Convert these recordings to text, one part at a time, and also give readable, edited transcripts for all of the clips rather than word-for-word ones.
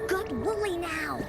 Got woolly now.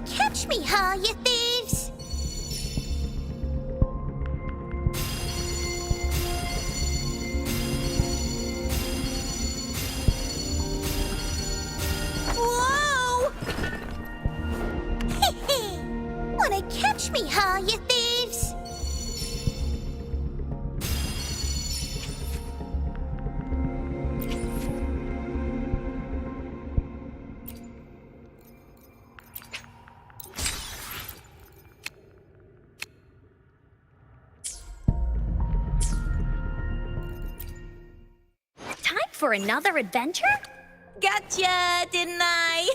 Catch me, huh, you thieves? Whoa! Wanna catch me, huh, you thieves? For another adventure? Gotcha, didn't I?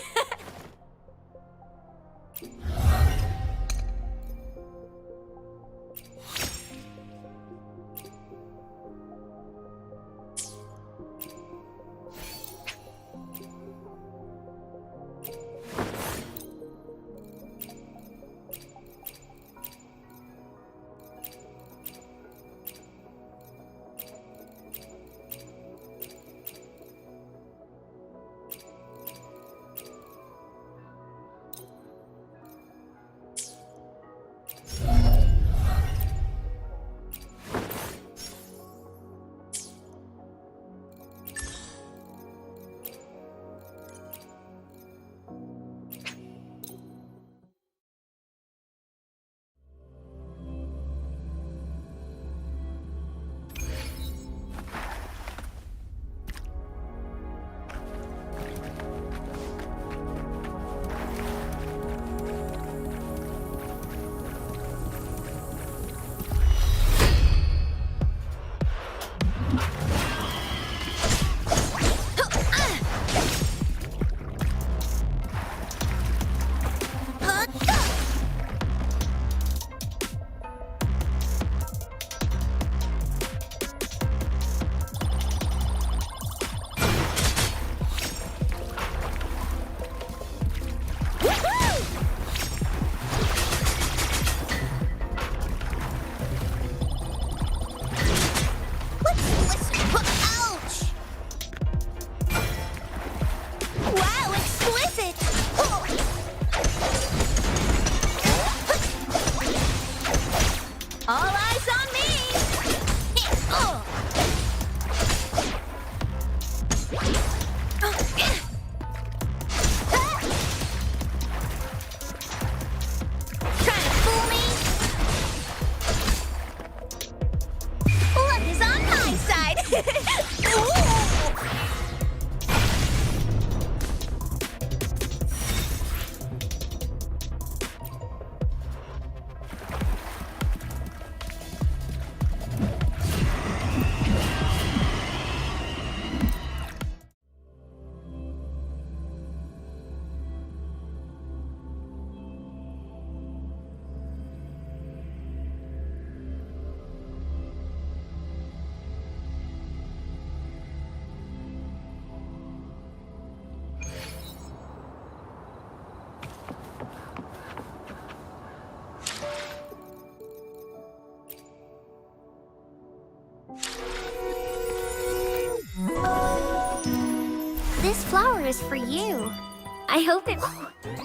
This flower is for you. I hope it...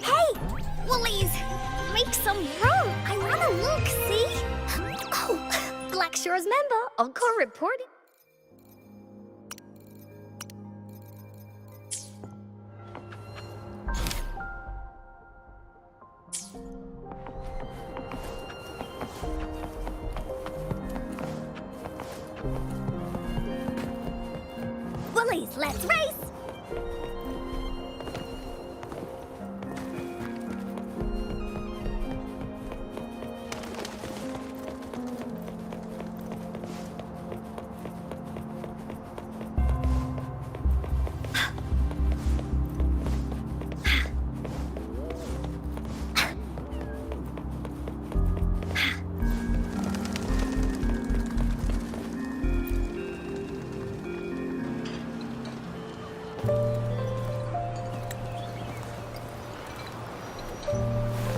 Hey! Woolies! Make some room! I wanna look, see? Oh, Black Shore's member. Encore reporting. Woolies, let's race!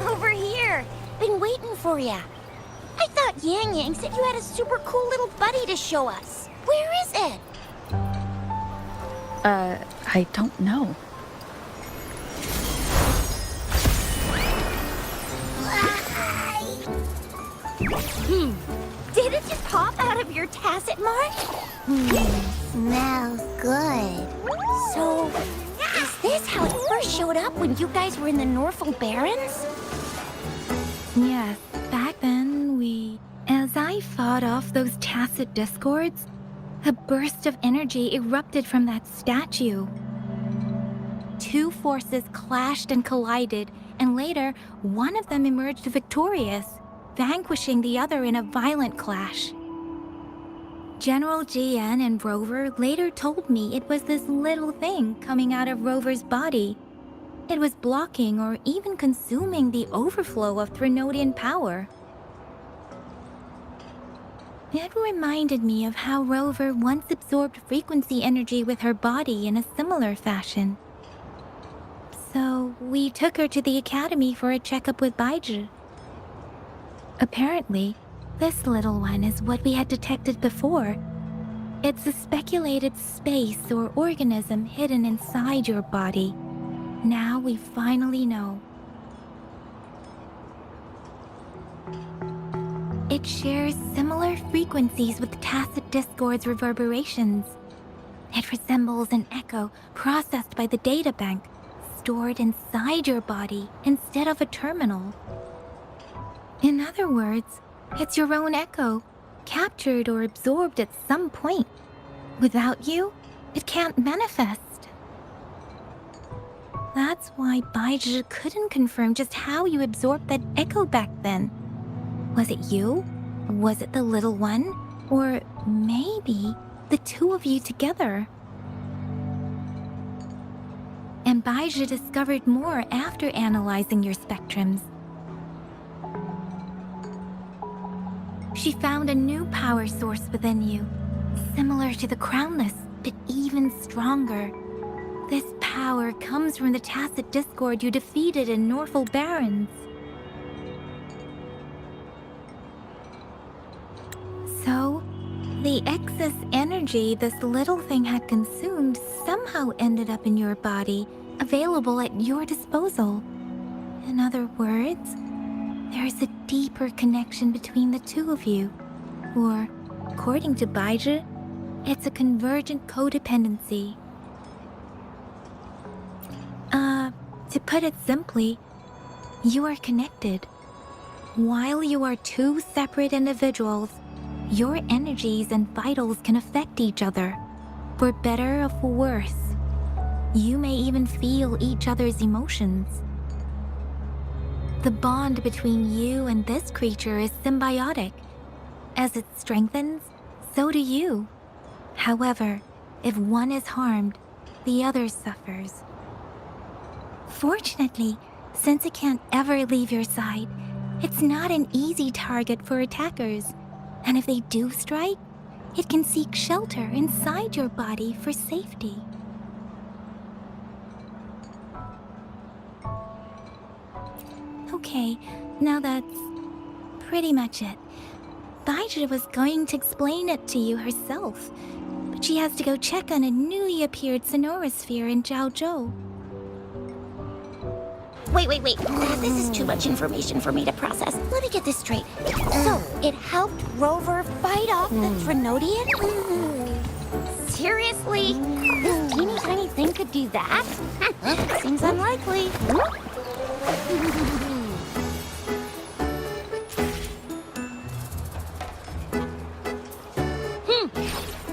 Over here. Been waiting for ya. I thought Yang Yang said you had a super cool little buddy to show us. Where is it? I don't know. Did it just pop out of your tacit mark? Smells good. So, is this how it first showed up when you guys were in the Norfolk Barrens? Yes, back then as I fought off those tacit discords, a burst of energy erupted from that statue. Two forces clashed and collided, and later, one of them emerged victorious, vanquishing the other in a violent clash. General GN and Rover later told me it was this little thing coming out of Rover's body. It was blocking or even consuming the overflow of Threnodian power. It reminded me of how Rover once absorbed frequency energy with her body in a similar fashion. So we took her to the academy for a checkup with Baizhi. Apparently, this little one is what we had detected before. It's a speculated space or organism hidden inside your body. Now we finally know. It shares similar frequencies with tacit discord's reverberations. It resembles an echo processed by the data bank, stored inside your body instead of a terminal. In other words, it's your own echo, captured or absorbed at some point. Without you, it can't manifest. That's why Baizhi couldn't confirm just how you absorbed that echo back then. Was it you? Was it the little one? Or maybe the two of you together? And Baizhi discovered more after analyzing your spectrums. She found a new power source within you, similar to the Crownless, but even stronger. This power comes from the tacit discord you defeated in Norfolk Barrens. So, the excess energy this little thing had consumed somehow ended up in your body, available at your disposal. In other words, there is a deeper connection between the two of you. Or, according to Baizhi, it's a convergent codependency. To put it simply, you are connected. While you are two separate individuals, your energies and vitals can affect each other, for better or for worse. You may even feel each other's emotions. The bond between you and this creature is symbiotic. As it strengthens, so do you. However, if one is harmed, the other suffers. Fortunately, since it can't ever leave your side, it's not an easy target for attackers. And if they do strike, it can seek shelter inside your body for safety. Okay, now that's pretty much it. Baizhi was going to explain it to you herself, but she has to go check on a newly appeared sonorosphere in Jiaozhou. Wait. This is too much information for me to process. Let me get this straight. So, it helped Rover fight off the Trinodian? Seriously? This teeny tiny thing could do that? Seems unlikely.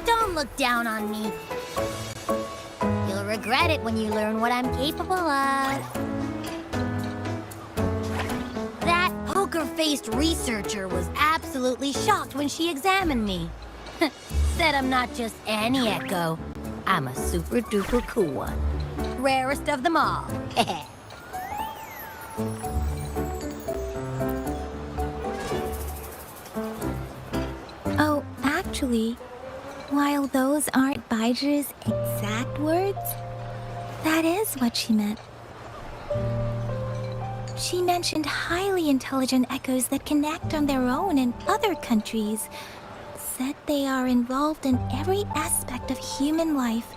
Don't look down on me. You'll regret it when you learn what I'm capable of. That poker-faced researcher was absolutely shocked when she examined me. Said I'm not just any echo. I'm a super-duper cool one. Rarest of them all. Oh, actually, while those aren't Baizhi's exact words, that is what she meant. She mentioned highly intelligent echoes that can act on their own in other countries. Said they are involved in every aspect of human life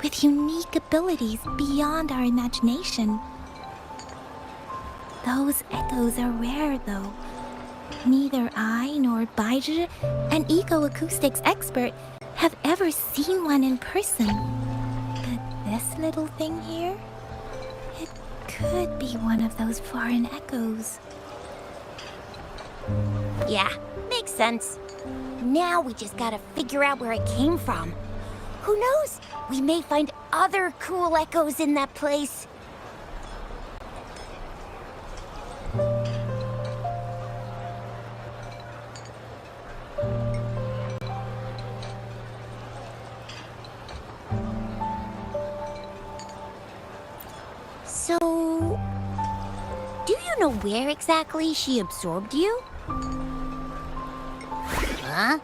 with unique abilities beyond our imagination. Those echoes are rare, though. Neither I nor Baizhi, an eco-acoustics expert, have ever seen one in person. But this little thing here, it could be one of those foreign echoes. Yeah, makes sense. Now we just gotta figure out where it came from. Who knows? We may find other cool echoes in that place. So, do you know where exactly she absorbed you? Huh?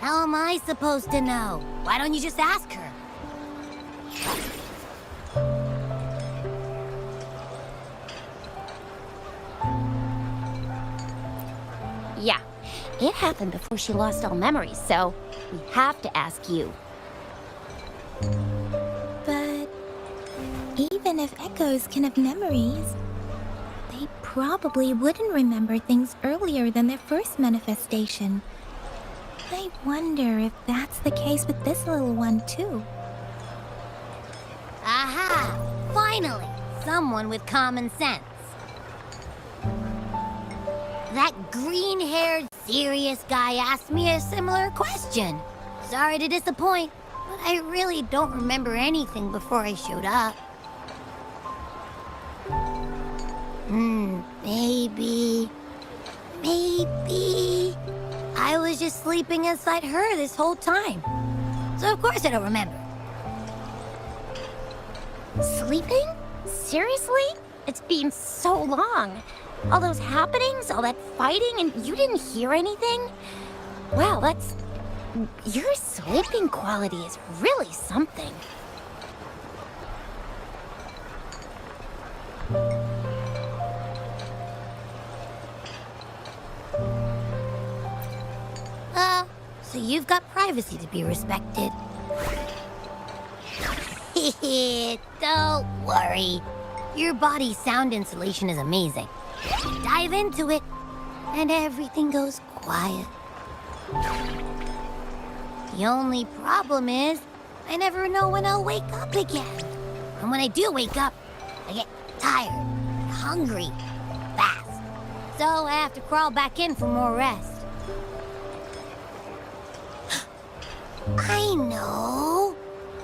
How am I supposed to know? Why don't you just ask her? Yeah, it happened before she lost all memories, so we have to ask you. But even if echoes can have memories, they probably wouldn't remember things earlier than their first manifestation. I wonder if that's the case with this little one, too. Aha! Finally! Someone with common sense. That green-haired, serious guy asked me a similar question. Sorry to disappoint, but I really don't remember anything before I showed up. Maybe... I was just sleeping inside her this whole time. So of course I don't remember. Sleeping? Seriously? It's been so long. All those happenings, all that fighting, and you didn't hear anything? Wow, that's... Your sleeping quality is really something. So you've got privacy to be respected. Don't worry. Your body's sound insulation is amazing. Dive into it, and everything goes quiet. The only problem is, I never know when I'll wake up again. And when I do wake up, I get tired, hungry, fast. So I have to crawl back in for more rest. I know.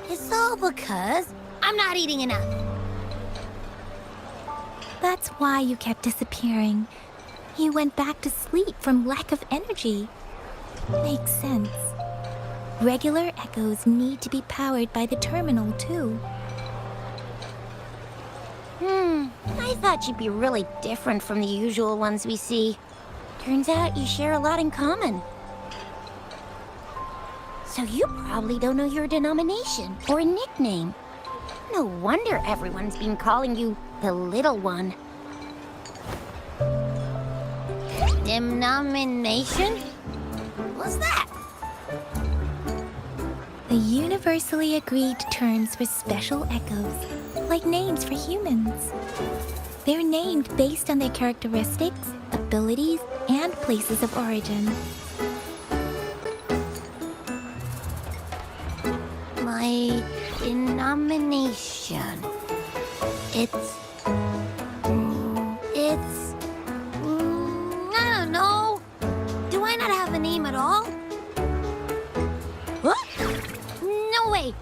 It's all because I'm not eating enough. That's why you kept disappearing. You went back to sleep from lack of energy. Makes sense. Regular echoes need to be powered by the terminal, too. I thought you'd be really different from the usual ones we see. Turns out you share a lot in common. So you probably don't know your denomination or nickname. No wonder everyone's been calling you the Little One. Denomination? What's that? The universally agreed terms for special echoes, like names for humans. They're named based on their characteristics, abilities, and places of origin. My denomination. I don't know. Do I not have a name at all? What? No way.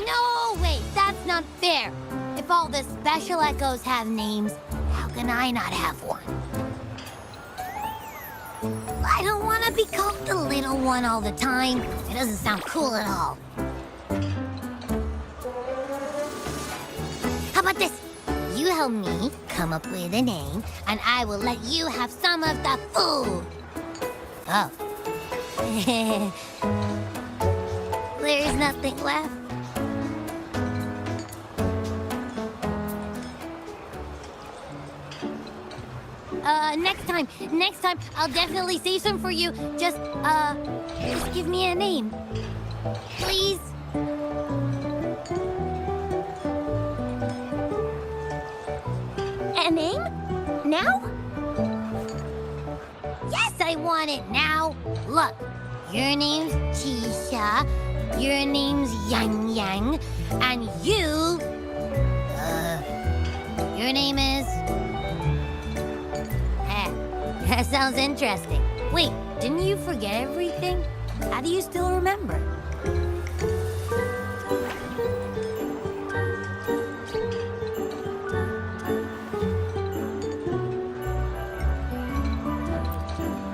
No way. That's not fair. If all the special echoes have names, how can I not have one? I don't want to be called the little one all the time. It doesn't sound cool at all. How about this? You help me come up with a name, and I will let you have some of the food. Oh. There's nothing left. Next time, I'll definitely save some for you. Just give me a name. Please? A name? Now? Yes, I want it now. Look, your name's Tisha, your name's Yang Yang, and your name is... That sounds interesting. Wait, didn't you forget everything? How do you still remember?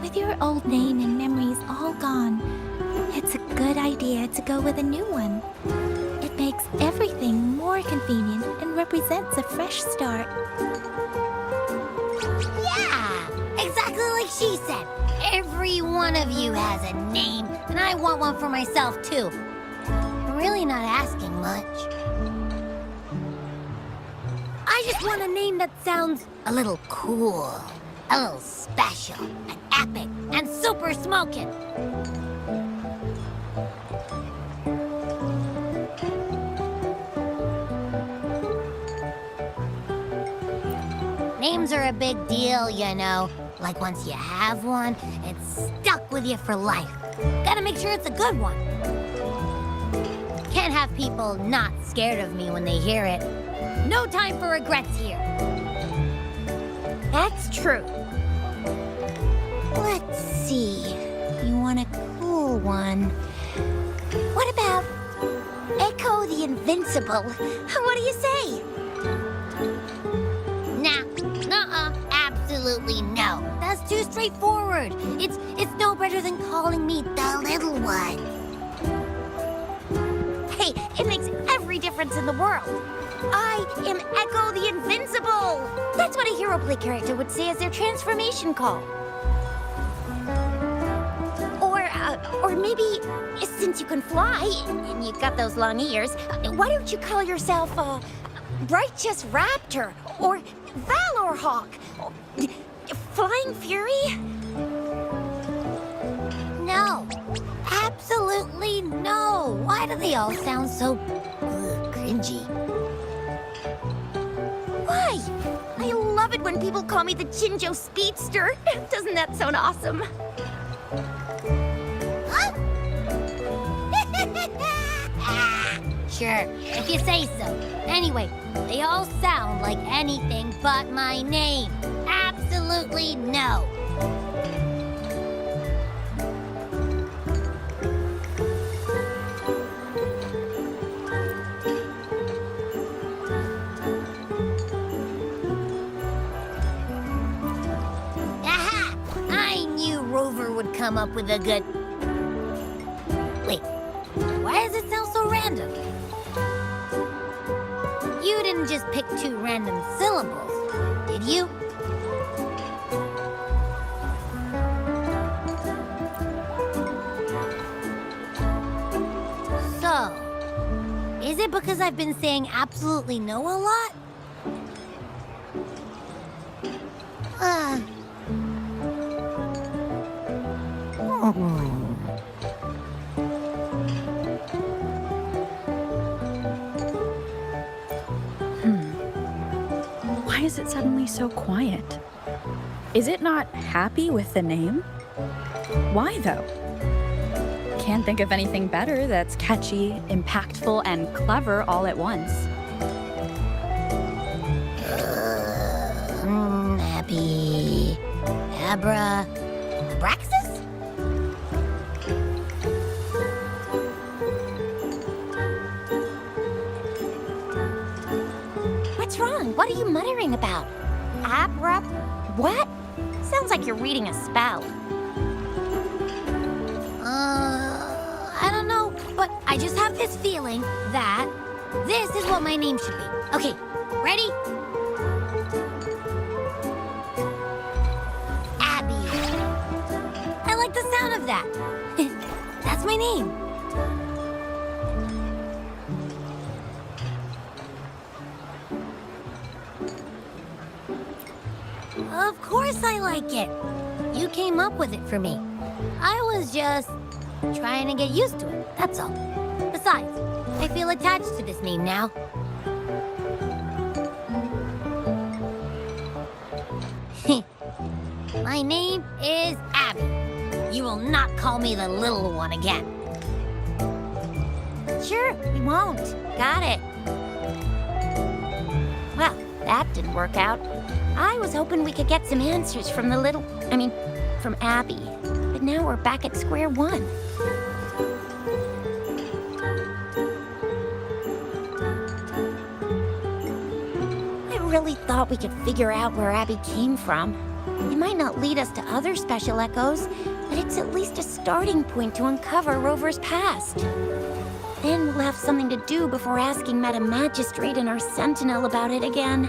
With your old name and memories all gone, it's a good idea to go with a new one. It makes everything more convenient and represents a fresh start. Yeah, exactly like she said. Every one of you has a name, and I want one for myself too. I'm really not asking much. I just want a name that sounds a little cool, a little special, and epic, and super smoking. Names are a big deal, you know. Like once you have one, it's stuck with you for life. Gotta make sure it's a good one. Can't have people not scared of me when they hear it. No time for regrets here. That's true. Let's see. You want a cool one. What about Echo the Invincible? What do you say? Nah, absolutely no. That's too straightforward. It's no better than calling me the little one. Hey, it makes every difference in the world. I am Echo the Invincible. That's what a hero play character would say as their transformation call. Or maybe, since you can fly and you've got those long ears, why don't you call yourself Righteous Raptor or Valor Hawk? Flying Fury? No. Absolutely no. Why do they all sound so cringy? Why? I love it when people call me the Jinzhou Speedster. Doesn't that sound awesome? Huh? Sure, if you say so. Anyway, they all sound like anything but my name. Absolutely no. Aha! I knew Rover would come up with a good... Wait, why does it sound so random? You didn't just pick two random syllables, did you? So, is it because I've been saying absolutely no a lot? so quiet? Is it not happy with the name? Why, though? Can't think of anything better that's catchy, impactful, and clever all at once. Happy... Abraxas? What's wrong? What are you muttering about? What? Sounds like you're reading a spell. I don't know, but I just have this feeling that this is what my name should be. Okay, ready? Abby. I like the sound of that. That's my name. Of course I like it. You came up with it for me. I was just trying to get used to it, that's all. Besides, I feel attached to this name now. My name is Abby. You will not call me the little one again. Sure, we won't. Got it. Well, that didn't work out. I was hoping we could get some answers from from Abby. But now we're back at square one. I really thought we could figure out where Abby came from. It might not lead us to other special echoes, but it's at least a starting point to uncover Rover's past. Then we'll have something to do before asking Madam Magistrate and our Sentinel about it again.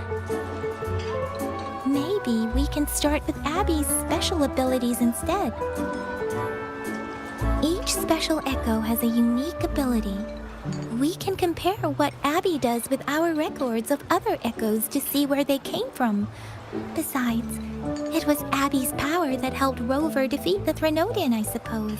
Maybe we can start with Abby's special abilities instead. Each special echo has a unique ability. We can compare what Abby does with our records of other echoes to see where they came from. Besides, it was Abby's power that helped Rover defeat the Threnodian, I suppose.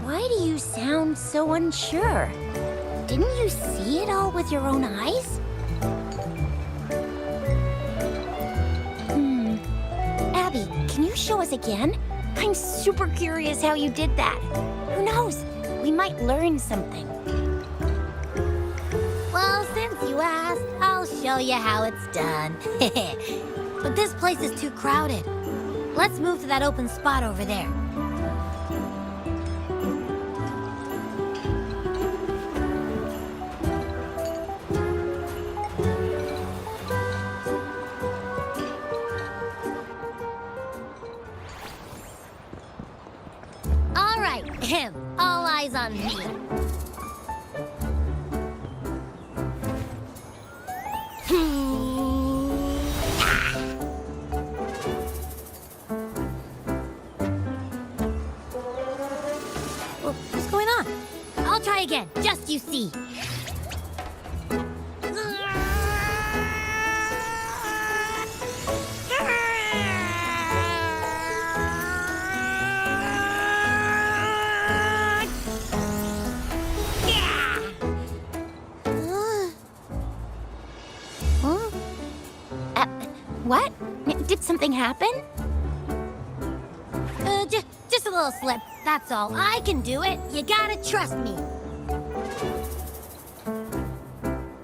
Why do you sound so unsure? Didn't you see it all with your own eyes? Abby, can you show us again? I'm super curious how you did that. Who knows? We might learn something. Well, since you asked, I'll show you how it's done. But this place is too crowded. Let's move to that open spot over there. All right, all eyes on me. What's going on? I'll try again, just you see. What? Did something happen? Just a little slip, that's all. I can do it. You gotta trust me.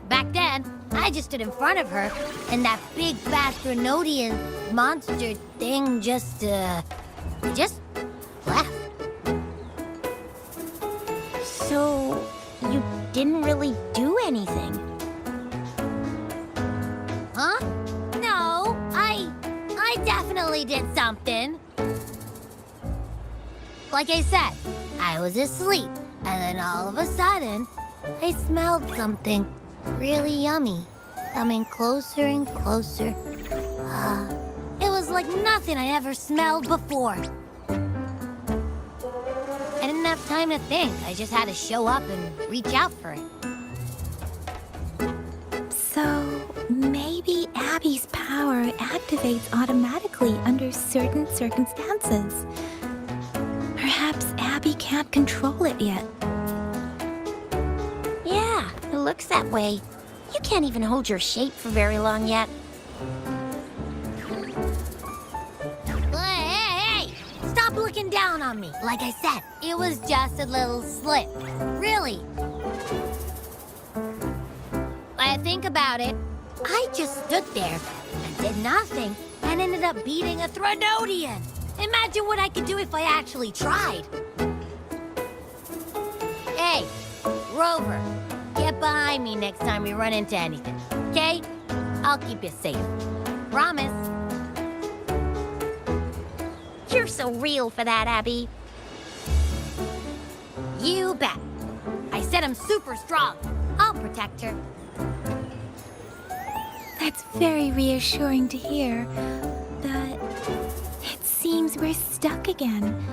Back then, I just stood in front of her, and that big fat Threnodian monster thing just left. So, you didn't really do anything? Huh? No, I definitely did something. Like I said, I was asleep, and then all of a sudden, I smelled something really yummy, coming closer and closer. It was like nothing I ever smelled before. I didn't have time to think. I just had to show up and reach out for it. So, maybe Abby's power activates automatically under certain circumstances. Perhaps can't control it yet. Yeah, it looks that way. You can't even hold your shape for very long yet. Hey! Stop looking down on me. Like I said, it was just a little slip. Really. I think about it. I just stood there and did nothing and ended up beating a Threnodian. Imagine what I could do if I actually tried. Hey, Rover, get behind me next time we run into anything, okay? I'll keep you safe. Promise. You're so real for that, Abby. You bet. I said I'm super strong. I'll protect her. That's very reassuring to hear. But it seems we're stuck again.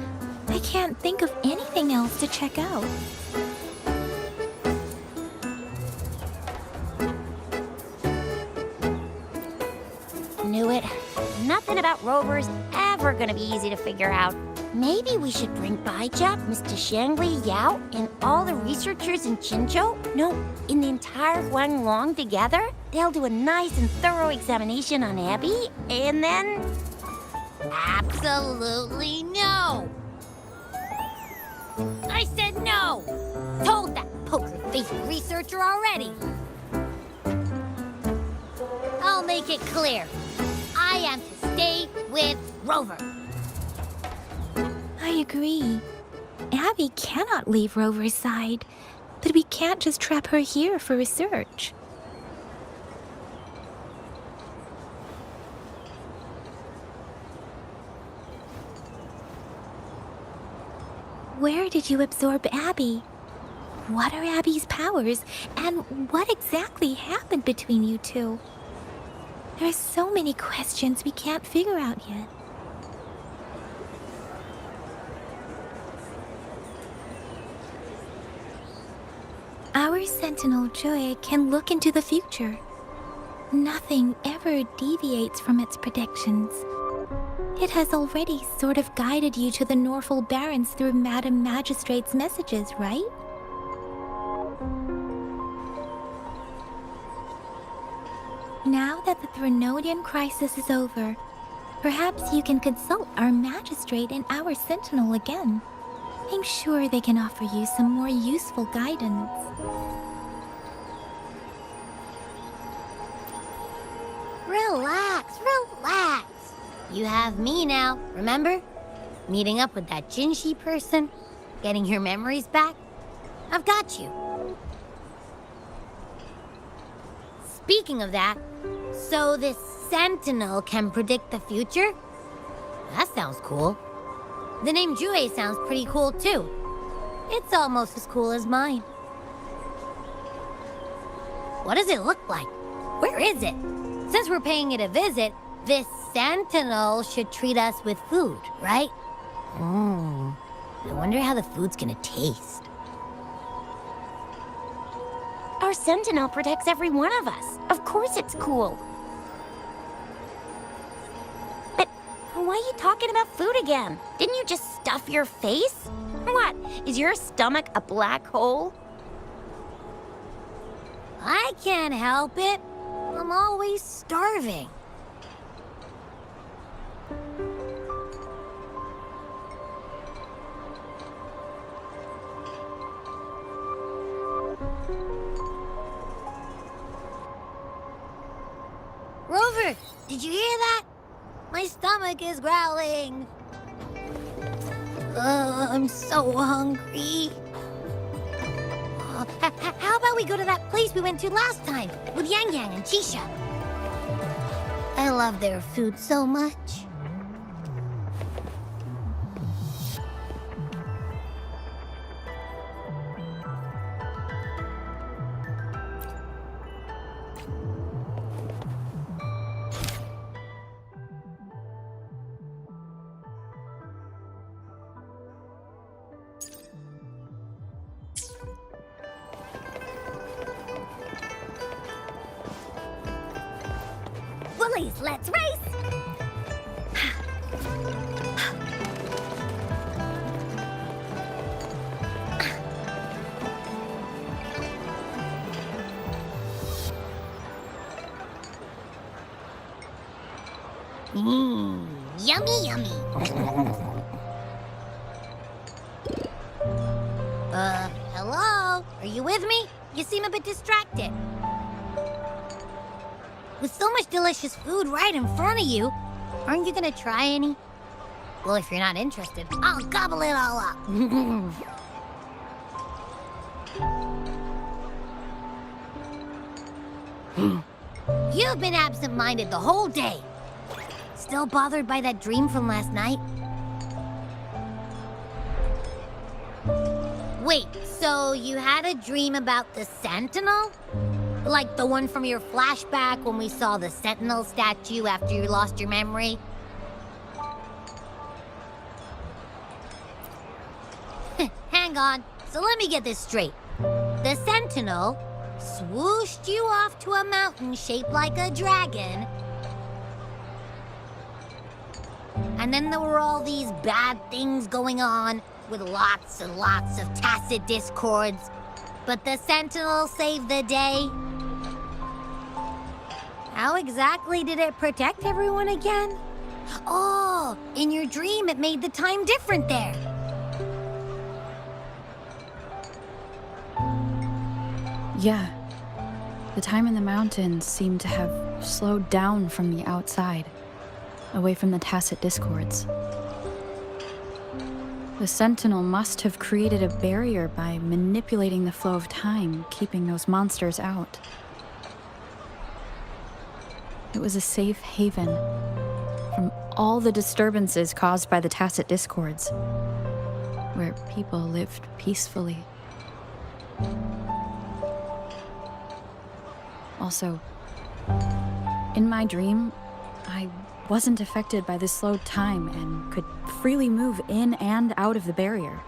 I can't think of anything else to check out. Knew it. Nothing about Rover's ever gonna be easy to figure out. Maybe we should bring Baija, Mr. Shangli, Yao, and all the researchers in Jinzhou, no, in the entire Huanglong together. They'll do a nice and thorough examination on Abby, and then... Absolutely no. I said no. Told that poker-faced researcher already. I'll make it clear. I am to stay with Rover. I agree. Abby cannot leave Rover's side, but we can't just trap her here for research. Where did you absorb Abby? What are Abby's powers, and what exactly happened between you two? There are so many questions we can't figure out yet. Our Sentinel Joy can look into the future. Nothing ever deviates from its predictions. It has already sort of guided you to the Norfolk Barrens through Madam Magistrate's messages, right? Now that the Threnodian crisis is over, perhaps you can consult our Magistrate and our Sentinel again. I'm sure they can offer you some more useful guidance. Relax, relax. You have me now, remember? Meeting up with that Jinzhou person, getting your memories back. I've got you. Speaking of that, so this Sentinel can predict the future? That sounds cool. The name Jue sounds pretty cool too. It's almost as cool as mine. What does it look like? Where is it? Since we're paying it a visit, this Sentinel should treat us with food, right? I wonder how the food's gonna taste. Our Sentinel protects every one of us. Of course it's cool. But why are you talking about food again? Didn't you just stuff your face? What, is your stomach a black hole? I can't help it. I'm always starving. Rover, did you hear that? My stomach is growling. I'm so hungry. How about we go to that place we went to last time with Yang Yang and Chisha? I love their food so much. Woolies, let's race! Yummy, yummy. Hello? Are you with me? You seem a bit distracted. With so much delicious food right in front of you, aren't you gonna try any? Well, if you're not interested, I'll gobble it all up. You've been absent-minded the whole day. Still bothered by that dream from last night? Wait, so you had a dream about the Sentinel? Like the one from your flashback when we saw the Sentinel statue after you lost your memory? Hang on, so let me get this straight. The Sentinel swooshed you off to a mountain shaped like a dragon. And then there were all these bad things going on with lots and lots of tacit discords. But the Sentinel saved the day. How exactly did it protect everyone again? Oh, in your dream it made the time different there. Yeah. The time in the mountains seemed to have slowed down from the outside, away from the tacit discords. The Sentinel must have created a barrier by manipulating the flow of time, keeping those monsters out. It was a safe haven from all the disturbances caused by the tacit discords, where people lived peacefully. Also, in my dream, I wasn't affected by the slowed time and could freely move in and out of the barrier.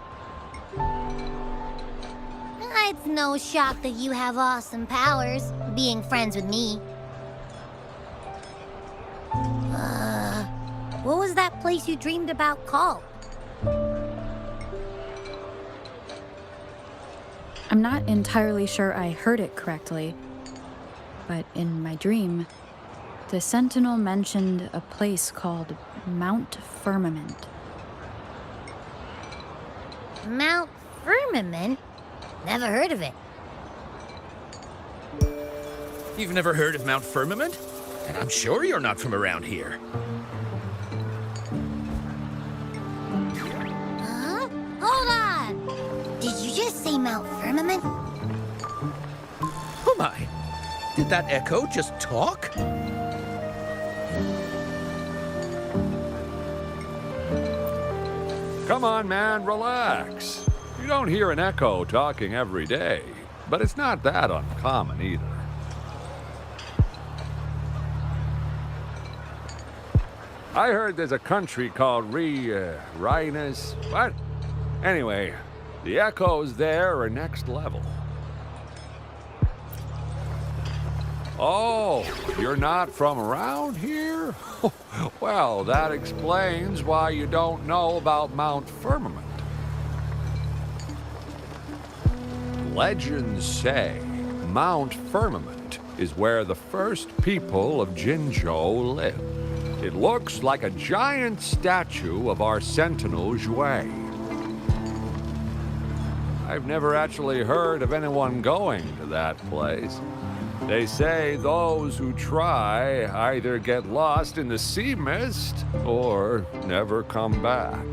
It's no shock that you have awesome powers, being friends with me. What was that place you dreamed about called? I'm not entirely sure I heard it correctly, but in my dream, the Sentinel mentioned a place called Mount Firmament. Mount Firmament? Never heard of it. You've never heard of Mount Firmament? And I'm sure you're not from around here. Huh? Hold on! Did you just say Mount Firmament? Oh my! Did that echo just talk? Come on, man, relax. You don't hear an echo talking every day, but it's not that uncommon either. I heard there's a country called Rhinus. What? Anyway, the echoes there are next level. Oh, you're not from around here? Well, that explains why you don't know about Mount Firmament. Legends say Mount Firmament is where the first people of Jinzhou lived. It looks like a giant statue of our Sentinel Zhui. I've never actually heard of anyone going to that place. They say those who try either get lost in the sea mist or never come back.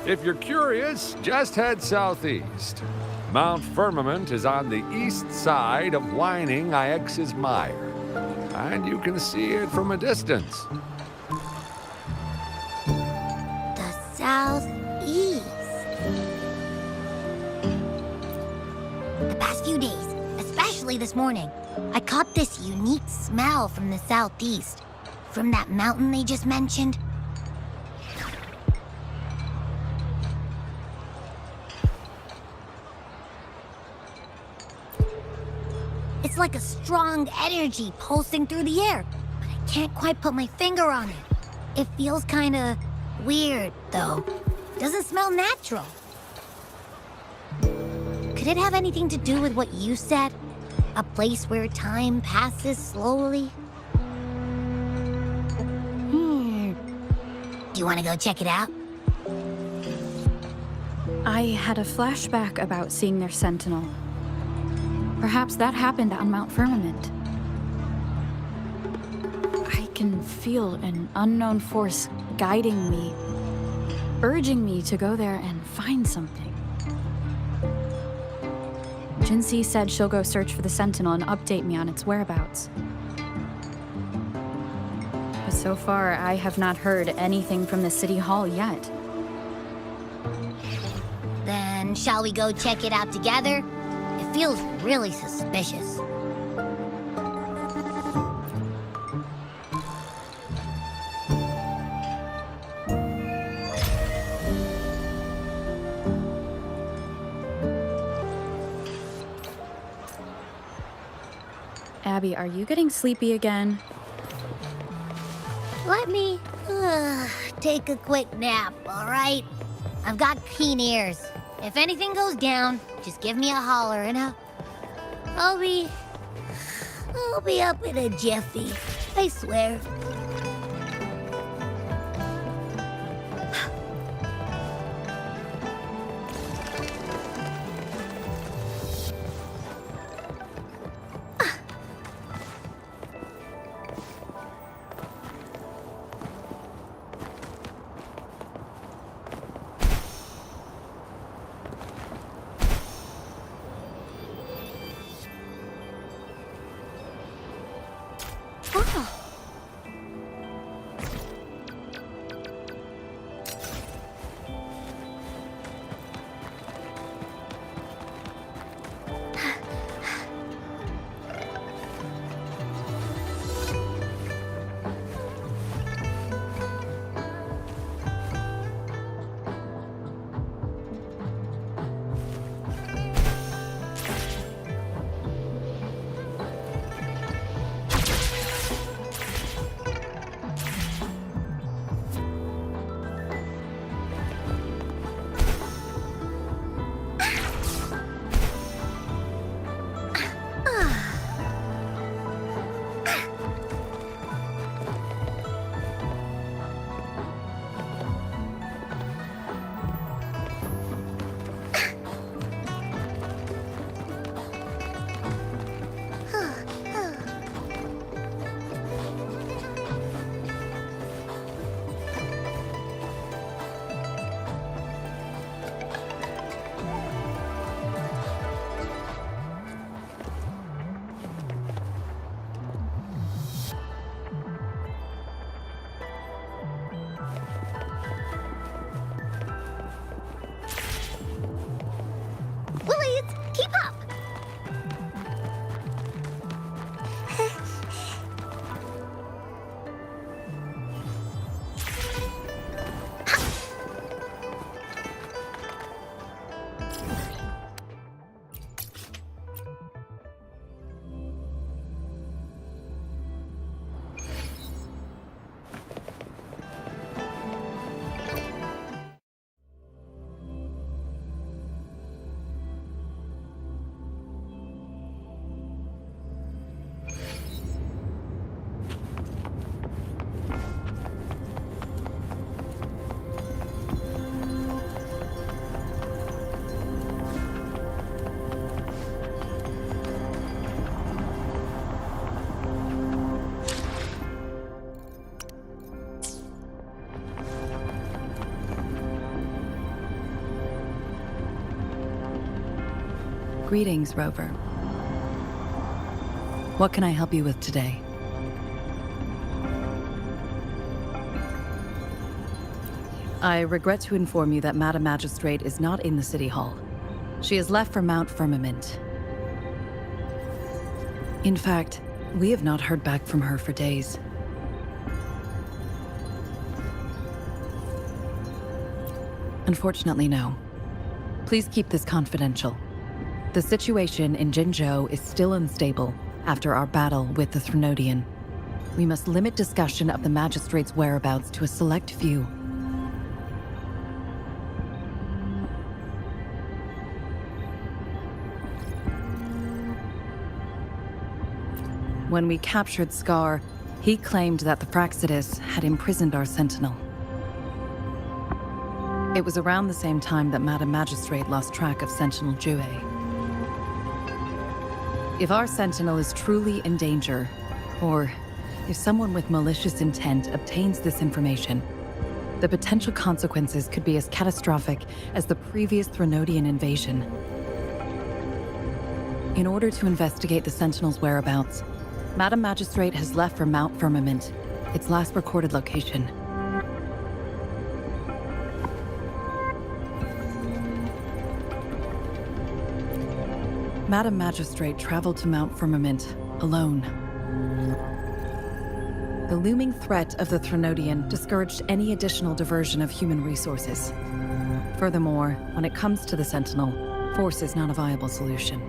If you're curious, just head southeast. Mount Firmament is on the east side of Whining Ix's Mire, and you can see it from a distance. The southeast. The past few days, especially this morning, I caught this unique smell from the southeast. From that mountain they just mentioned. It's like a strong energy pulsing through the air, but I can't quite put my finger on it. It feels kinda weird, though. Doesn't smell natural. Could it have anything to do with what you said? A place where time passes slowly? Do you want to go check it out? I had a flashback about seeing their sentinel. Perhaps that happened on Mount Firmament. I can feel an unknown force guiding me, urging me to go there and find something. Jinzhou said she'll go search for the sentinel and update me on its whereabouts. But so far, I have not heard anything from the City Hall yet. Then shall we go check it out together? It feels really suspicious. Abby, are you getting sleepy again? Let me take a quick nap, all right? I've got keen ears. If anything goes down, just give me a holler and I'll be up in a jiffy. I swear. Greetings, Rover. What can I help you with today? I regret to inform you that Madam Magistrate is not in the City Hall. She has left for Mount Firmament. In fact, we have not heard back from her for days. Unfortunately, no. Please keep this confidential. The situation in Jinzhou is still unstable after our battle with the Threnodian. We must limit discussion of the Magistrate's whereabouts to a select few. When we captured Scar, he claimed that the Praxidus had imprisoned our sentinel. It was around the same time that Madam Magistrate lost track of Sentinel Jue. If our sentinel is truly in danger, or if someone with malicious intent obtains this information, the potential consequences could be as catastrophic as the previous Threnodian invasion. In order to investigate the Sentinel's whereabouts, Madam Magistrate has left for Mount Firmament, its last recorded location. Madam Magistrate traveled to Mount Firmament alone. The looming threat of the Threnodian discouraged any additional diversion of human resources. Furthermore, when it comes to the Sentinel, force is not a viable solution.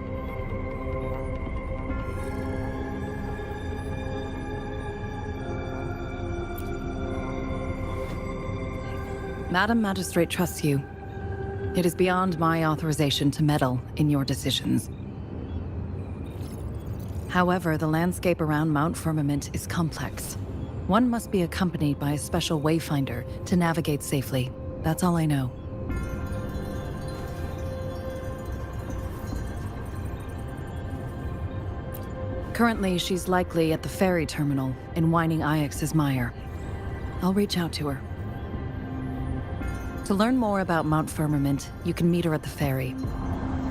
Madam Magistrate trusts you. It is beyond my authorization to meddle in your decisions. However, the landscape around Mount Firmament is complex. One must be accompanied by a special wayfinder to navigate safely. That's all I know. Currently, she's likely at the ferry terminal in Whining Ix's Mire. I'll reach out to her. To learn more about Mount Firmament, you can meet her at the ferry.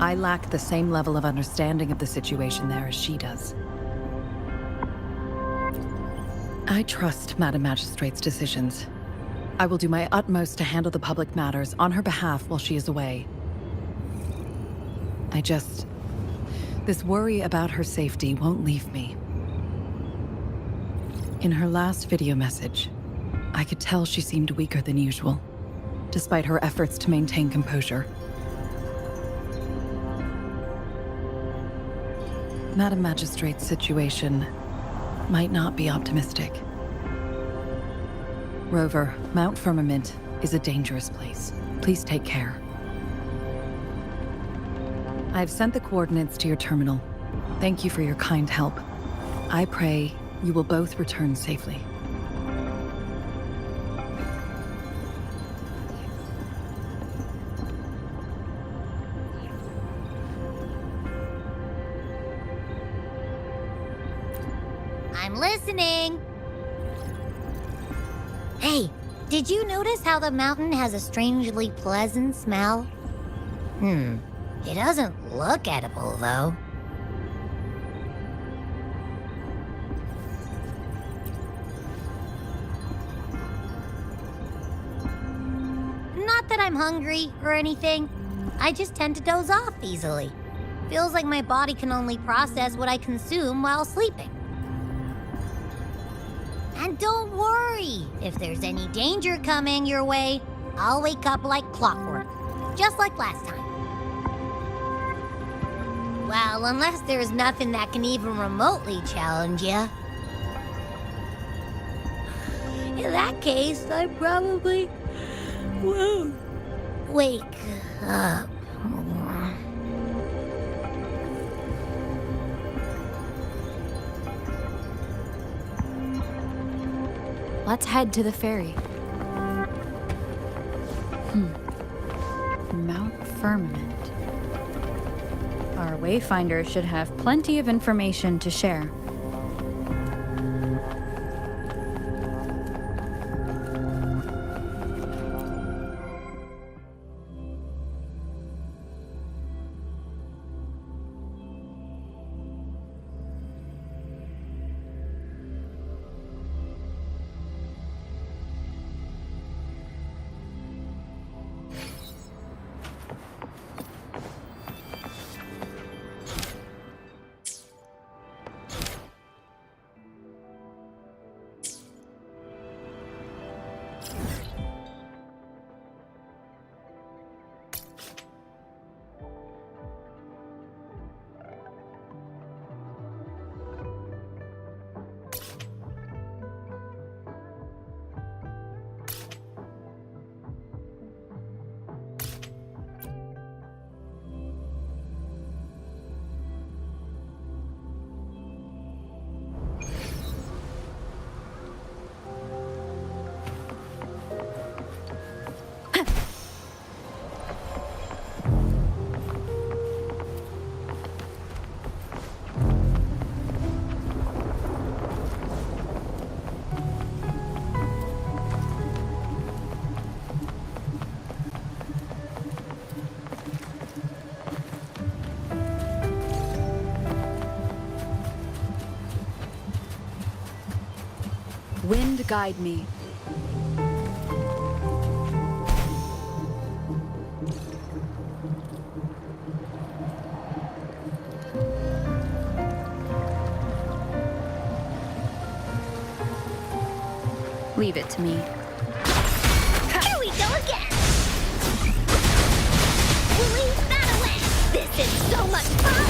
I lack the same level of understanding of the situation there as she does. I trust Madam Magistrate's decisions. I will do my utmost to handle the public matters on her behalf while she is away. This worry about her safety won't leave me. In her last video message, I could tell she seemed weaker than usual, despite her efforts to maintain composure. Madam Magistrate's situation might not be optimistic. Rover, Mount Firmament is a dangerous place. Please take care. I've sent the coordinates to your terminal. Thank you for your kind help. I pray you will both return safely. I'm listening. Hey, did you notice how the mountain has a strangely pleasant smell? It doesn't look edible, though. Not that I'm hungry or anything. I just tend to doze off easily. Feels like my body can only process what I consume while sleeping. And don't worry, if there's any danger coming your way, I'll wake up like clockwork, just like last time. Well, unless there's nothing that can even remotely challenge you. In that case, I probably won't wake up. Let's head to the ferry. Mount Firmament. Our wayfinder should have plenty of information to share. Wind guide me. Leave it to me. Here we go again! Woolies Battle! This is so much fun!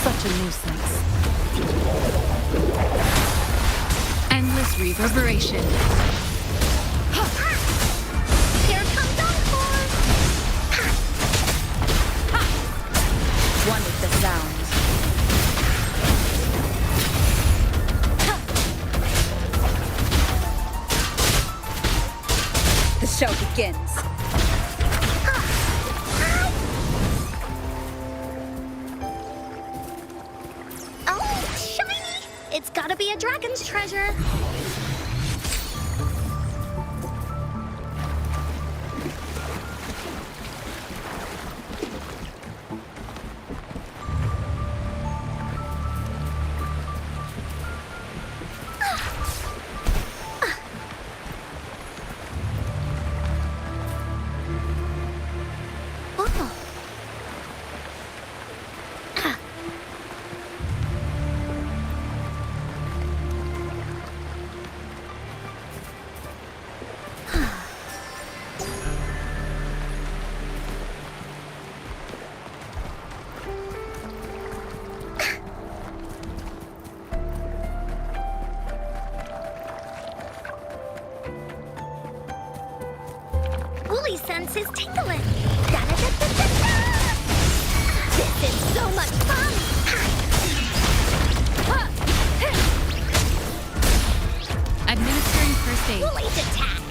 Such a nuisance. Endless reverberation. Here comes Encore! One with the sound. The show begins. Oh, shiny! It's gotta be a dragon's treasure. Oh. Woolly sense is tingling. Da-da-da-da-da-da! This is so much fun! Administering first aid. Woolly's attack!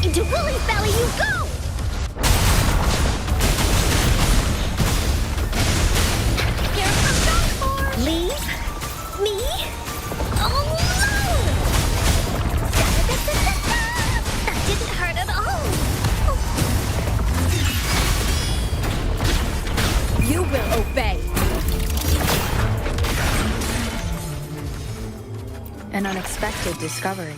Into Woolly's belly you go! Here comes Encore! Leave me alone! Da-da-da-da-da-da! That didn't hurt at all! You will obey. An unexpected discovery.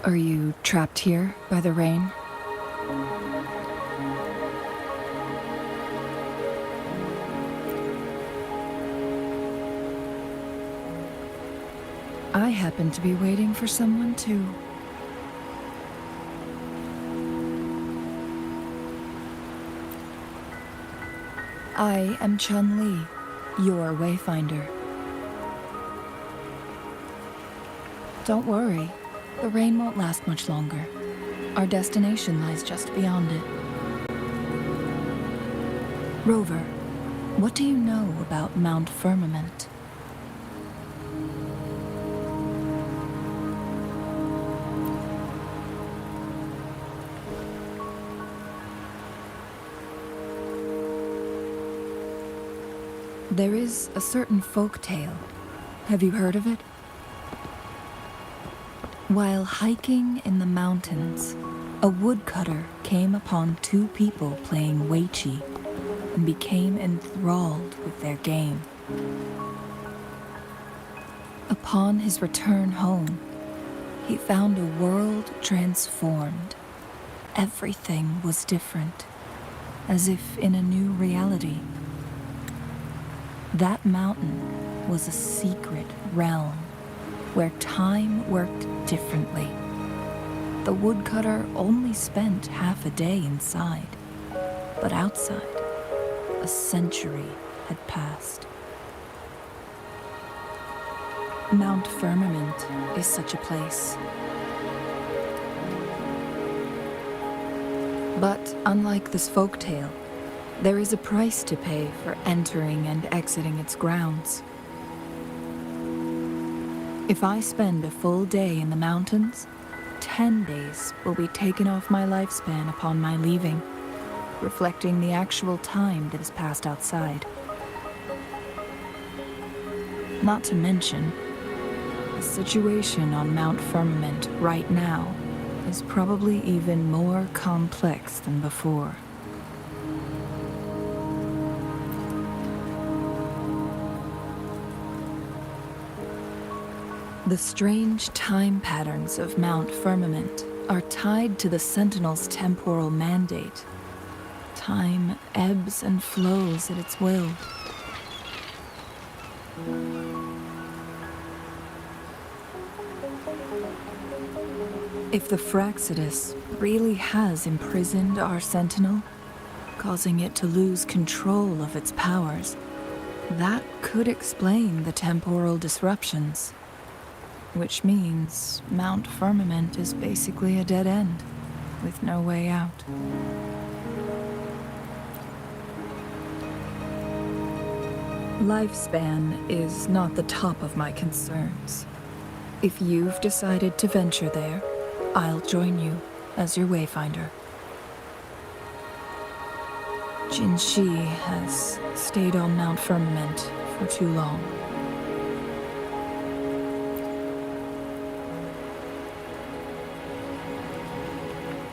Are you trapped here by the rain? I happen to be waiting for someone too. I am Chun-Li, your wayfinder. Don't worry, the rain won't last much longer. Our destination lies just beyond it. Rover, what do you know about Mount Firmament? There is a certain folk tale. Have you heard of it? While hiking in the mountains, a woodcutter came upon two people playing weiqi and became enthralled with their game. Upon his return home, he found a world transformed. Everything was different, as if in a new reality. That mountain was a secret realm where time worked differently. The woodcutter only spent half a day inside, but outside, a century had passed. Mount Firmament is such a place. But unlike this folktale, there is a price to pay for entering and exiting its grounds. If I spend a full day in the mountains, 10 days will be taken off my lifespan upon my leaving, reflecting the actual time that is passed outside. Not to mention, the situation on Mount Firmament right now is probably even more complex than before. The strange time patterns of Mount Firmament are tied to the Sentinel's temporal mandate. Time ebbs and flows at its will. If the Fraxidus really has imprisoned our Sentinel, causing it to lose control of its powers, that could explain the temporal disruptions. Which means Mount Firmament is basically a dead end, with no way out. Lifespan is not the top of my concerns. If you've decided to venture there, I'll join you as your wayfinder. Jinzhou has stayed on Mount Firmament for too long.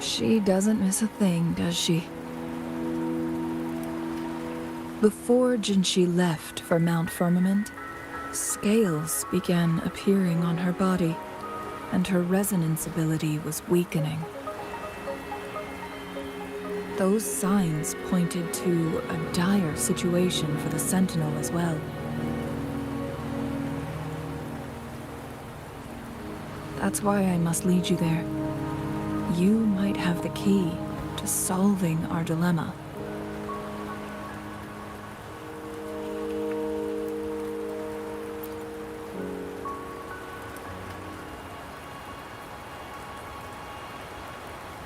She doesn't miss a thing, does she? Before Jinzhou left for Mount Firmament, scales began appearing on her body, and her resonance ability was weakening. Those signs pointed to a dire situation for the Sentinel as well. That's why I must lead you there. You might have the key to solving our dilemma.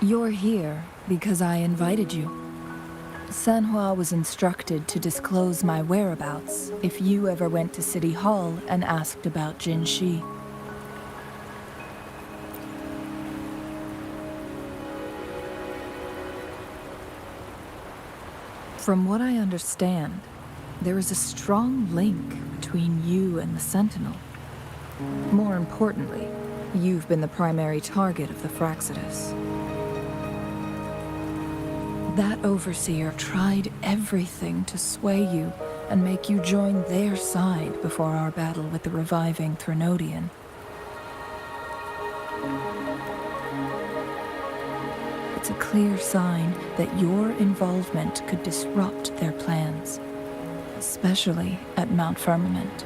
You're here because I invited you. Sanhua was instructed to disclose my whereabouts if you ever went to City Hall and asked about Jinzhou. From what I understand, there is a strong link between you and the Sentinel. More importantly, you've been the primary target of the Fraxidus. That overseer tried everything to sway you and make you join their side before our battle with the reviving Threnodian. It's a clear sign that your involvement could disrupt their plans, especially at Mount Firmament.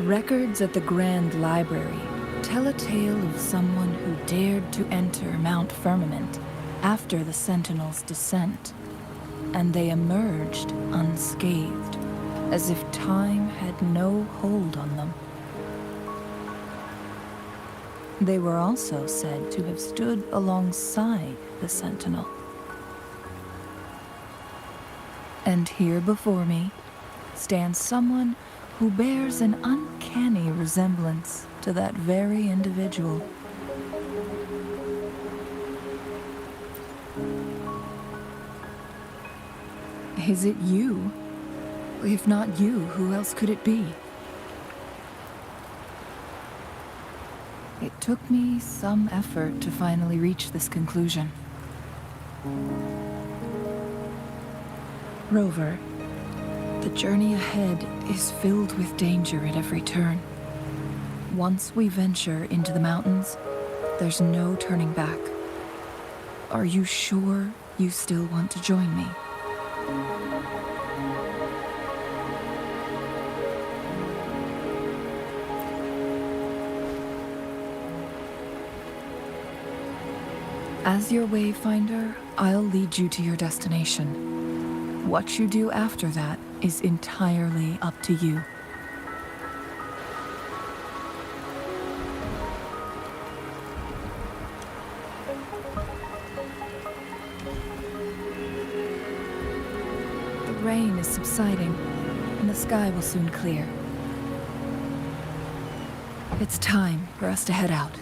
Records at the Grand Library tell a tale of someone who dared to enter Mount Firmament after the Sentinel's descent, and they emerged unscathed, as if time had no hold on them. They were also said to have stood alongside the Sentinel. And here before me stands someone who bears an uncanny resemblance to that very individual. Is it you? If not you, who else could it be? It took me some effort to finally reach this conclusion. Rover, the journey ahead is filled with danger at every turn. Once we venture into the mountains, there's no turning back. Are you sure you still want to join me? As your wayfinder, I'll lead you to your destination. What you do after that is entirely up to you. The rain is subsiding, and the sky will soon clear. It's time for us to head out.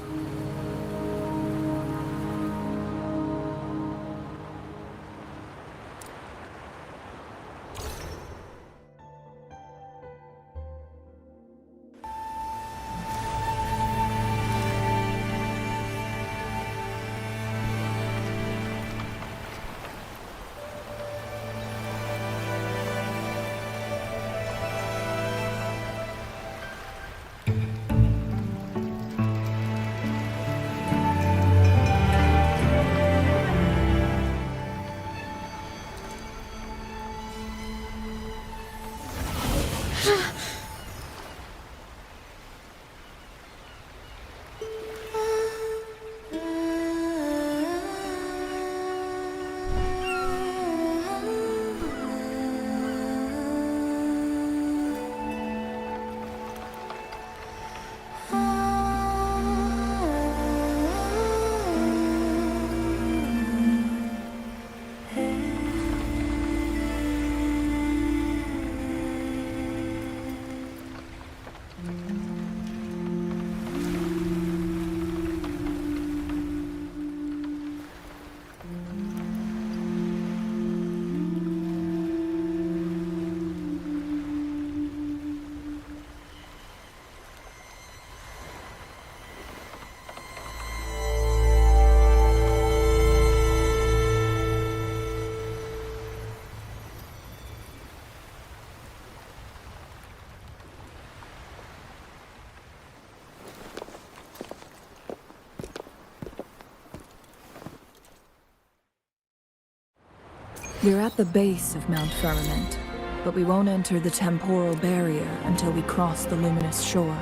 We're at the base of Mount Firmament, but we won't enter the temporal barrier until we cross the luminous shore.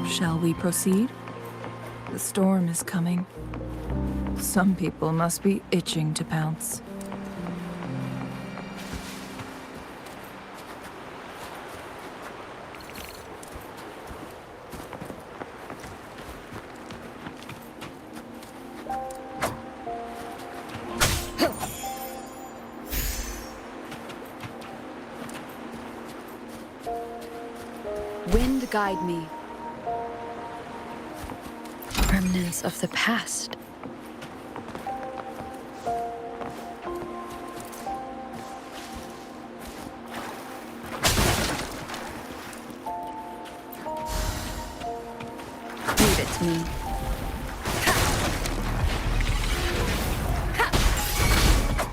Shall we proceed? The storm is coming. Some people must be itching to pounce. Wind guide me. Remnants of the past. Leave it to me.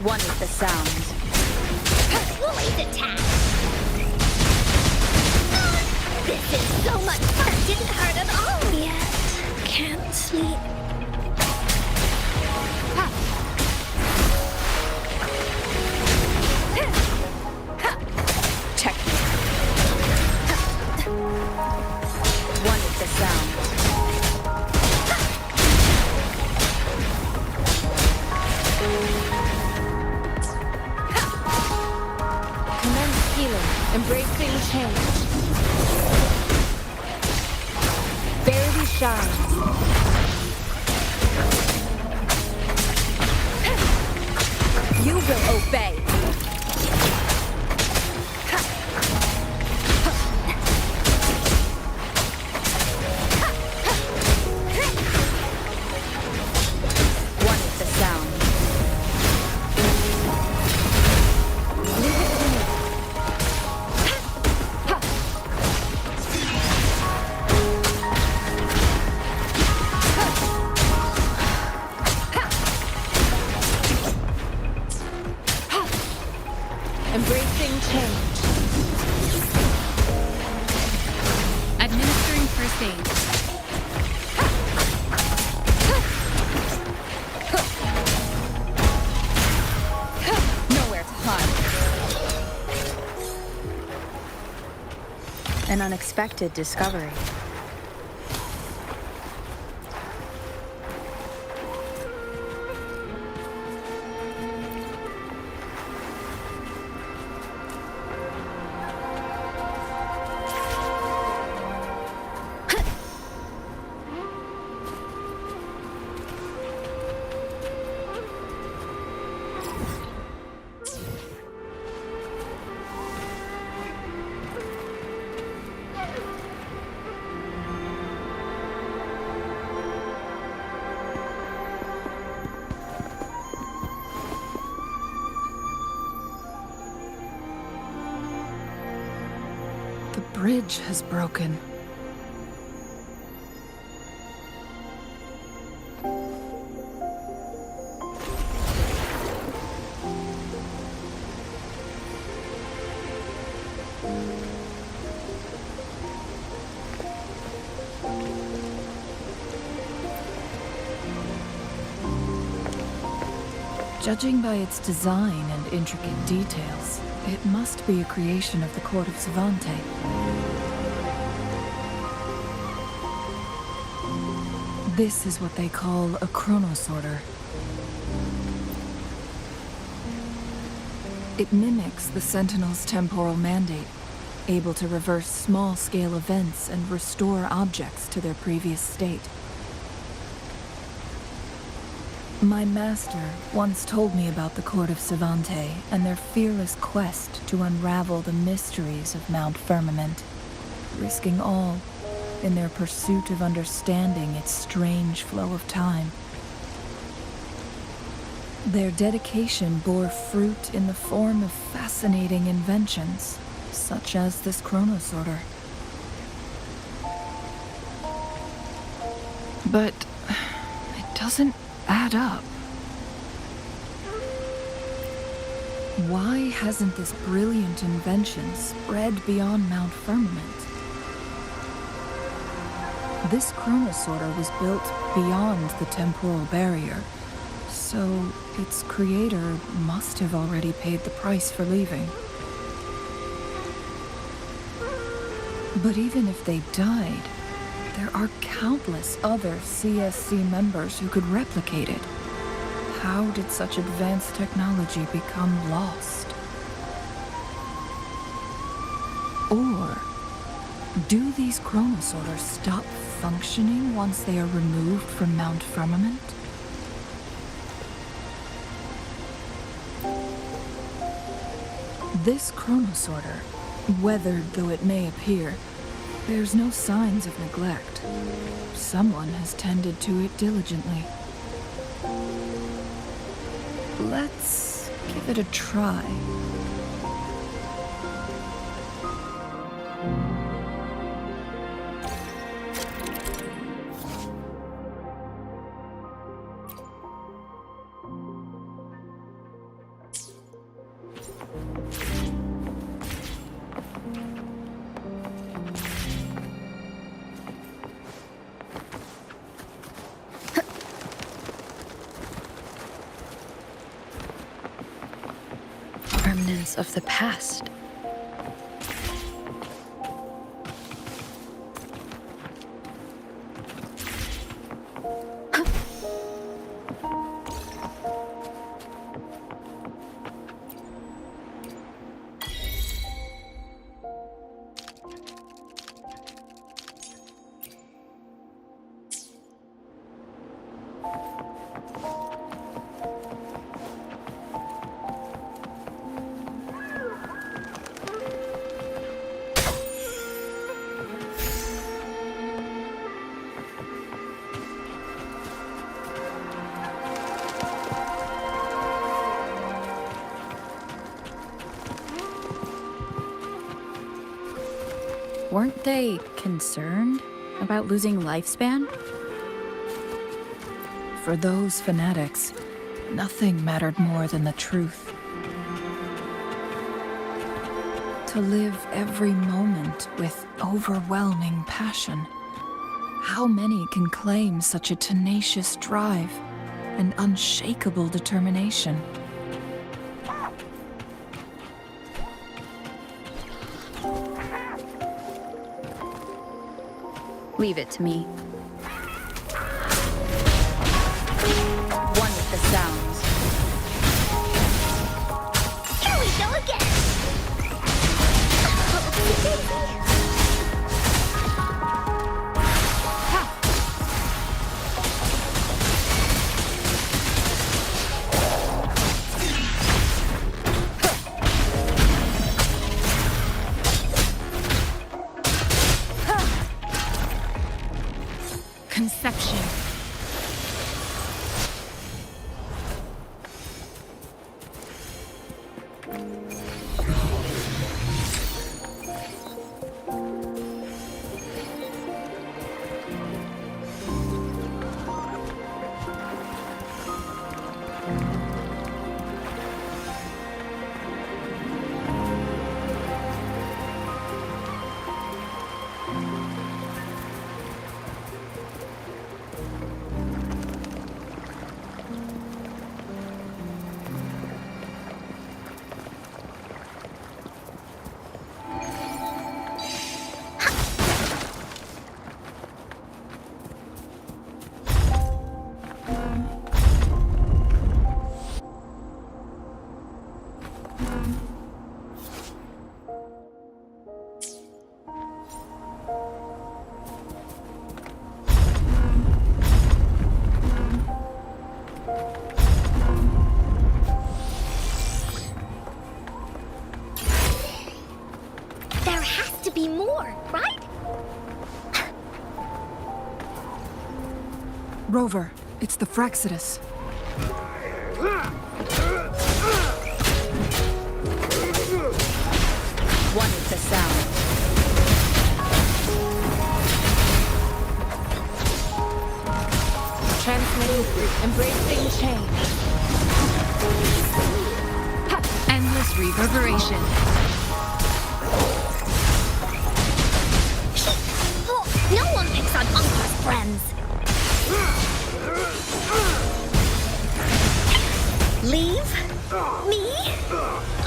One with the sound. Woolies attack! This is so much fun! Didn't hurt at all yet. Can't sleep. Check me. One with the sound. Commence healing, embracing change. Verity shines. You will obey. One with the sound. Embracing change. Administering first aid. Nowhere to hide. An unexpected discovery. bridge has broken. Judging by its design and intricate details, it must be a creation of the court of Savante. This is what they call a chronosorter. It mimics the Sentinel's temporal mandate, able to reverse small-scale events and restore objects to their previous state. My master once told me about the court of Savante and their fearless quest to unravel the mysteries of Mount Firmament, risking all in their pursuit of understanding its strange flow of time. Their dedication bore fruit in the form of fascinating inventions, such as this chronosorter. But it doesn't add up. Why hasn't this brilliant invention spread beyond Mount Firmament? This chronosorter was built beyond the temporal barrier, so its creator must have already paid the price for leaving. But even if they died, there are countless other CSC members who could replicate it. How did such advanced technology become lost? Or do these chronosorters stop functioning once they are removed from Mount Firmament? This chronosorter, weathered though it may appear, bears no signs of neglect. Someone has tended to it diligently. Let's give it a try. Remnants of the past. Weren't they concerned about losing lifespan? For those fanatics, nothing mattered more than the truth. To live every moment with overwhelming passion. How many can claim such a tenacious drive and unshakable determination? Leave it to me. One with the sounds. Here we go again! Conception. Rover, it's the Fraxidus. One with the sound. Transmitting, embracing change. Endless reverberation. No one picks on Uncle's friends. Leave me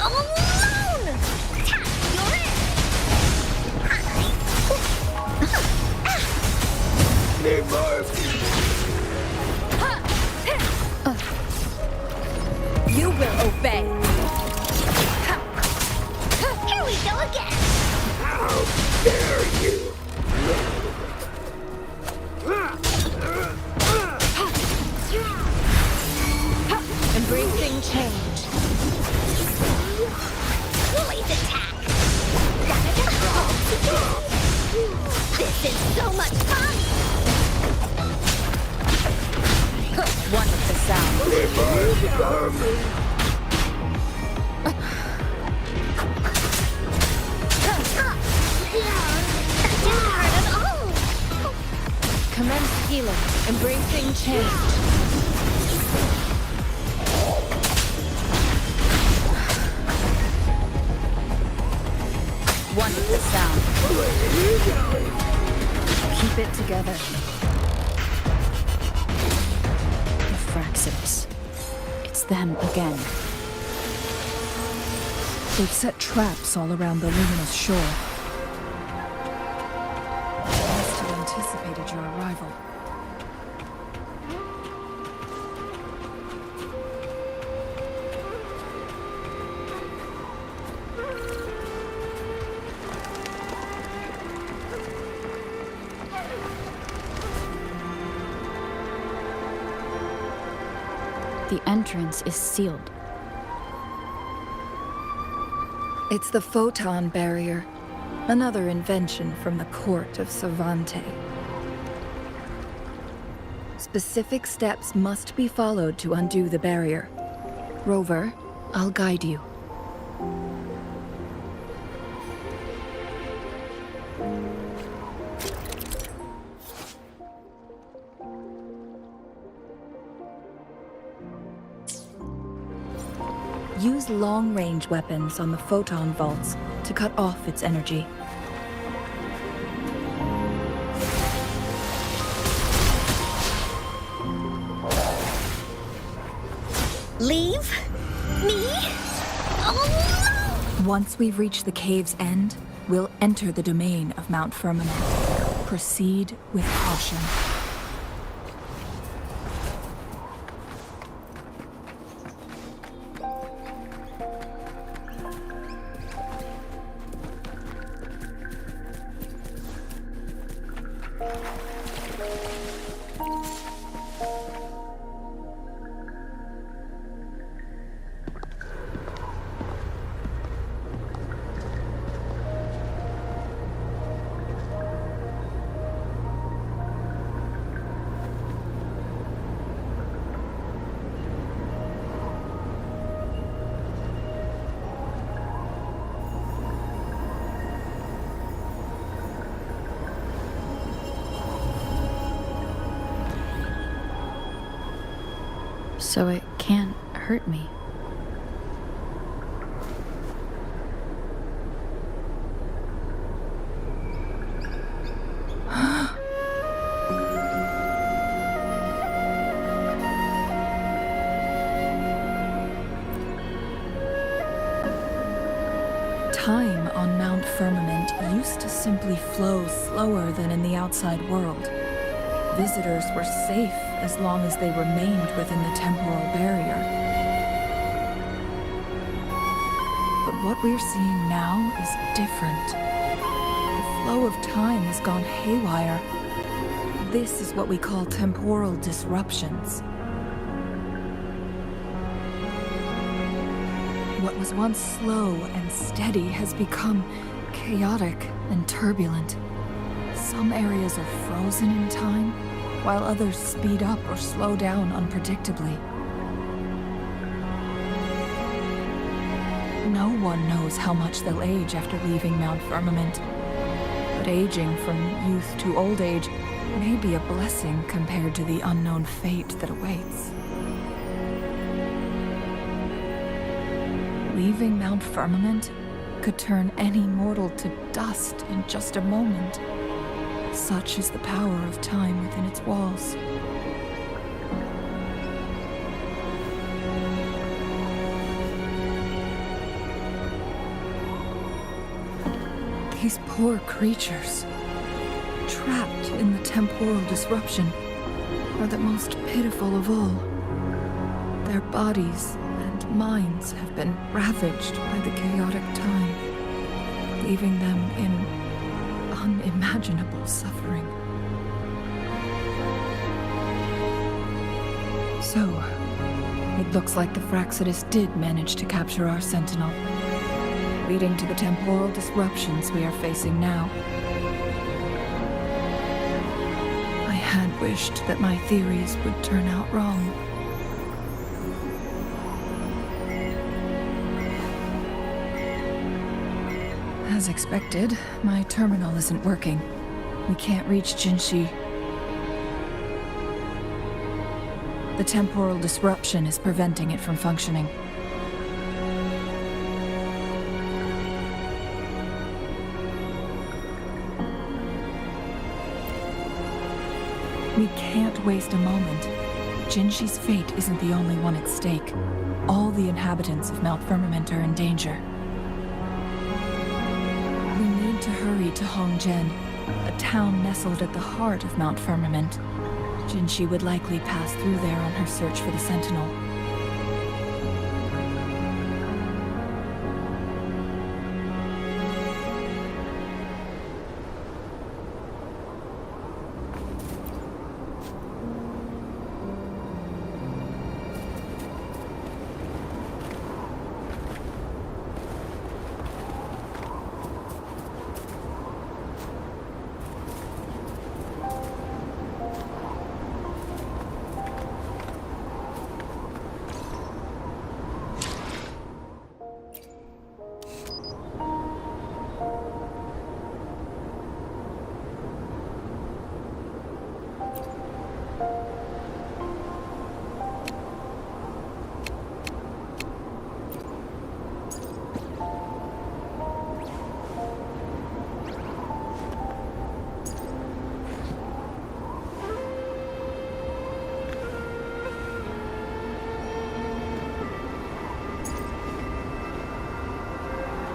alone! Tap, you're in! You will obey. Here we go again! Embracing change. Woolly's attack! This is so much fun! One with the sound. That didn't hurt at all! Commence healing. Embracing change. One with the sound. Keep it together. The Fraxidus. It's them again. They've set traps all around the luminous shore. Must have anticipated your arrival. The entrance is sealed. It's the photon barrier, another invention from the court of Savante. Specific steps must be followed to undo the barrier. Rover, I'll guide you. Use long-range weapons on the photon vaults to cut off its energy. Leave me alone! Once we've reached the cave's end, we'll enter the domain of Mount Firmament. Proceed with caution. So it can't hurt me. Time on Mount Firmament used to simply flow slower than in the outside world. Visitors were safe as long as they remained within the temporal barrier. But what we're seeing now is different. The flow of time has gone haywire. This is what we call temporal disruptions. What was once slow and steady has become chaotic and turbulent. Some areas are frozen in time, while others speed up or slow down unpredictably. No one knows how much they'll age after leaving Mount Firmament, but aging from youth to old age may be a blessing compared to the unknown fate that awaits. Leaving Mount Firmament could turn any mortal to dust in just a moment. Such is the power of time within its walls. These poor creatures, trapped in the temporal disruption, are the most pitiful of all. Their bodies and minds have been ravaged by the chaotic time, leaving them in unimaginable suffering. So, it looks like the Fraxidus did manage to capture our sentinel, leading to the temporal disruptions we are facing now. I had wished that my theories would turn out wrong. As expected, my terminal isn't working. We can't reach Jinzhou. The temporal disruption is preventing it from functioning. We can't waste a moment. Jinzhou's fate isn't the only one at stake. All the inhabitants of Mount Firmament are in danger. We need to hurry to Hongzhen, a town nestled at the heart of Mount Firmament. Jinzhou would likely pass through there on her search for the Sentinel.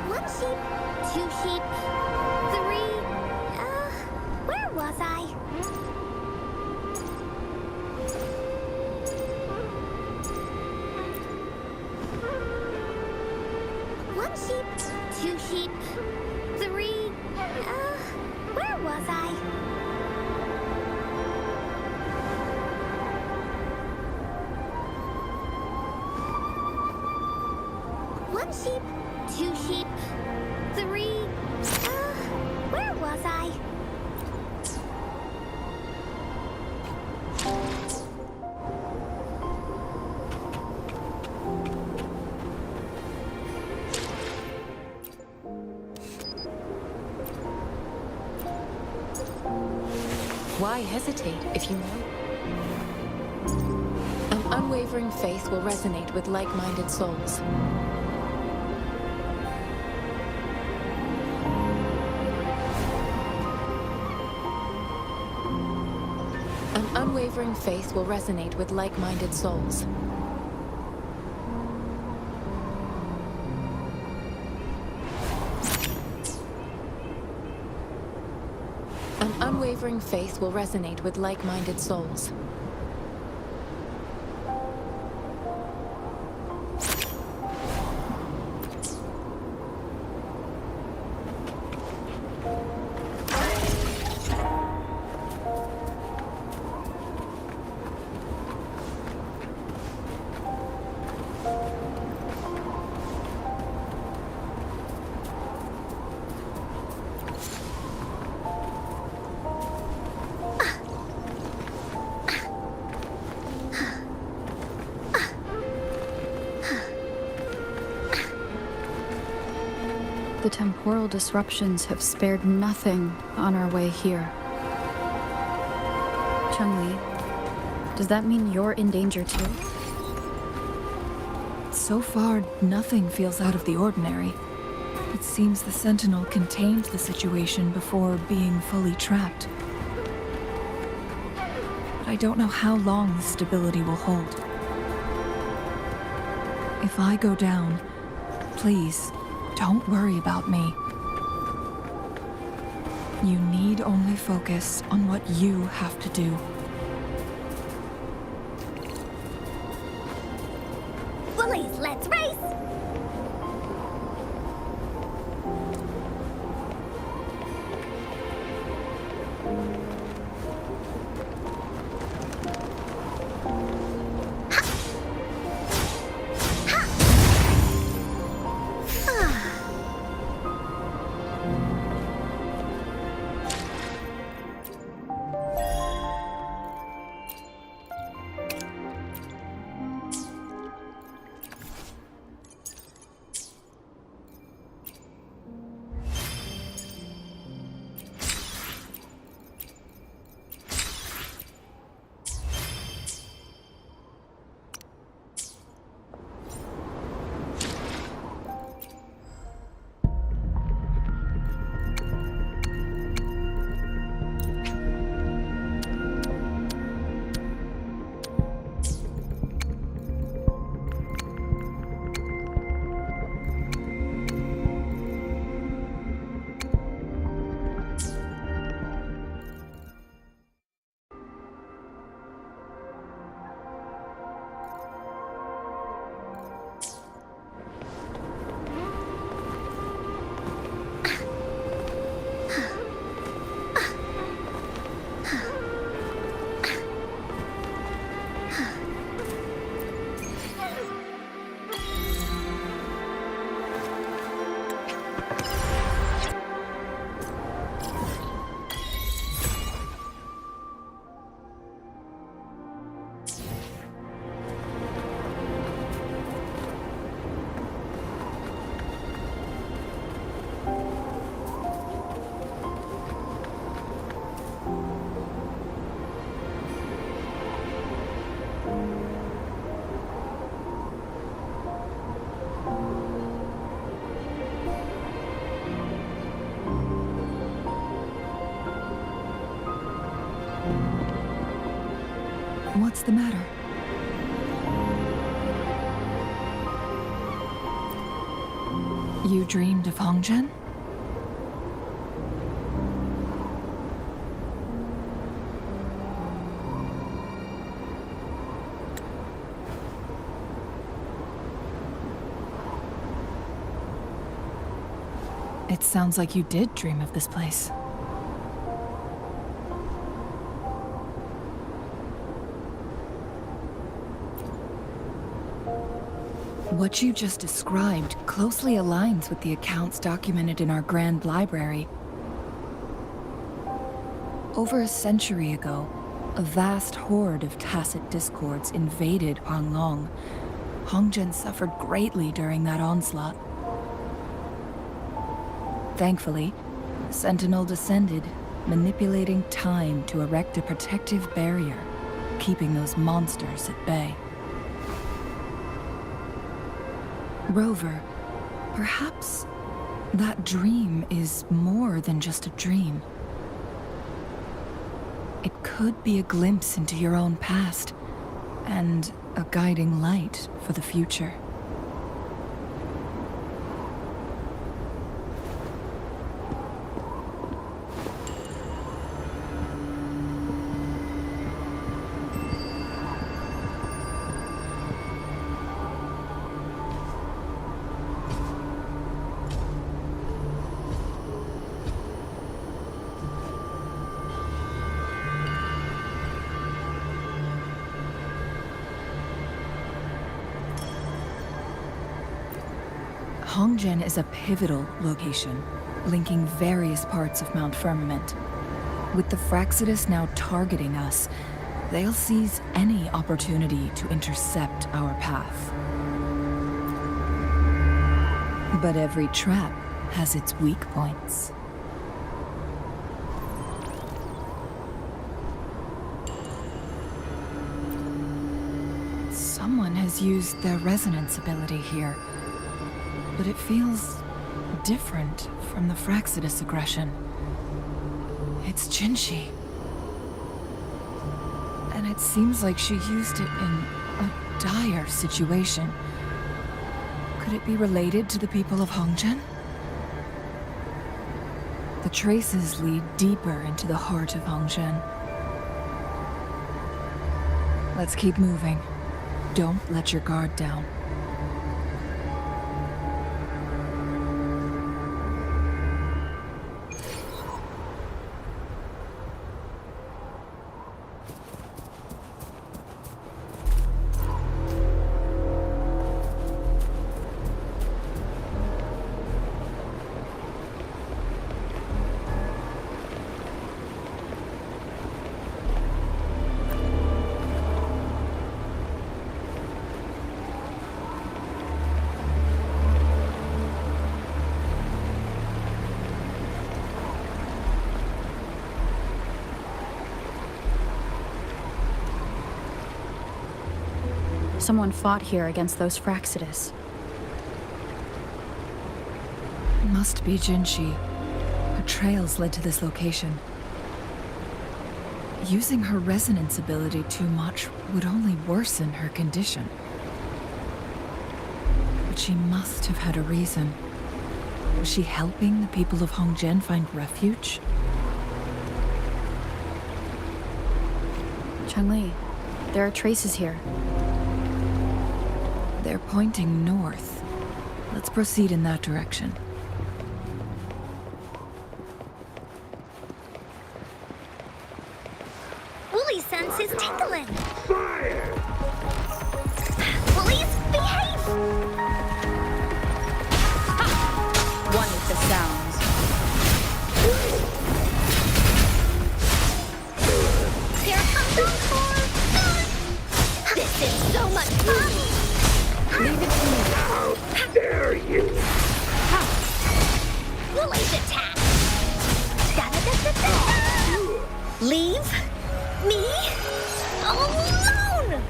One sheep, two sheep, three... where was I? One sheep, two sheep, three... where was I? One sheep, two sheep, three... where was I? Why hesitate if you know? An unwavering faith will resonate with like-minded souls. An unwavering faith will resonate with like-minded souls. An unwavering faith will resonate with like-minded souls. The temporal disruptions have spared nothing on our way here. Chun-Li, does that mean you're in danger too? So far, nothing feels out of the ordinary. It seems the Sentinel contained the situation before being fully trapped. But I don't know how long the stability will hold. If I go down, please, don't worry about me. You need only focus on what you have to do. Woolies, let's race! What's the matter? You dreamed of Hongzhen? It sounds like you did dream of this place. What you just described closely aligns with the accounts documented in our Grand Library. Over a century ago, a vast horde of tacit discords invaded Huanglong. Hongzhen suffered greatly during that onslaught. Thankfully, the Sentinel descended, manipulating time to erect a protective barrier, keeping those monsters at bay. Rover, perhaps that dream is more than just a dream. It could be a glimpse into your own past, and a guiding light for the future. Hongzhen is a pivotal location, linking various parts of Mount Firmament. With the Fraxidus now targeting us, they'll seize any opportunity to intercept our path. But every trap has its weak points. Someone has used their resonance ability here, but it feels different from the Fraxidus aggression. It's Jinzhou. And it seems like she used it in a dire situation. Could it be related to the people of Hongzhen? The traces lead deeper into the heart of Hongzhen. Let's keep moving. Don't let your guard down. Someone fought here against those Fraxidus. Must be Jinzhou. Her trails led to this location. Using her resonance ability too much would only worsen her condition. But she must have had a reason. Was she helping the people of Hongzhen find refuge? Chun-Li, there are traces here. They're pointing north. Let's proceed in that direction. Woolly sense is tingling. Woolies, behave! One with the sounds. Here comes Encore! This is so much fun! Leave it to me. How dare you! Woolly's attack! Da-da-da-da-da! Leave me alone!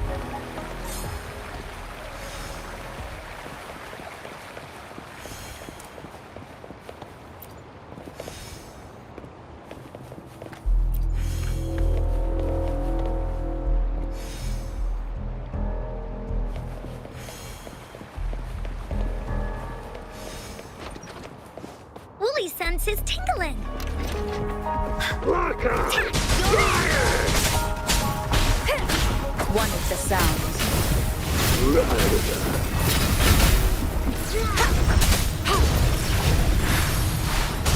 Woolly sense is tingling. Lock up! One with the sounds.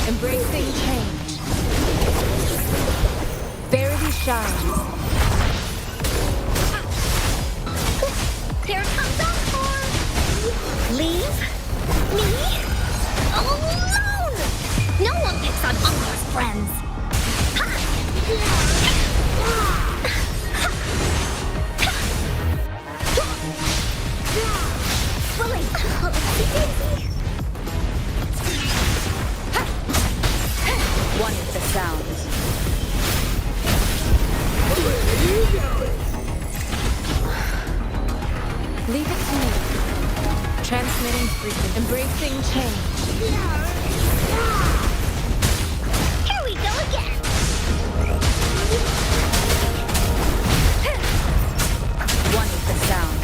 Embracing change. Verity shines. Here comes Encore! Leave me alone! No one picks on Encore's friends. Willy! One with the sounds. Leave it to me. Transmitting frequency. Embracing change. Here we go again! One with the sounds.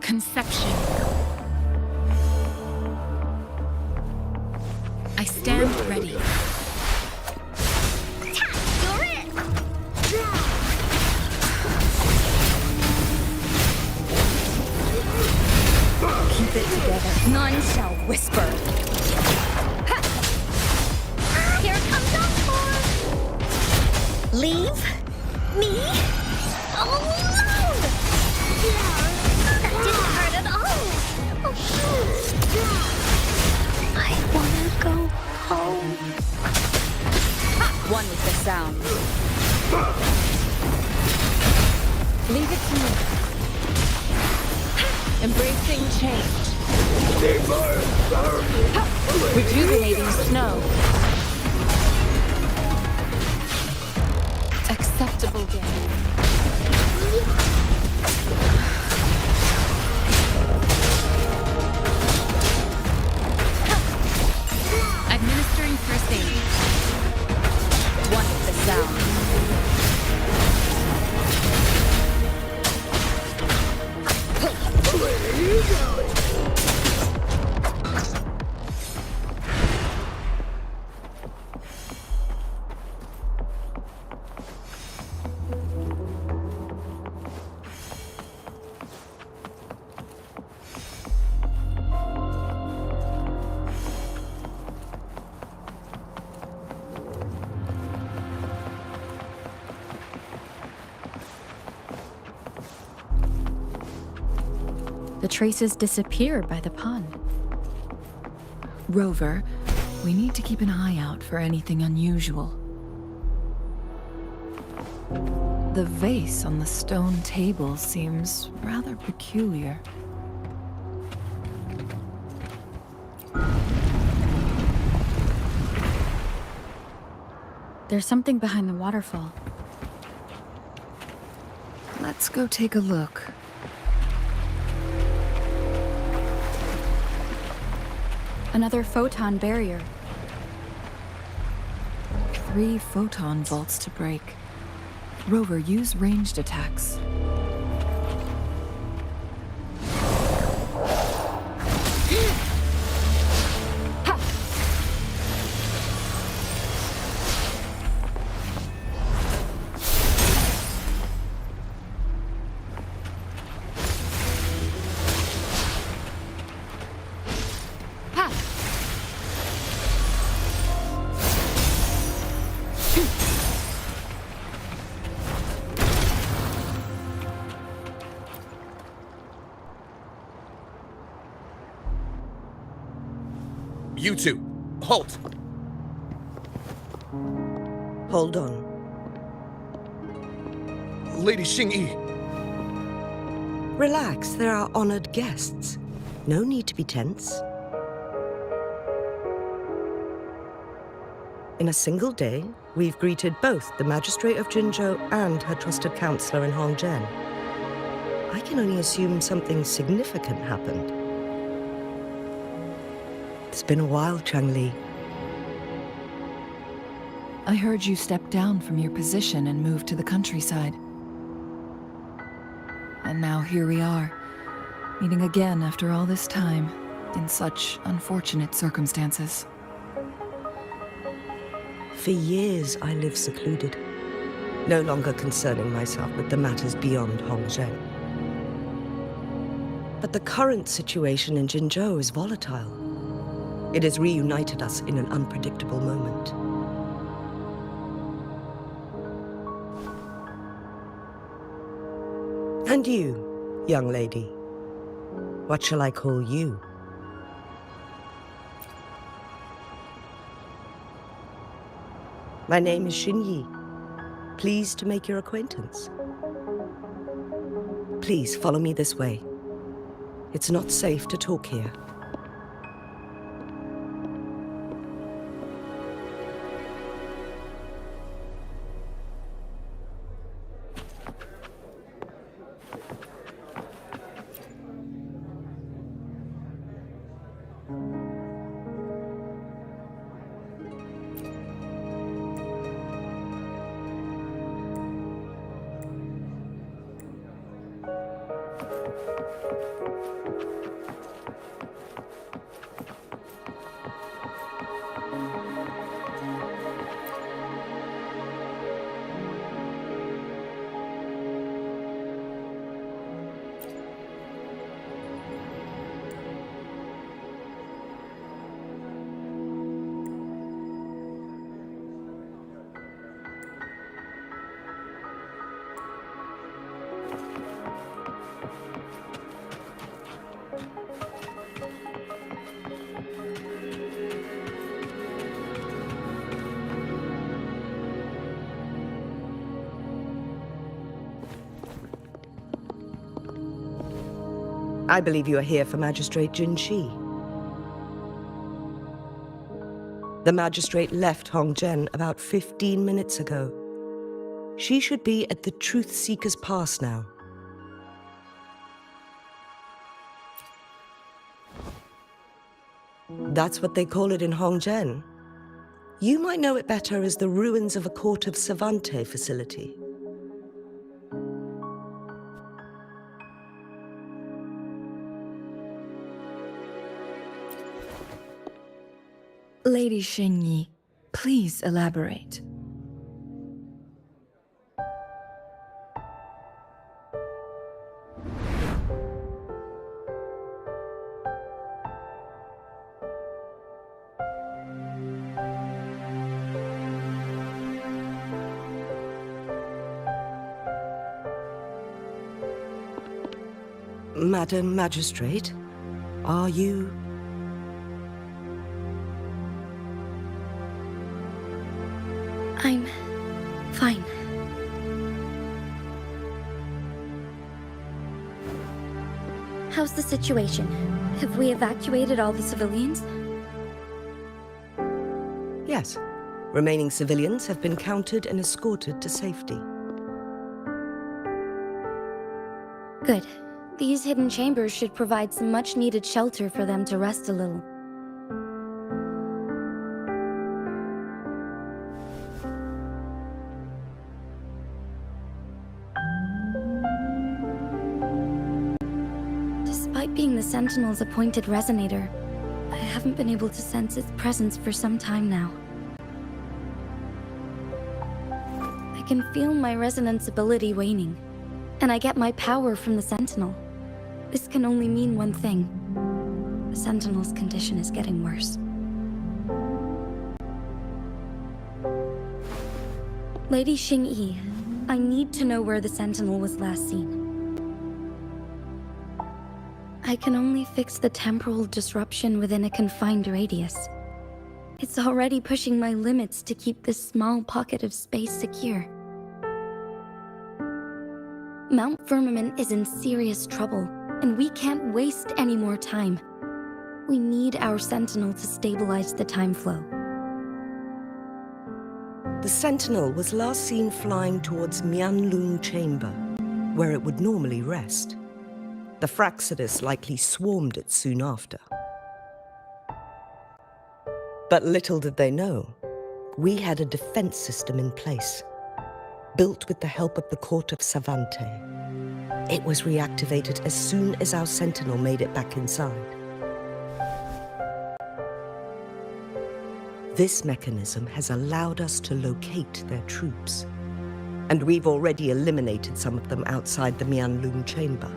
Conception. I stand ready. You're it! Keep it together. None shall whisper. Here comes Encore! Leave me alone! That didn't hurt at all! I wanna Leave it to me. Embracing change. Rejuvenating snow. Acceptable game. Administering first aid. One with the sound. The traces disappear by the pond. Rover, we need to keep an eye out for anything unusual. The vase on the stone table seems rather peculiar. There's something behind the waterfall. Let's go take a look. Another photon barrier. 3 photon vaults to break. Rover, use ranged attacks. You two, halt! Hold on. Lady Xingyi, Relax, there are honored guests. No need to be tense. In a single day, we've greeted both the Magistrate of Jinzhou and her trusted counselor in Hongzhen. I can only assume something significant happened. It's been a while, Changli. I heard you stepped down from your position and moved to the countryside. And now here we are, meeting again after all this time, in such unfortunate circumstances. For years, I lived secluded, no longer concerning myself with the matters beyond Hongzhen. But the current situation in Jinzhou is volatile. It has reunited us in an unpredictable moment. And you, young lady, what shall I call you? My name is Xinyi. Pleased to make your acquaintance. Please follow me this way. It's not safe to talk here. I believe you are here for Magistrate Jinzhou. The magistrate left Hongzhen about 15 minutes ago. She should be at the Truth Seeker's Pass now. That's what they call it in Hongzhen. You might know it better as the ruins of a Court of Savante facility. Lady Xingyi, please elaborate. Madam Magistrate, are you... I'm fine. How's the situation? Have we evacuated all the civilians? Yes. Remaining civilians have been counted and escorted to safety. Good. These hidden chambers should provide some much-needed shelter for them to rest a little. Despite being the Sentinel's appointed resonator, I haven't been able to sense its presence for some time now. I can feel my resonance ability waning, and I get my power from the Sentinel. This can only mean one thing. The Sentinel's condition is getting worse. Lady Xingyi, I need to know where the Sentinel was last seen. I can only fix the temporal disruption within a confined radius. It's already pushing my limits to keep this small pocket of space secure. Mount Firmament is in serious trouble, and we can't waste any more time. We need our Sentinel to stabilize the time flow. The Sentinel was last seen flying towards Mianlun Chamber, where it would normally rest. The Fraxidus likely swarmed it soon after. But little did they know, we had a defense system in place, built with the help of the Court of Savante. It was reactivated as soon as our Sentinel made it back inside. This mechanism has allowed us to locate their troops, and we've already eliminated some of them outside the Mianlun Chamber.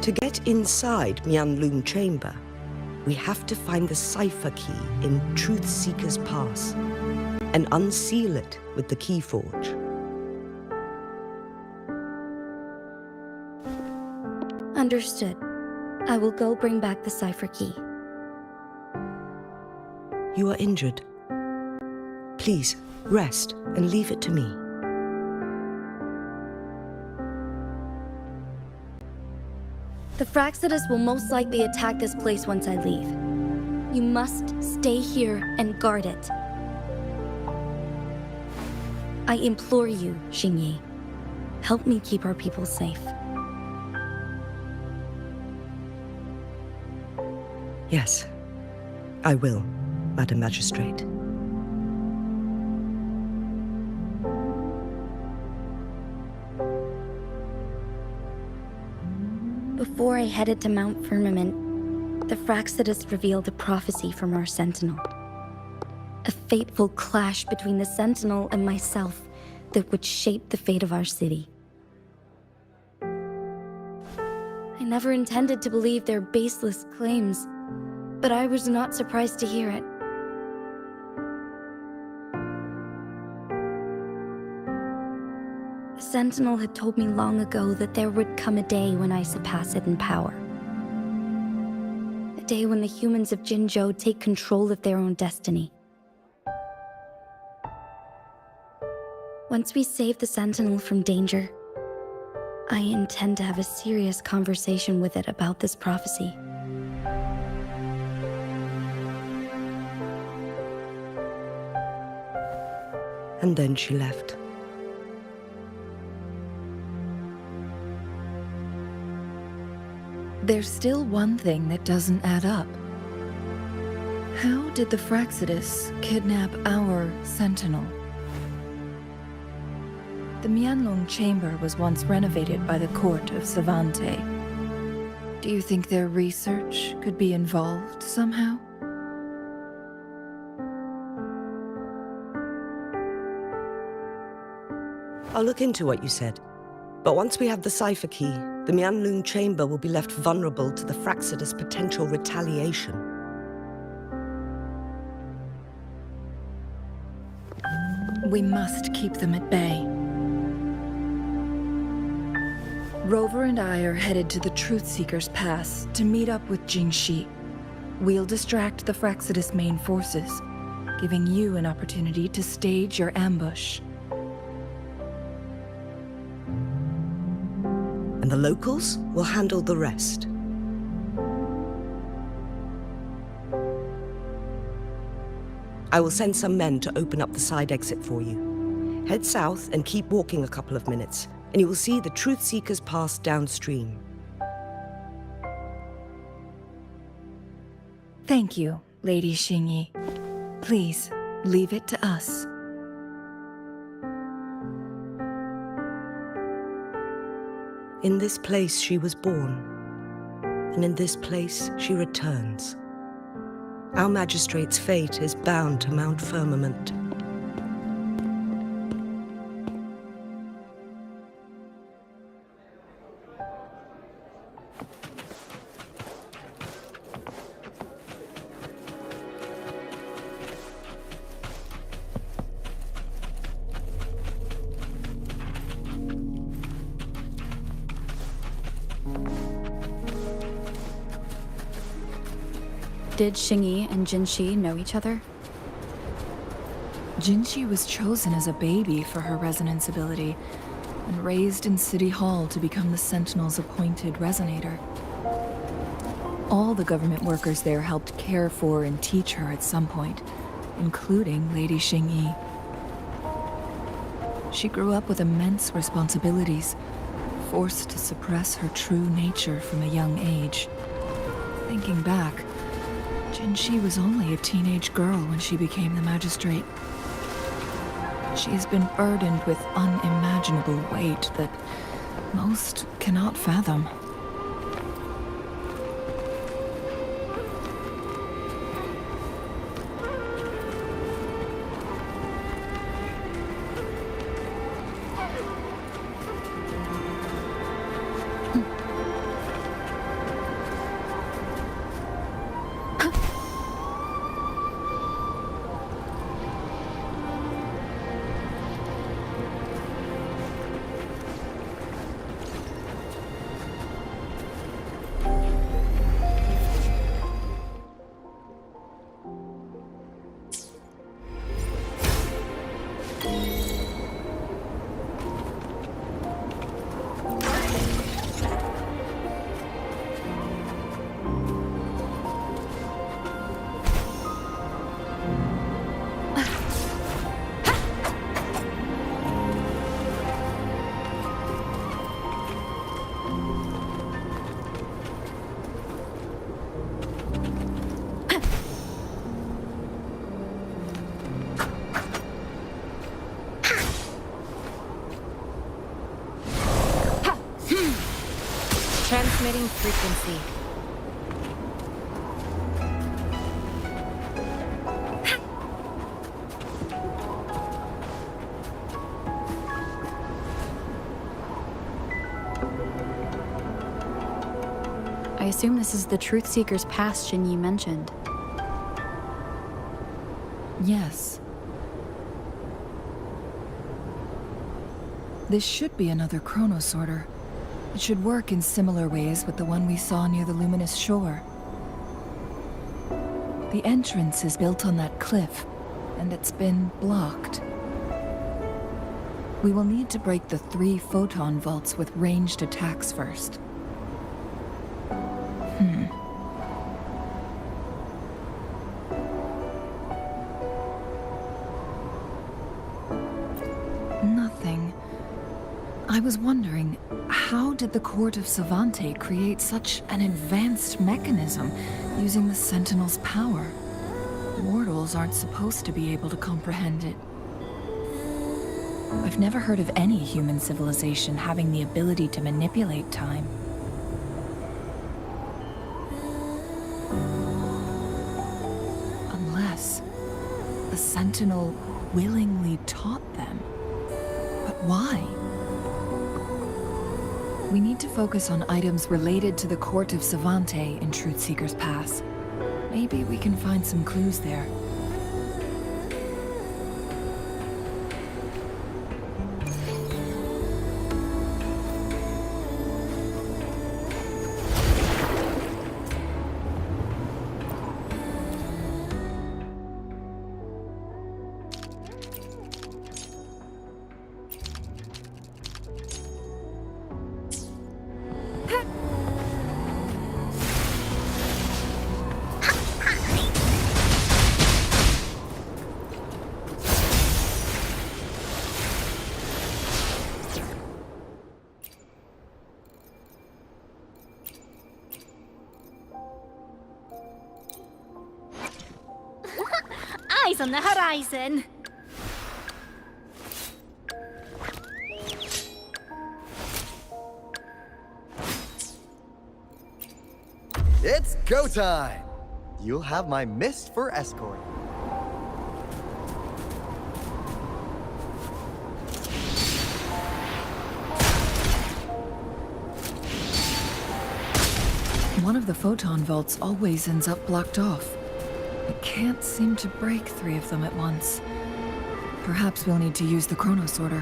To get inside Mianlun Chamber, we have to find the cipher key in Truth Seeker's Pass and unseal it with the Keyforge. Understood. I will go bring back the cipher key. You are injured. Please, rest and leave it to me. The Fraxidus will most likely attack this place once I leave. You must stay here and guard it. I implore you, Xingyi. Help me keep our people safe. Yes, I will, Madam Magistrate. Before I headed to Mount Firmament, the Fraxidus revealed a prophecy from our Sentinel. A fateful clash between the Sentinel and myself that would shape the fate of our city. I never intended to believe their baseless claims, but I was not surprised to hear it. The Sentinel had told me long ago that there would come a day when I surpass it in power. A day when the humans of Jinzhou take control of their own destiny. Once we save the Sentinel from danger, I intend to have a serious conversation with it about this prophecy. And then she left. There's still one thing that doesn't add up. How did the Fraxidus kidnap our sentinel? The Mianlong chamber was once renovated by the court of Savante. Do you think their research could be involved somehow? I'll look into what you said. But once we have the cipher key, the Mianlong chamber will be left vulnerable to the Fraxidus' potential retaliation. We must keep them at bay. Rover and I are headed to the Truthseeker's Pass to meet up with Jinzhou. We'll distract the Fraxidus' main forces, giving you an opportunity to stage your ambush. And the locals will handle the rest. I will send some men to open up the side exit for you. Head south and keep walking a couple of minutes, and you will see the Truthseeker's Pass downstream. Thank you, Lady Xingyi. Please, leave it to us. In this place she was born, and in this place she returns. Our magistrate's fate is bound to Mount Firmament. Did Xingyi and Jinzhou know each other? Jinzhou was chosen as a baby for her resonance ability, and raised in City Hall to become the Sentinel's appointed resonator. All the government workers there helped care for and teach her at some point, including Lady Xingyi. She grew up with immense responsibilities, forced to suppress her true nature from a young age. Thinking back, Jinzhou was only a teenage girl when she became the magistrate. She has been burdened with unimaginable weight that most cannot fathom. Transmitting frequency. I assume this is the Truthseeker's Pass Xingyi mentioned. Yes. This should be another chronosorter. It should work in similar ways with the one we saw near the luminous shore. The entrance is built on that cliff, and it's been blocked. We will need to break the 3 photon vaults with ranged attacks first. Nothing. I was wondering, how did the Court of Savante create such an advanced mechanism using the Sentinel's power? Mortals aren't supposed to be able to comprehend it. I've never heard of any human civilization having the ability to manipulate time. Unless the Sentinel willingly taught them. But why? We need to focus on items related to the Court of Savante in Truthseeker's Pass. Maybe we can find some clues there. Eyes on the horizon. It's go time! You'll have my mist for escort. One of the photon vaults always ends up blocked off. I can't seem to break 3 of them at once. Perhaps we'll need to use the chrono sorter.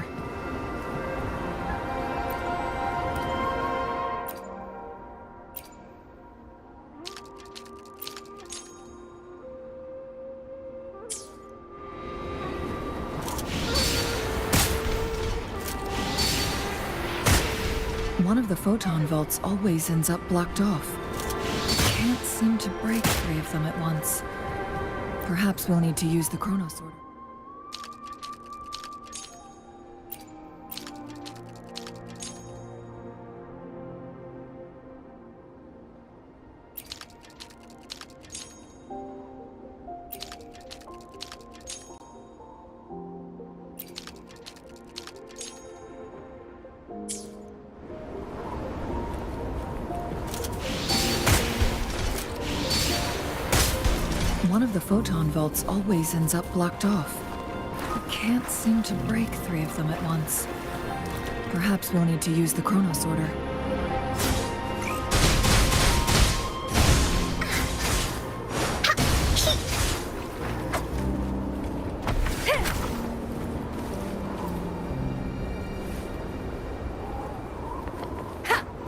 One of the photon vaults always ends up blocked off. I can't seem to break 3 of them at once. Perhaps we'll need to use the chrono sorter. One of the photon vaults always ends up blocked off. I can't seem to break 3 of them at once. Perhaps we'll need to use the chrono sorter.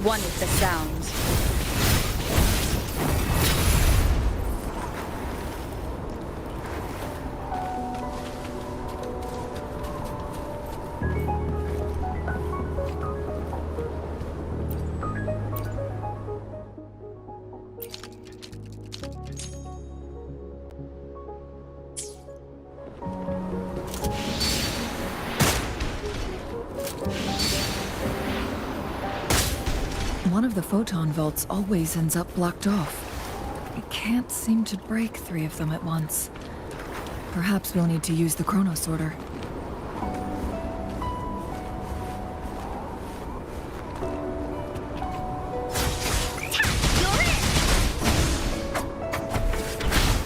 One with the sounds. One of the photon vaults always ends up blocked off. I can't seem to break 3 of them at once. Perhaps we'll need to use the chrono sorter.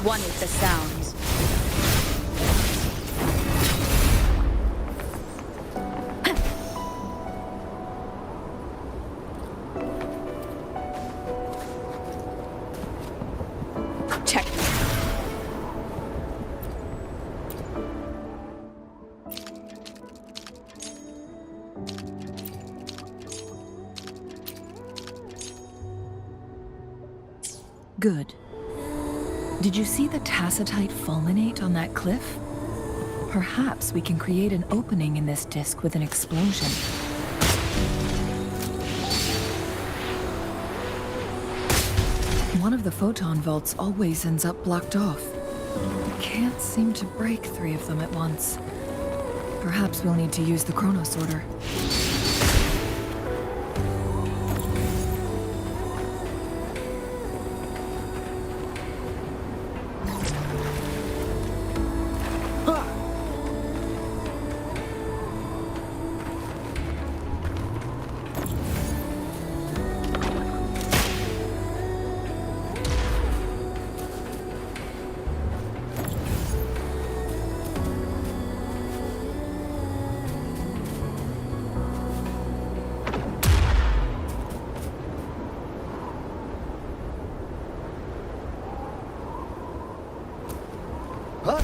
One with the sounds. Check. Good. Did you see the tacitite fulminate on that cliff? Perhaps we can create an opening in this disk with an explosion. One of the photon vaults always ends up blocked off. Can't seem to break 3 of them at once. Perhaps we'll need to use the chrono sorter. Huh?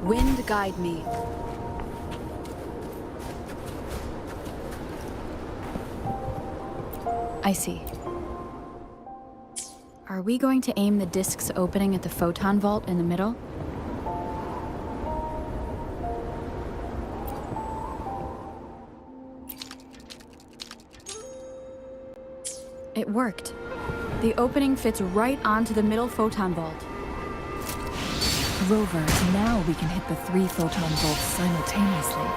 Wind guide me. I see. Are we going to aim the disk's opening at the photon vault in the middle? It worked. The opening fits right onto the middle photon vault. Rover, now we can hit the 3 photon vaults simultaneously.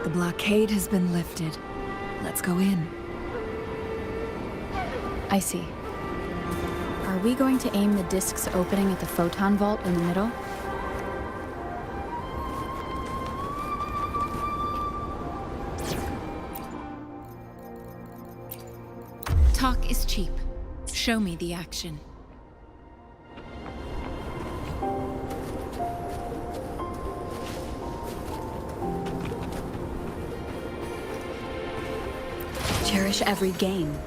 The blockade has been lifted. Let's go in. I see. Are we going to aim the disk's opening at the photon vault in the middle? Talk is cheap. Show me the action. Cherish every gain.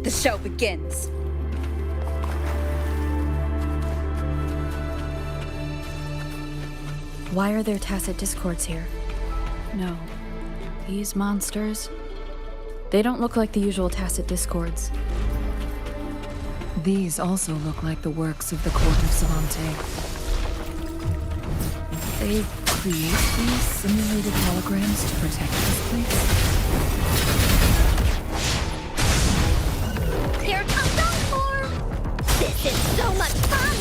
The show begins. Why are there tacit discords here? No. These monsters... They don't look like the usual tacit discords. These also look like the works of the court of Savante. They create these simulated holograms to protect this place? Here comes Encore! This is so much fun!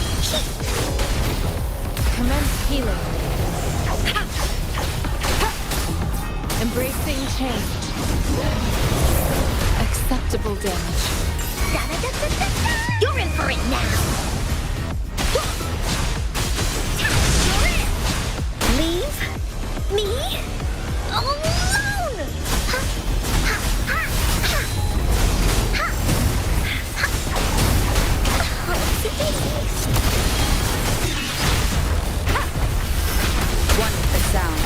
Commence healing. Embracing change. Acceptable damage. Da-da-da-da-da-da! You're in for it now! You're in! Leave me alone! One with the sound.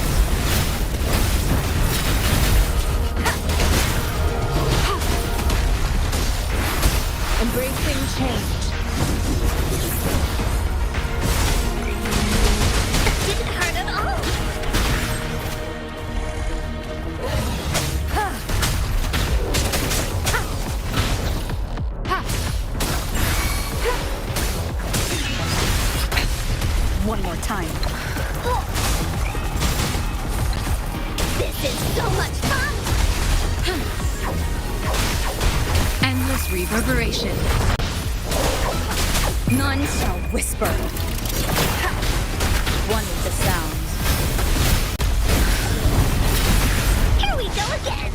Embracing change. That didn't hurt at all! One more time. This is so much fun! Endless reverberation. None shall whisper. One with the sound. Here we go again!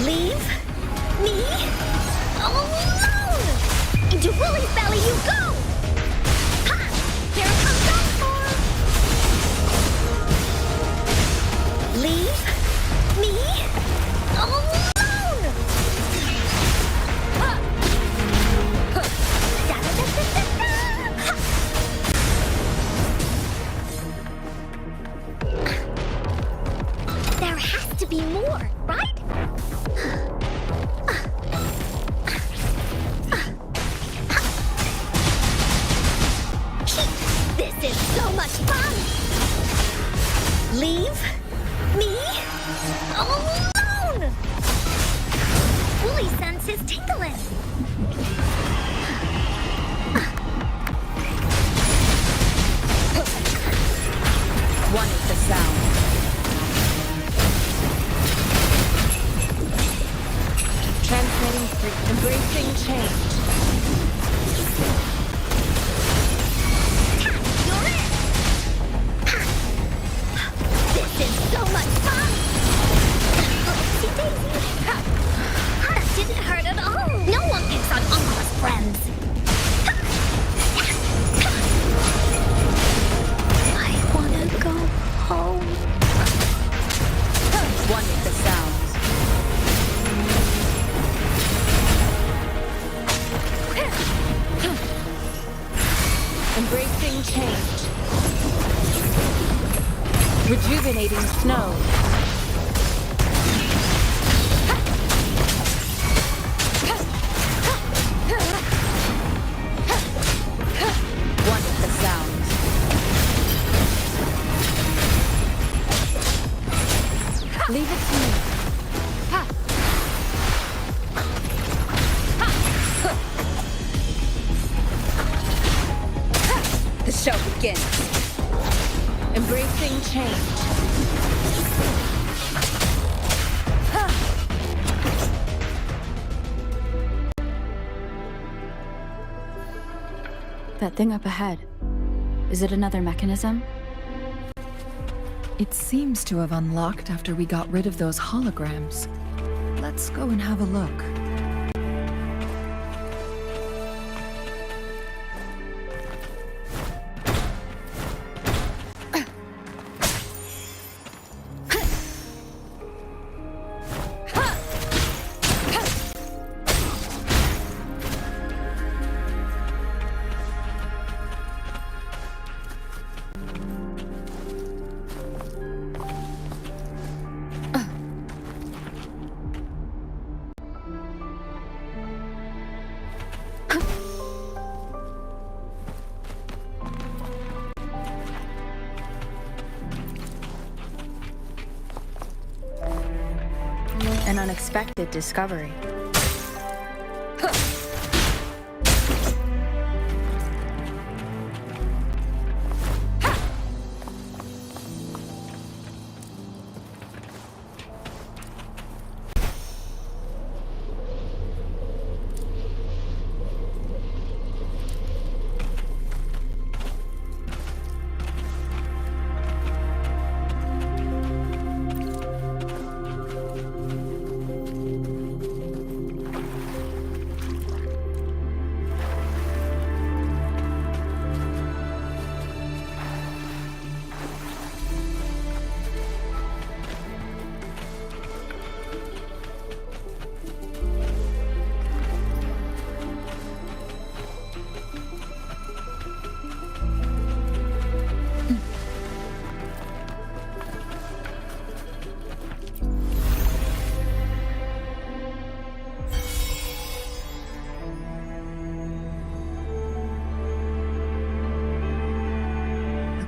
Leave me alone! Into Willie's belly you go! Ha! Here comes Encore! Woolly sense is tingling. One is the sound. Transmitting through, embracing change. You're it! This is so much fun! Oopsie daisy! That didn't hurt at all! No one picks on Uncle's friends! I wanna go home. One with the sounds. Embracing change. Rejuvenating snow. One with the sounds. Leave it to me. The show begins. Embracing change. That thing up ahead. Is it another mechanism? It seems to have unlocked after we got rid of those holograms. Let's go and have a look. An unexpected discovery.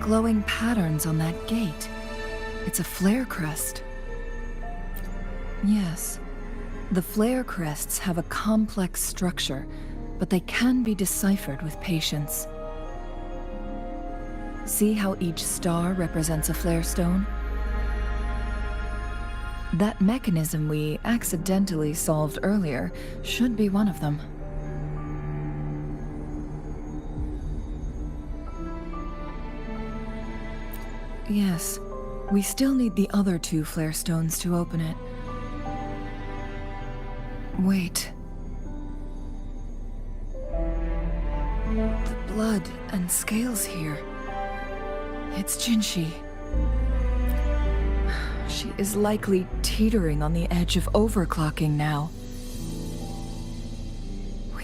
Glowing patterns on that gate. It's a flare crest. Yes. The flare crests have a complex structure, but they can be deciphered with patience. See how each star represents a flare stone? That mechanism we accidentally solved earlier should be one of them. Yes, we still need the other two flare stones to open it. Wait. The blood and scales here. It's Jinzhou. She is likely teetering on the edge of overclocking now.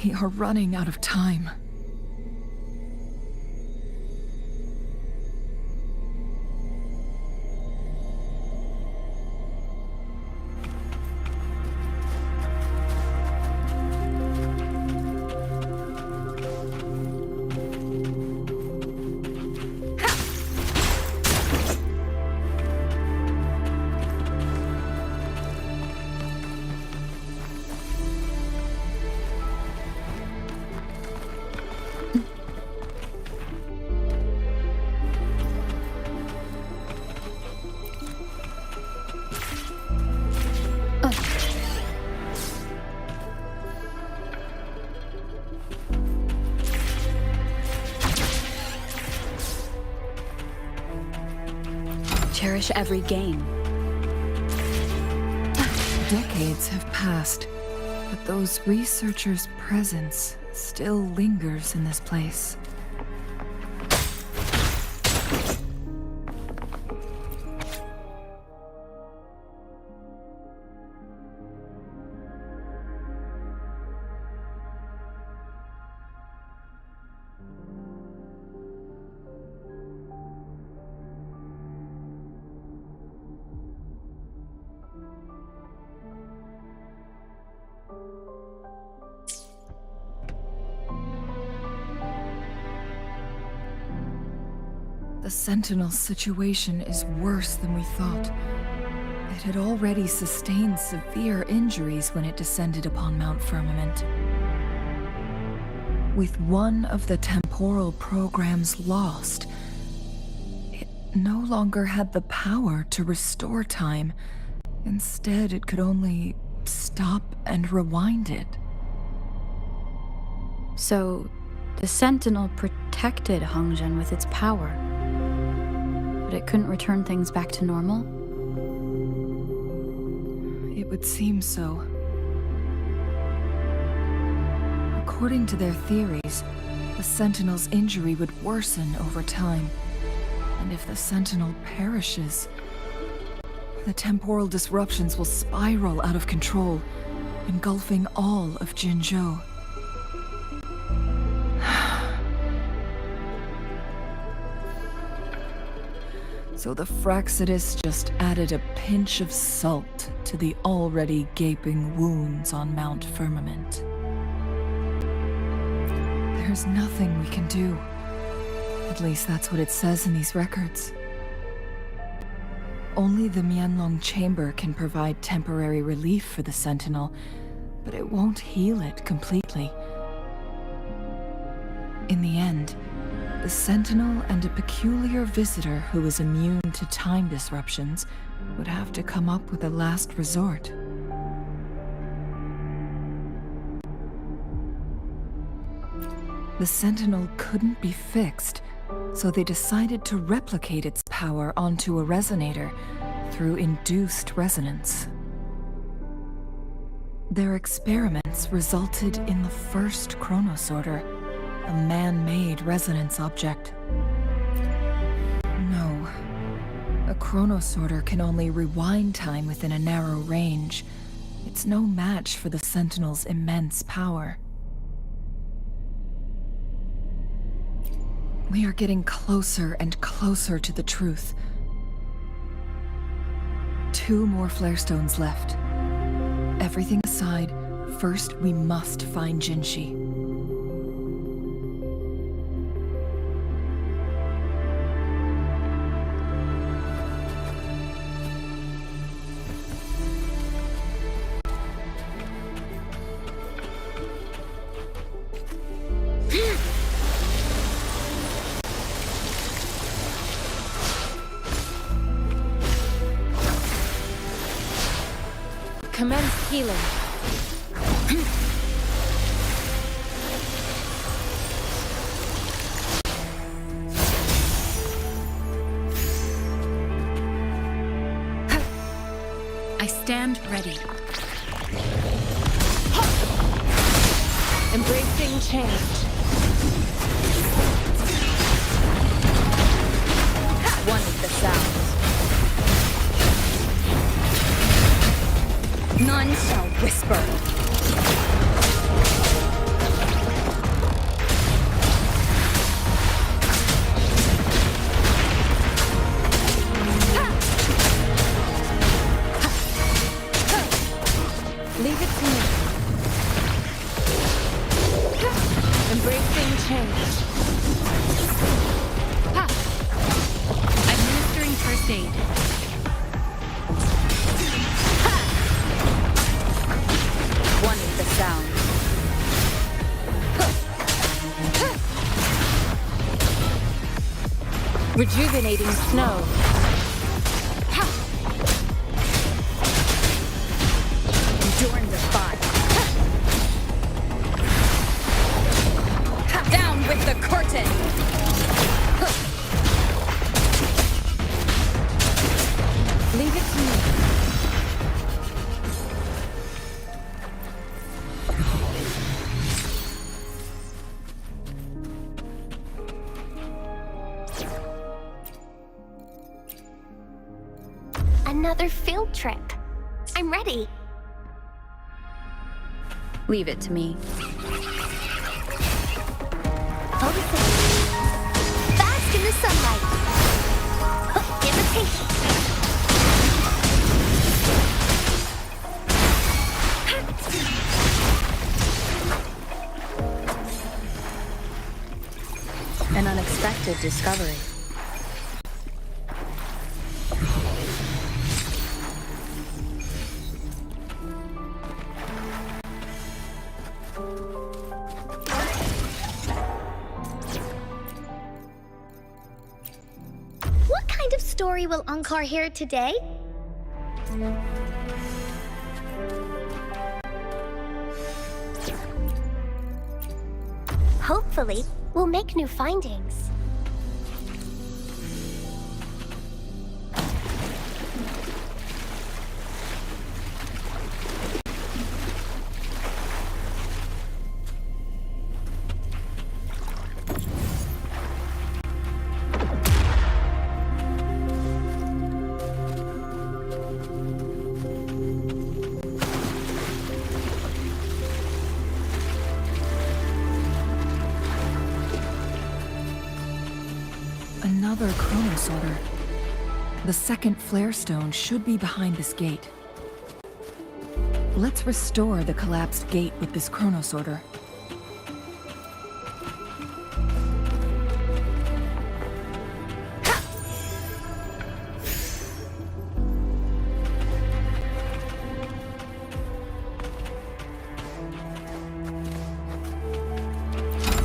We are running out of time. watch every game. Decades have passed, but those researchers' presence still lingers in this place. The Sentinel situation is worse than we thought. It had already sustained severe injuries when it descended upon Mount Firmament. With one of the temporal programs lost, it no longer had the power to restore time. Instead, it could only stop and rewind it. So, the Sentinel protected Hongzhen with its power. But it couldn't return things back to normal? It would seem so. According to their theories, the Sentinel's injury would worsen over time. And if the Sentinel perishes, the temporal disruptions will spiral out of control, engulfing all of Jinzhou. So the Fraxidus just added a pinch of salt to the already gaping wounds on Mount Firmament. There's nothing we can do. At least that's what it says in these records. Only the Mianlong Chamber can provide temporary relief for the Sentinel, but it won't heal it completely. In the end, the Sentinel and a peculiar visitor who is immune to time disruptions would have to come up with a last resort. The Sentinel couldn't be fixed, so they decided to replicate its power onto a resonator through induced resonance. Their experiments resulted in the first chronosorter, a man-made resonance object. No. A chronosorter can only rewind time within a narrow range. It's no match for the Sentinel's immense power. We are getting closer and closer to the truth. 2 more flare stones left. Everything aside, first we must find Jinshi. Commence healing. I stand ready. Embracing change. One is the sound. None shall whisper. Leave it to me. Embracing change. Administering first aid. One is the sound. Rejuvenating snow. Enduring the fire. Down with the curtain. trip. I'm ready. Leave it to me. Focusing. Bask in the sunlight. Imitation. An unexpected discovery. What kind of story will Encore hear today? Hopefully, we'll make new findings. Another chronosorter. The second flare stone should be behind this gate. Let's restore the collapsed gate with this chronosorter.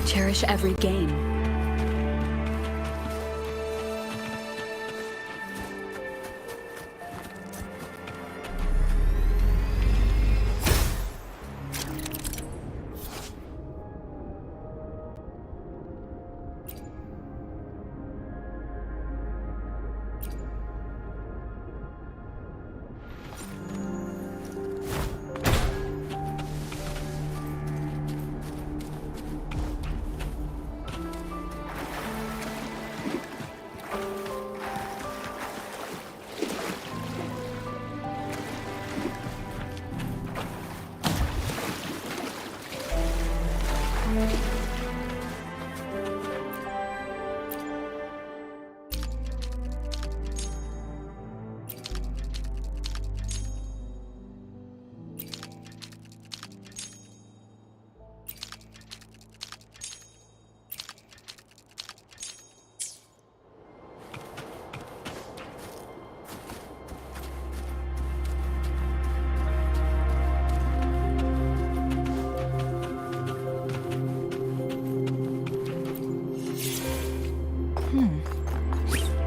Cherish every gain.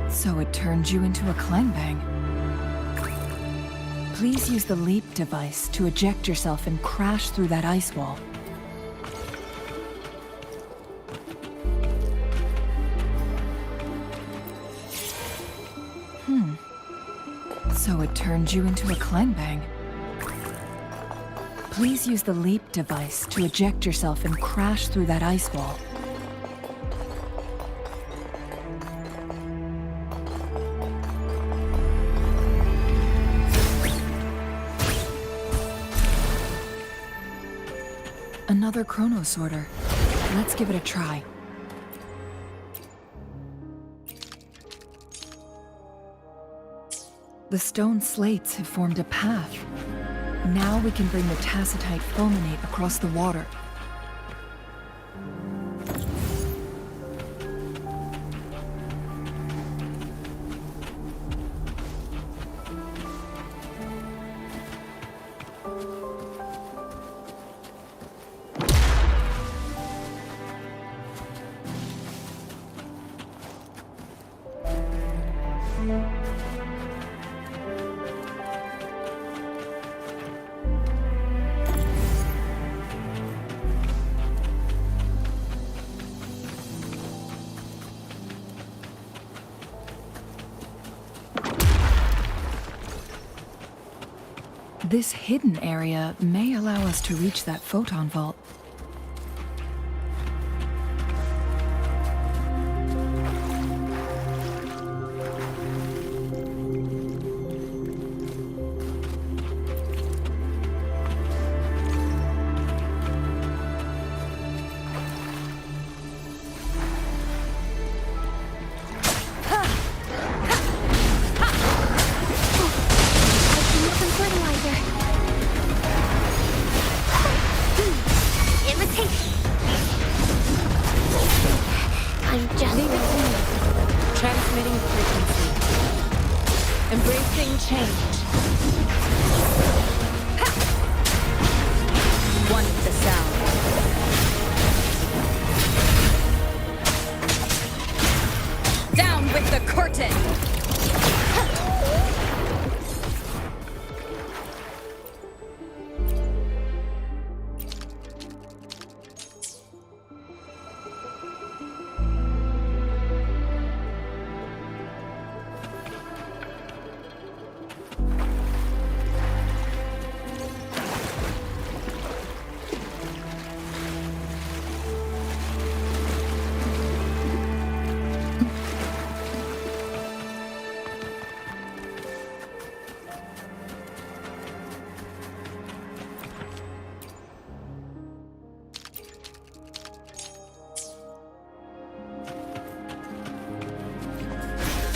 So it turned you into a clangbang. Please use the leap device to eject yourself and crash through that ice wall. So it turned you into a clangbang. Please use the leap device to eject yourself and crash through that ice wall. Another chronosorter. Let's give it a try. The stone slates have formed a path. Now we can bring the tacitite fulminate across the water. This hidden area may allow us to reach that photon vault.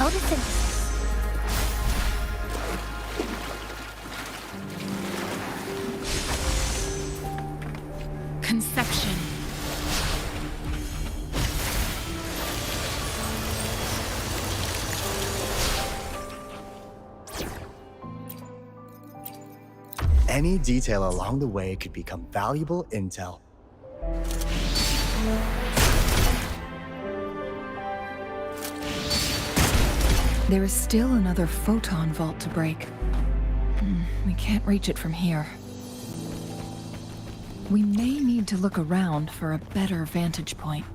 photosynthesis. Conception. Any detail along the way could become valuable intel. There is still another photon vault to break. We can't reach it from here. We may need to look around for a better vantage point.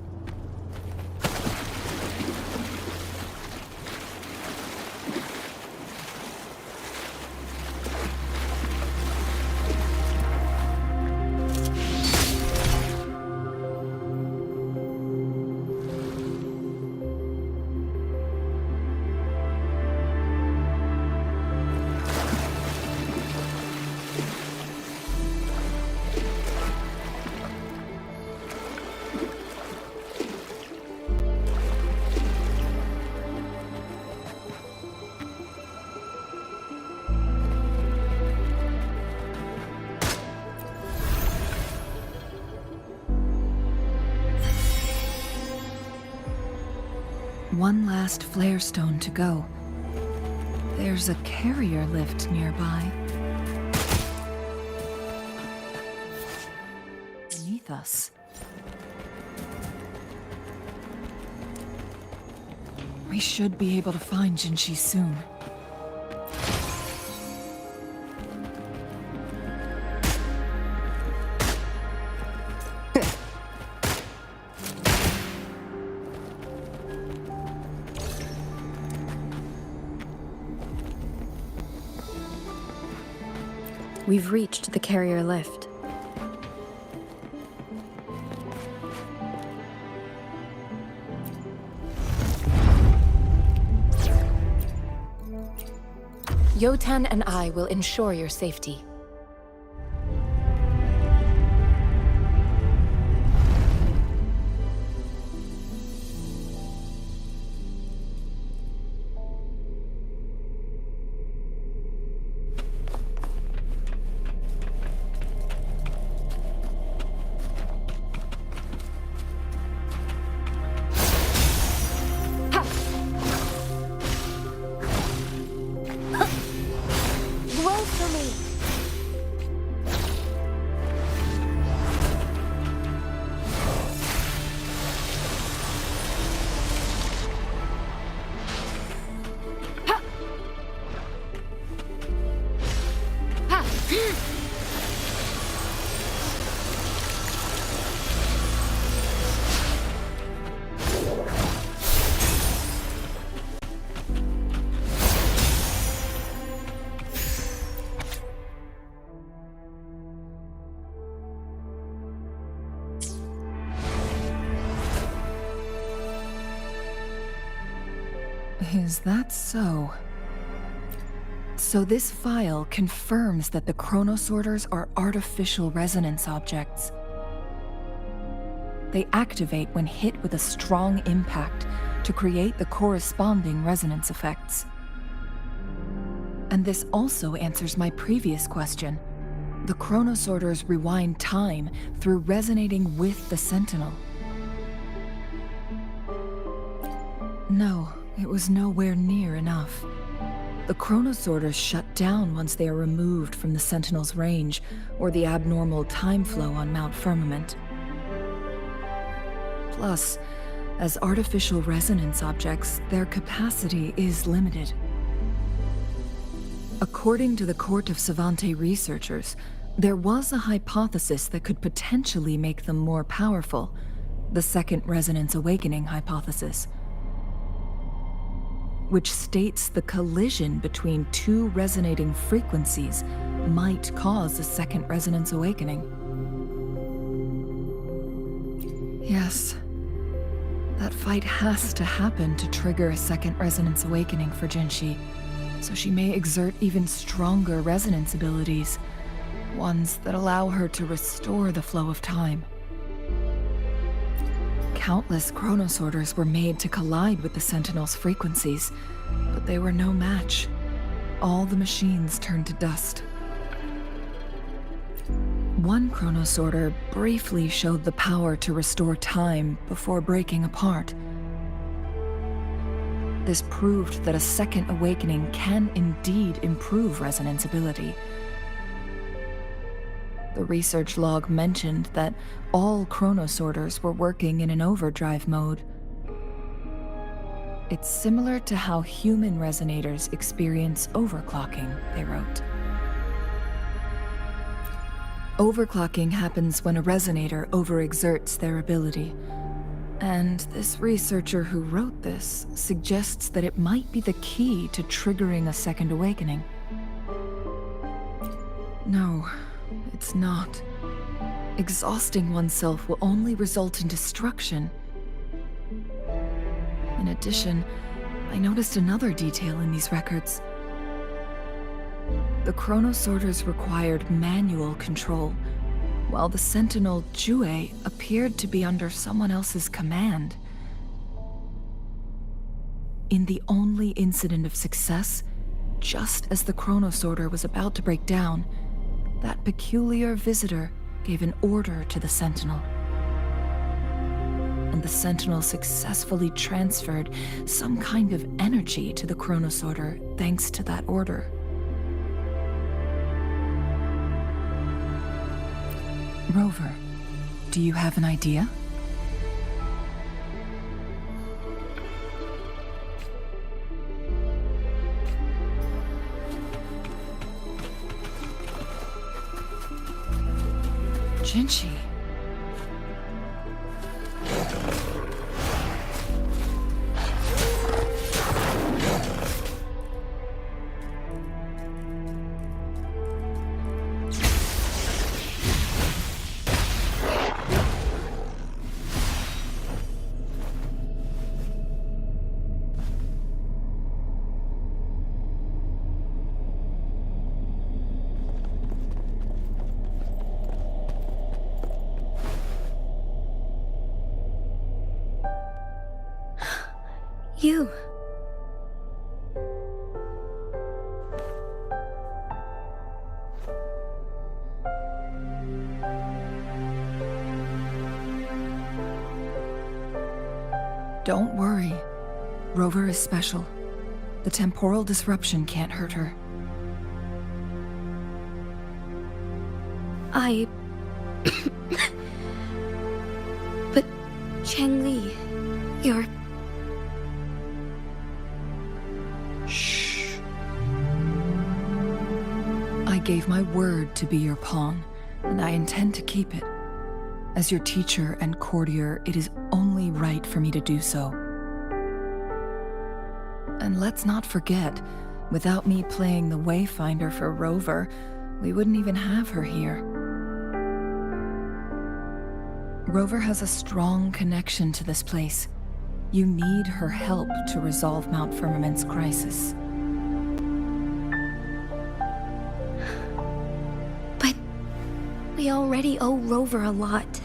One last flare stone to go. There's a carrier lift nearby. Beneath us. We should be able to find Jinzhou soon. We've reached the carrier lift. Yotan and I will ensure your safety. Is that so? So this file confirms that the chronosorters are artificial resonance objects. They activate when hit with a strong impact to create the corresponding resonance effects. And this also answers my previous question. The chronosorters rewind time through resonating with the Sentinel. No, it was nowhere near enough. The chronosorters shut down once they are removed from the Sentinel's range or the abnormal time flow on Mount Firmament. Plus, as artificial resonance objects, their capacity is limited. According to the Court of Savante researchers, there was a hypothesis that could potentially make them more powerful, the Second Resonance Awakening hypothesis, which states the collision between two resonating frequencies might cause a second resonance awakening. Yes, that fight has to happen to trigger a second resonance awakening for Jinzhou, so she may exert even stronger resonance abilities, ones that allow her to restore the flow of time. Countless chronosorters were made to collide with the Sentinel's frequencies, but they were no match. All the machines turned to dust. One chronosorter briefly showed the power to restore time before breaking apart. This proved that a second awakening can indeed improve resonance ability. The research log mentioned that all chronosorters were working in an overdrive mode. It's similar to how human resonators experience overclocking, they wrote. Overclocking happens when a resonator overexerts their ability. And this researcher who wrote this suggests that it might be the key to triggering a second awakening. No, it's not. Exhausting oneself will only result in destruction. In addition, I noticed another detail in these records. The chronosorters required manual control, while the Sentinel Jinzhou appeared to be under someone else's command. In the only incident of success, just as the chronosorter was about to break down, that peculiar visitor gave an order to the Sentinel. And the Sentinel successfully transferred some kind of energy to the chronosorter thanks to that order. Rover, do you have an idea? Jinzhou. You. Don't worry. Rover is special. The temporal disruption can't hurt her. But Changli, you're... Shh. I gave my word to be your pawn, and I intend to keep it. As your teacher and courtier, it is only right for me to do so. And let's not forget, without me playing the Wayfinder for Rover, we wouldn't even have her here. Rover has a strong connection to this place. You need her help to resolve Mount Firmament's crisis. But we already owe Rover a lot.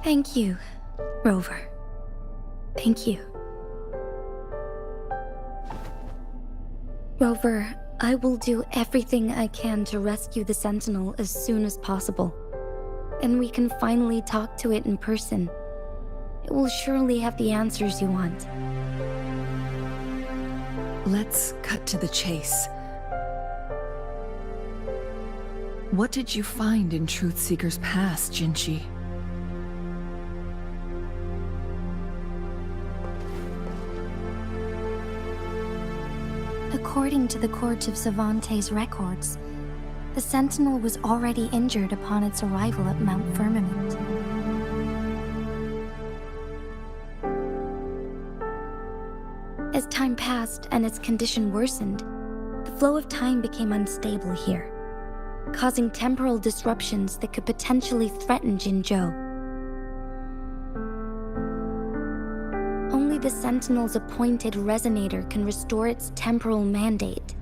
Thank you, Rover. Thank you. Rover, I will do everything I can to rescue the Sentinel as soon as possible. And we can finally talk to it in person. It will surely have the answers you want. Let's cut to the chase. What did you find in Truthseeker's past, Jinzhou? According to the Court of Savante's records, the Sentinel was already injured upon its arrival at Mount Firmament. As time passed and its condition worsened, the flow of time became unstable here, causing temporal disruptions that could potentially threaten Jinzhou. Only the Sentinel's appointed resonator can restore its temporal mandate.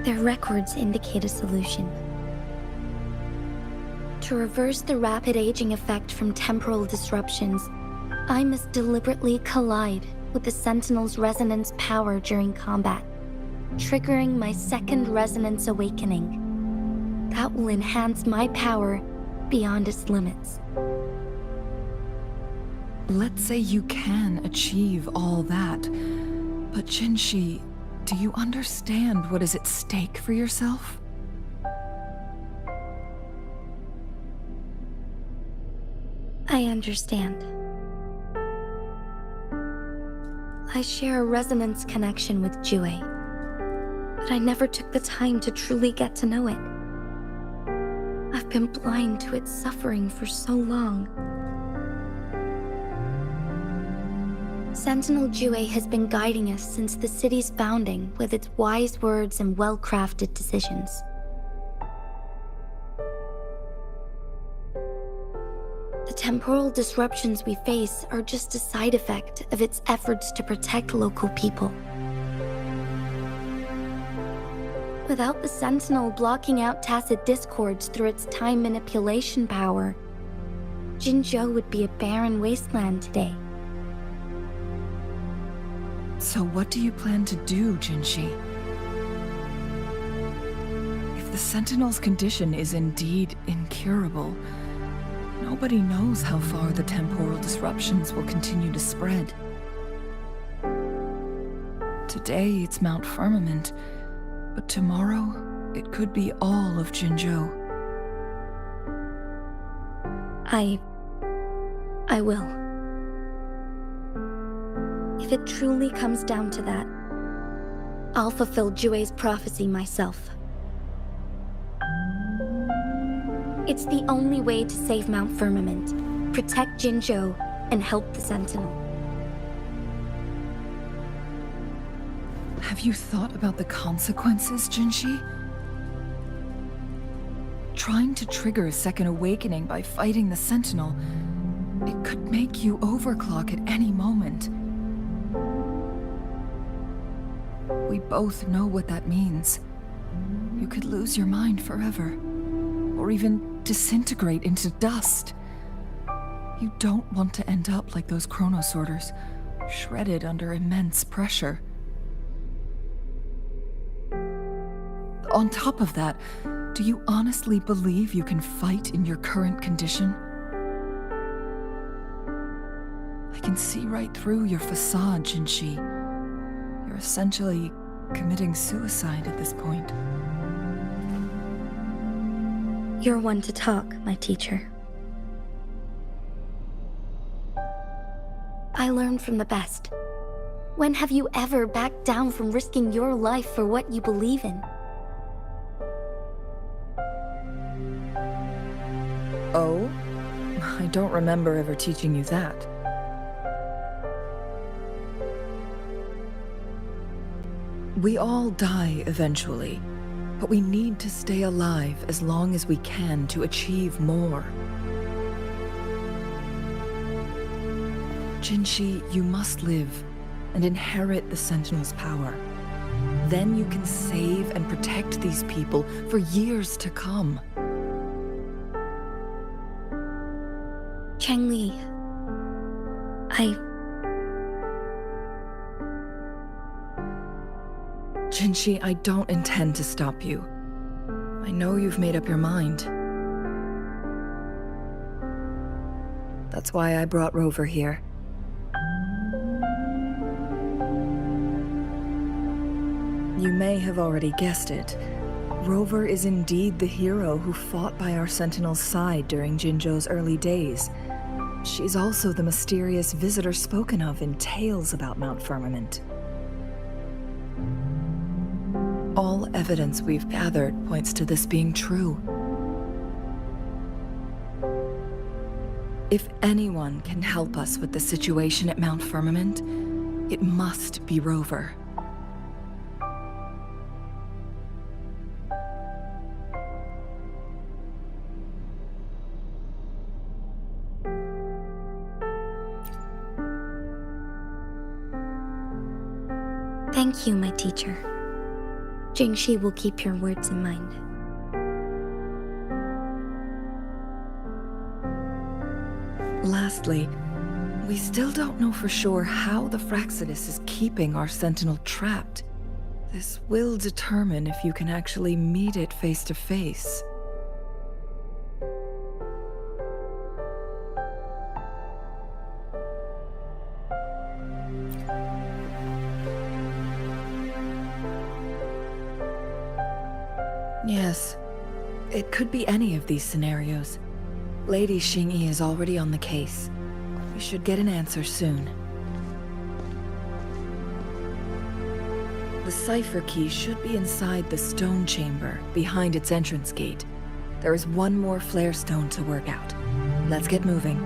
Their records indicate a solution. To reverse the rapid aging effect from temporal disruptions, I must deliberately collide with the Sentinel's resonance power during combat, triggering my second resonance awakening. That will enhance my power beyond its limits. Let's say you can achieve all that, but Jinzhou, do you understand what is at stake for yourself? I understand. I share a resonance connection with Jue, but I never took the time to truly get to know it. I've been blind to its suffering for so long. Sentinel Jue has been guiding us since the city's founding with its wise words and well-crafted decisions. The temporal disruptions we face are just a side effect of its efforts to protect local people. Without the Sentinel blocking out tacit discords through its time manipulation power, Jinzhou would be a barren wasteland today. So what do you plan to do, Jinzhou? If the Sentinel's condition is indeed incurable, nobody knows how far the temporal disruptions will continue to spread. Today it's Mount Firmament, but tomorrow it could be all of Jinzhou. I will. If it truly comes down to that, I'll fulfill Jue's prophecy myself. It's the only way to save Mount Firmament, protect Jinzhou, and help the Sentinel. Have you thought about the consequences, Jinzhou? Trying to trigger a second awakening by fighting the Sentinel, it could make you overclock at any moment. We both know what that means. You could lose your mind forever, or even disintegrate into dust. You don't want to end up like those chronosorters, shredded under immense pressure. On top of that, do you honestly believe you can fight in your current condition? I can see right through your facade, Jinzhou. You're essentially committing suicide at this point. You're one to talk, my teacher. I learned from the best. When have you ever backed down from risking your life for what you believe in? Oh? I don't remember ever teaching you that. We all die eventually, but we need to stay alive as long as we can to achieve more. Jinzhou, you must live and inherit the Sentinel's power. Then you can save and protect these people for years to come. Changli, Jinzhou, I don't intend to stop you. I know you've made up your mind. That's why I brought Rover here. You may have already guessed it. Rover is indeed the hero who fought by our Sentinel's side during Jinzhou's early days. She's also the mysterious visitor spoken of in tales about Mount Firmament. All evidence we've gathered points to this being true. If anyone can help us with the situation at Mount Firmament, it must be Rover. thank you, my teacher. Jingxi will keep your words in mind. Lastly, we still don't know for sure how the Fraxidus is keeping our Sentinel trapped. This will determine if you can actually meet it face to face. Yes, it could be any of these scenarios. Lady Xingyi is already on the case. We should get an answer soon. The cipher key should be inside the stone chamber, behind its entrance gate. There is one more flare stone to work out. Let's get moving.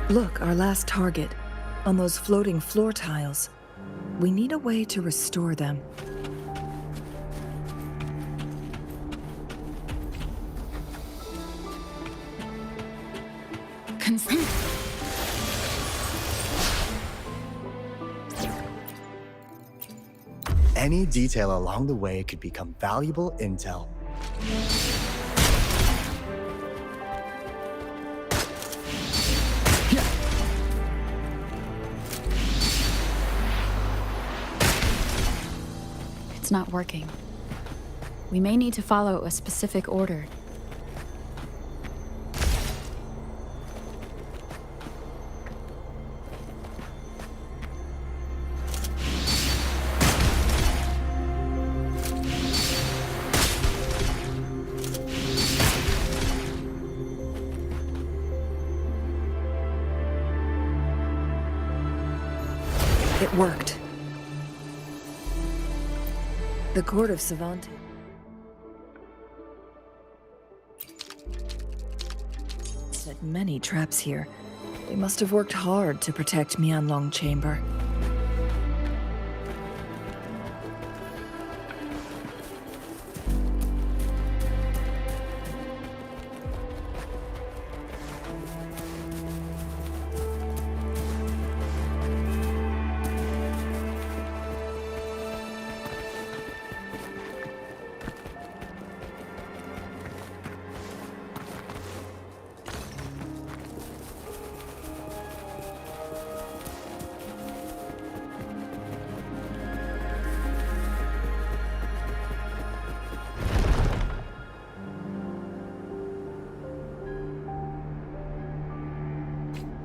Look, our last target. On those floating floor tiles. We need a way to restore them. Any detail along the way could become valuable intel. It's not working. We may need to follow a specific order. It worked. The court of Savante. Set many traps here. They must have worked hard to protect Mianlong Chamber.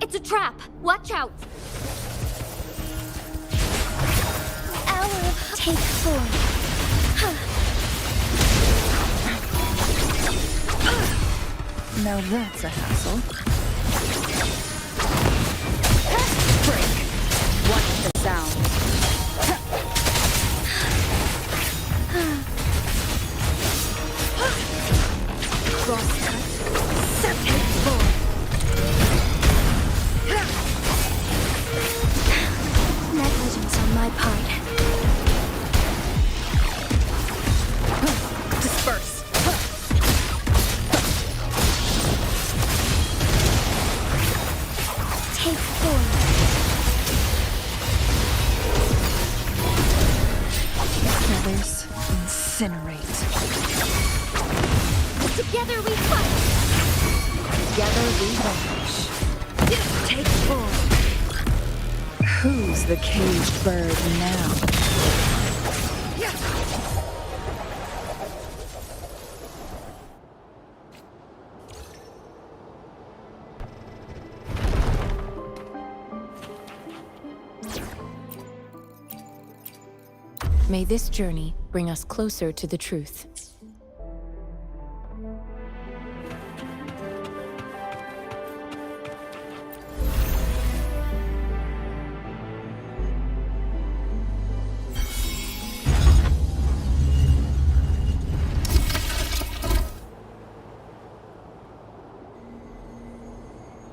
It's a trap! Watch out! Ow! Take 4. Now that's a hassle. Break! What's the sound? Crosscut. Take 4. Negligence on my part. Disperse! Take 4. Feathers incinerate. Together we fight! Together we vanish. Take 4. Who's the caged bird now? May this journey bring us closer to the truth.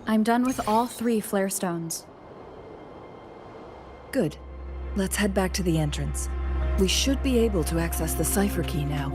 I'm done with all 3 flare stones. Good. Let's head back to the entrance. We should be able to access the cipher key now.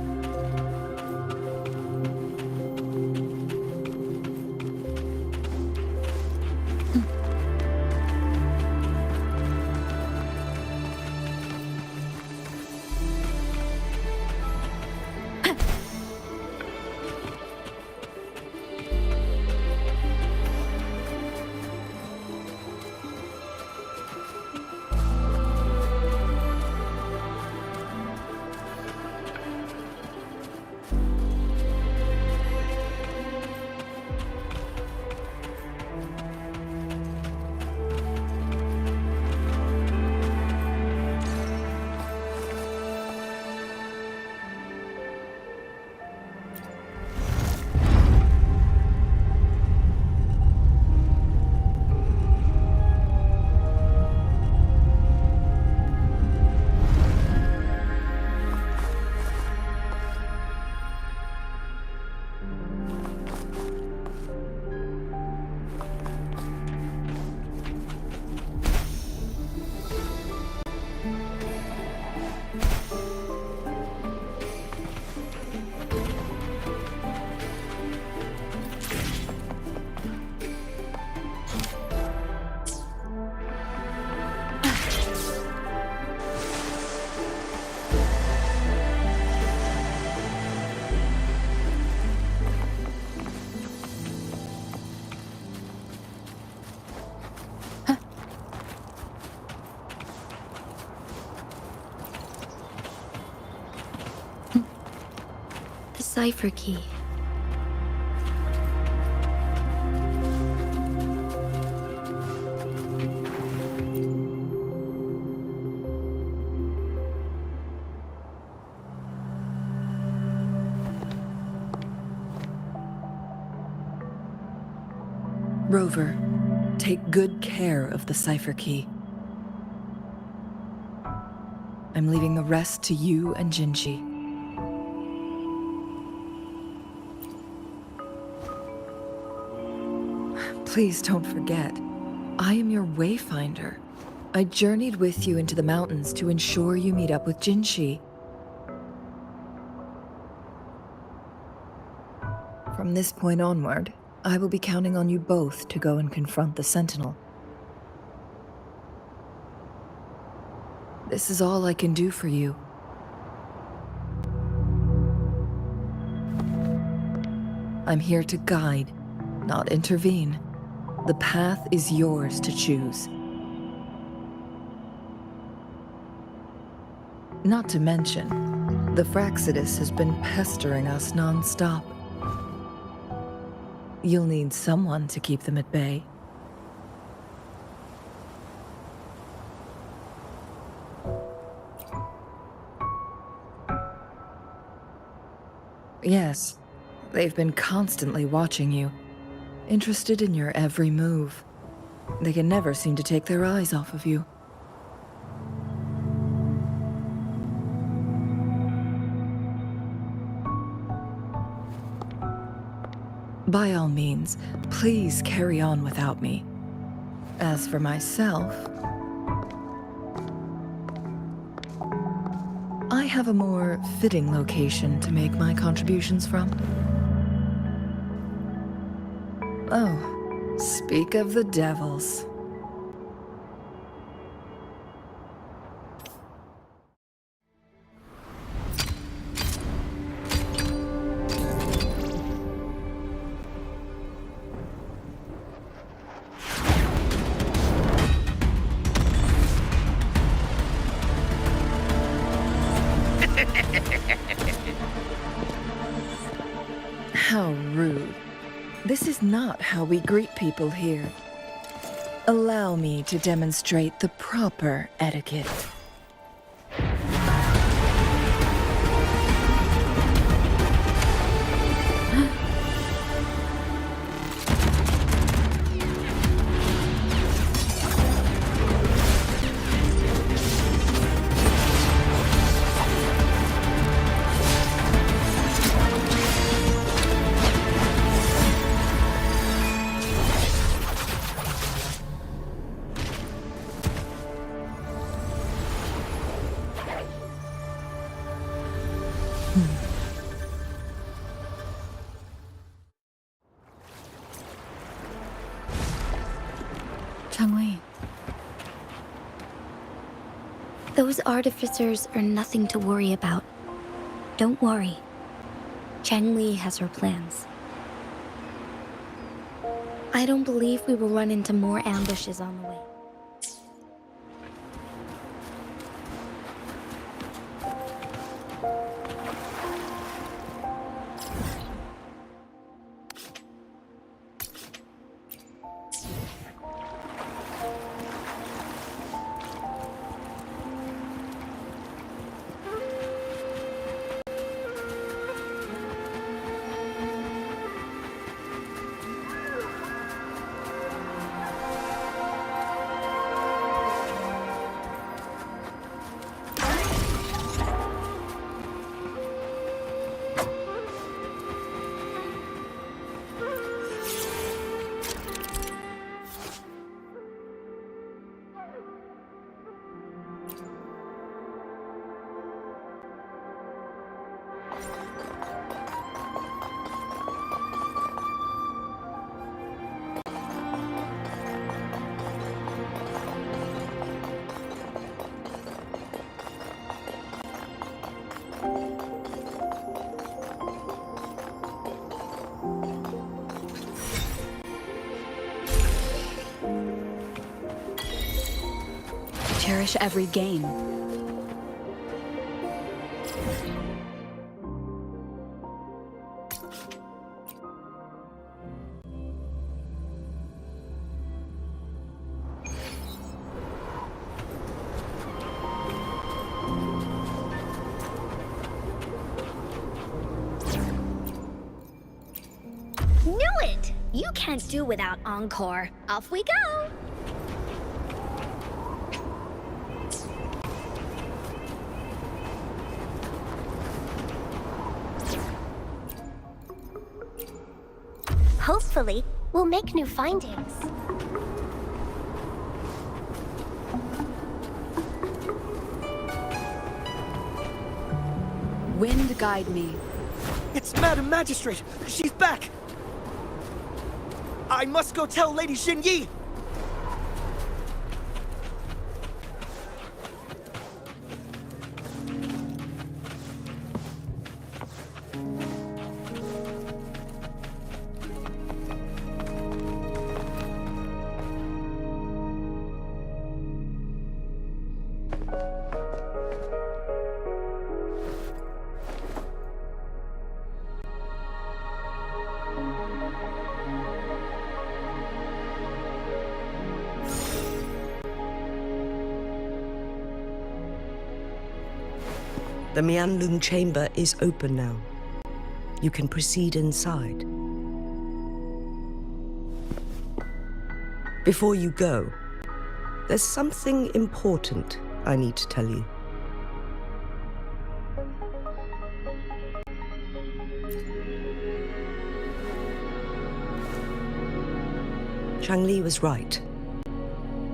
The cipher key. Rover, take good care of the cipher key. I'm leaving the rest to you and Jinzhou. Please don't forget, I am your wayfinder. I journeyed with you into the mountains to ensure you meet up with Jinzhou. From this point onward, I will be counting on you both to go and confront the Sentinel. This is all I can do for you. I'm here to guide, not intervene. The path is yours to choose. Not to mention, the Fraxidus has been pestering us non-stop. You'll need someone to keep them at bay. Yes, they've been constantly watching you, interested in your every move. They can never seem to take their eyes off of you. By all means, please carry on without me. As for myself, I have a more fitting location to make my contributions from. Oh, speak of the devils. How rude. This is not how we greet people here. Allow me to demonstrate the proper etiquette. Changli. Those artificers are nothing to worry about. Don't worry. Changli has her plans. I don't believe we will run into more ambushes on the way. Cherish every gain. Knew it! You can't do without Encore. Off we go! Hopefully, we'll make new findings. Wind guide me. It's Madam Magistrate! She's back! I must go tell Lady Jinyi! The Mianlun chamber is open now. You can proceed inside. Before you go, there's something important I need to tell you. Changli was right.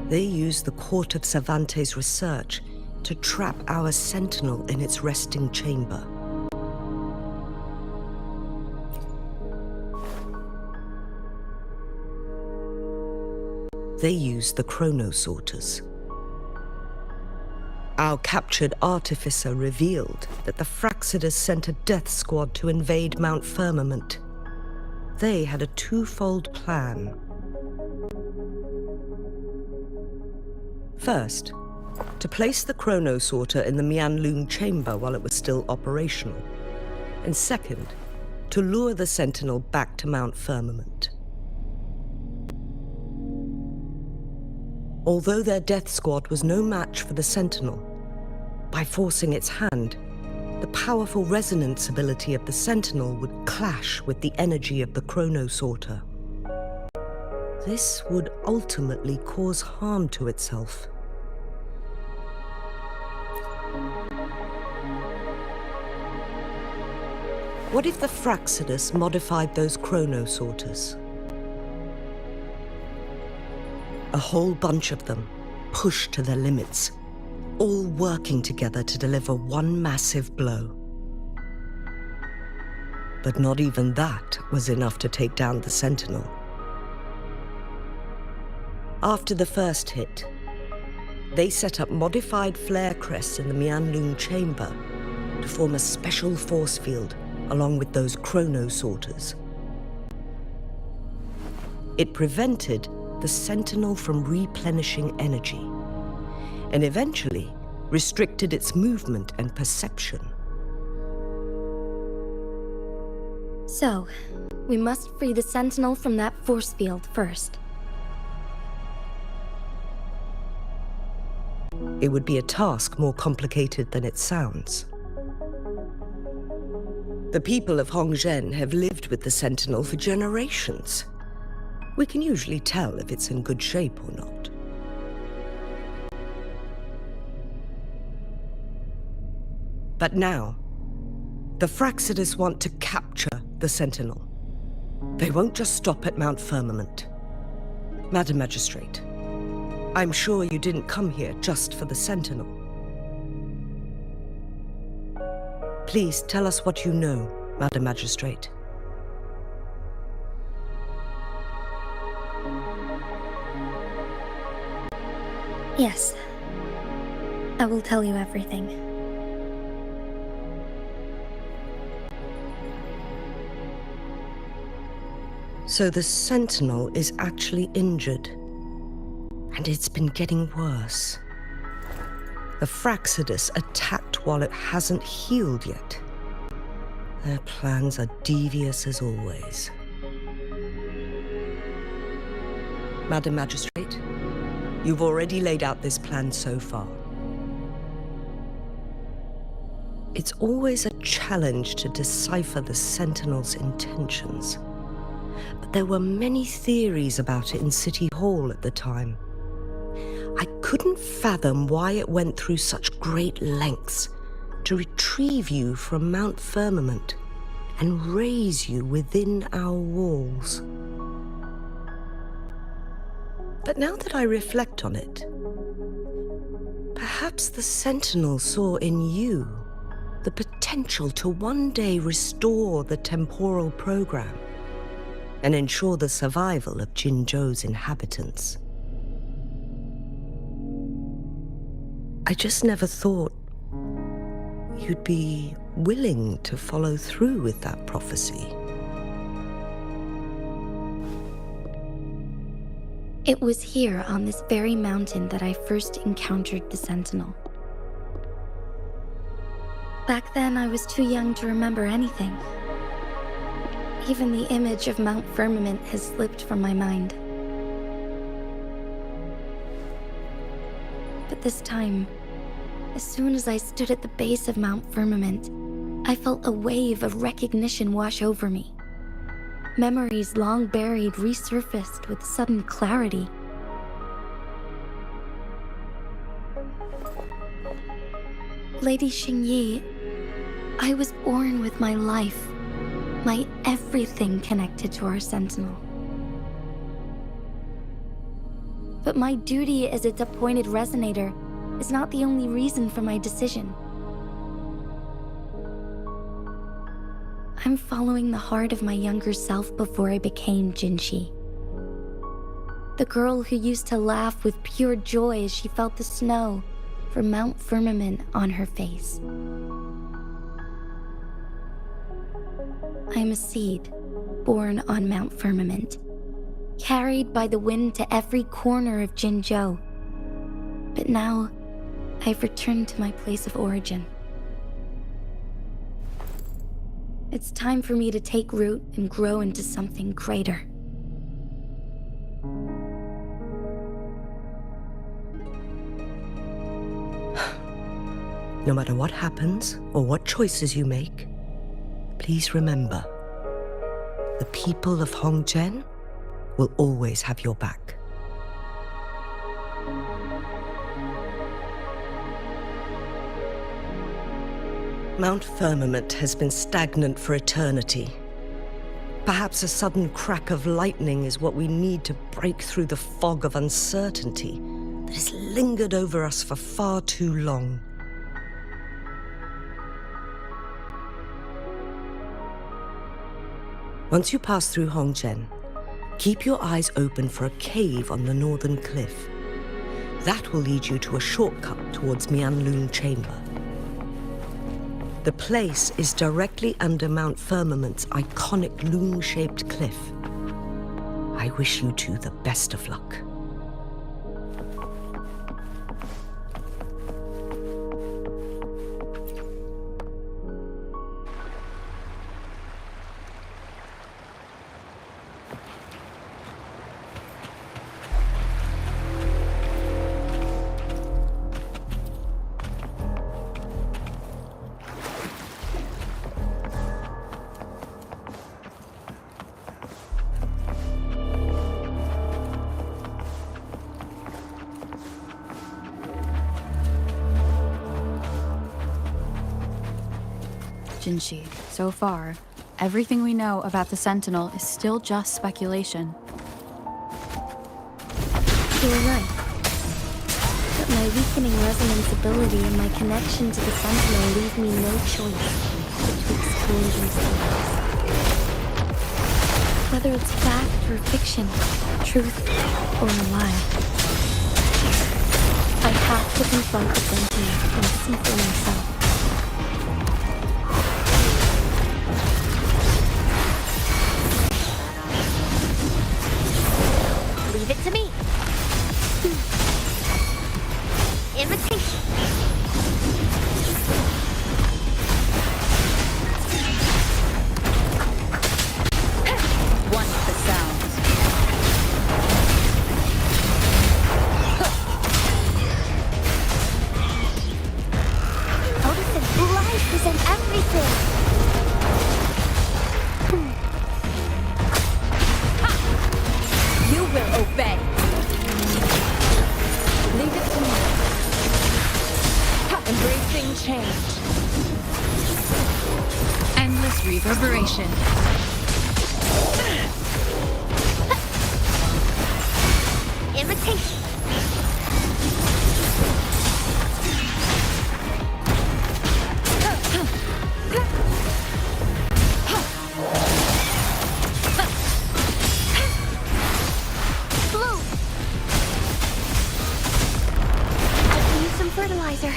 They used the court of Cervantes' research to trap our sentinel in its resting chamber. They used the chronosorters. Our captured artificer revealed that the Fraxidus sent a death squad to invade Mount Firmament. They had a twofold plan. First, to place the chronosorter in the Mianlun chamber while it was still operational. And second, to lure the Sentinel back to Mount Firmament. Although their death squad was no match for the Sentinel, by forcing its hand, the powerful resonance ability of the Sentinel would clash with the energy of the chronosorter. This would ultimately cause harm to itself. What if the Fraxidus modified those chronosorters? A whole bunch of them, pushed to their limits, all working together to deliver one massive blow. But not even that was enough to take down the Sentinel. After the first hit, they set up modified flare crests in the Mianlun chamber to form a special force field along with those chrono sorters. It prevented the Sentinel from replenishing energy, and eventually restricted its movement and perception. So, we must free the Sentinel from that force field first. It would be a task more complicated than it sounds. The people of Hongzhen have lived with the Sentinel for generations. We can usually tell if it's in good shape or not. But now, the Fraxidus want to capture the Sentinel. They won't just stop at Mount Firmament. Madam Magistrate, I'm sure you didn't come here just for the Sentinel. Please tell us what you know, Madam Magistrate. Yes. I will tell you everything. So the Sentinel is actually injured. And it's been getting worse. The Fraxidus attacked while it hasn't healed yet. Their plans are devious as always. Madam Magistrate, you've already laid out this plan so far. It's always a challenge to decipher the Sentinel's intentions. But there were many theories about it in City Hall at the time. I couldn't fathom why it went through such great lengths to retrieve you from Mount Firmament and raise you within our walls. But now that I reflect on it, perhaps the Sentinel saw in you the potential to one day restore the temporal program and ensure the survival of Jinzhou's inhabitants. I just never thought you'd be willing to follow through with that prophecy. It was here on this very mountain that I first encountered the Sentinel. Back then, I was too young to remember anything. Even the image of Mount Firmament has slipped from my mind. But this time, as soon as I stood at the base of Mount Firmament, I felt a wave of recognition wash over me. Memories long buried resurfaced with sudden clarity. Lady Xingyi, I was born with my life, my everything connected to our Sentinel. But my duty as its appointed resonator is not the only reason for my decision. I'm following the heart of my younger self before I became Jinzhou. The girl who used to laugh with pure joy as she felt the snow from Mount Firmament on her face. I'm a seed born on Mount Firmament, carried by the wind to every corner of Jinzhou. But now, I've returned to my place of origin. It's time for me to take root and grow into something greater. No matter what happens or what choices you make, please remember, the people of Hongzhen will always have your back. Mount Firmament has been stagnant for eternity. Perhaps a sudden crack of lightning is what we need to break through the fog of uncertainty that has lingered over us for far too long. Once you pass through Hongzhen, Keep your eyes open for a cave on the northern cliff. That will lead you to a shortcut towards Mianlun Chamber. The place is directly under Mount Firmament's iconic loom-shaped cliff. I wish you two the best of luck. Jinzhou, so far, everything we know about the Sentinel is still just speculation. You're right. But my weakening resonance ability and my connection to the Sentinel leave me no choice but to explore these things. Whether it's fact or fiction, truth or a lie, I have to confront the Sentinel and see for myself. Leave it to me. Invitation. One with the sounds. Odison, life is in everything. You will obey. Leave it to me. Embracing change. Endless reverberation. Invitation. Blue. I can use some fertilizer.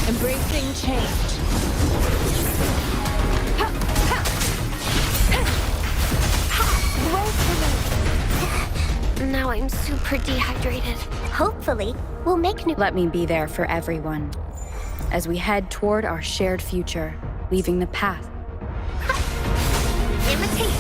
Embracing change. Wait for me. Now I'm super dehydrated. Hopefully, we'll make new. Let me be there for everyone as we head toward our shared future, leaving the path. Imitation.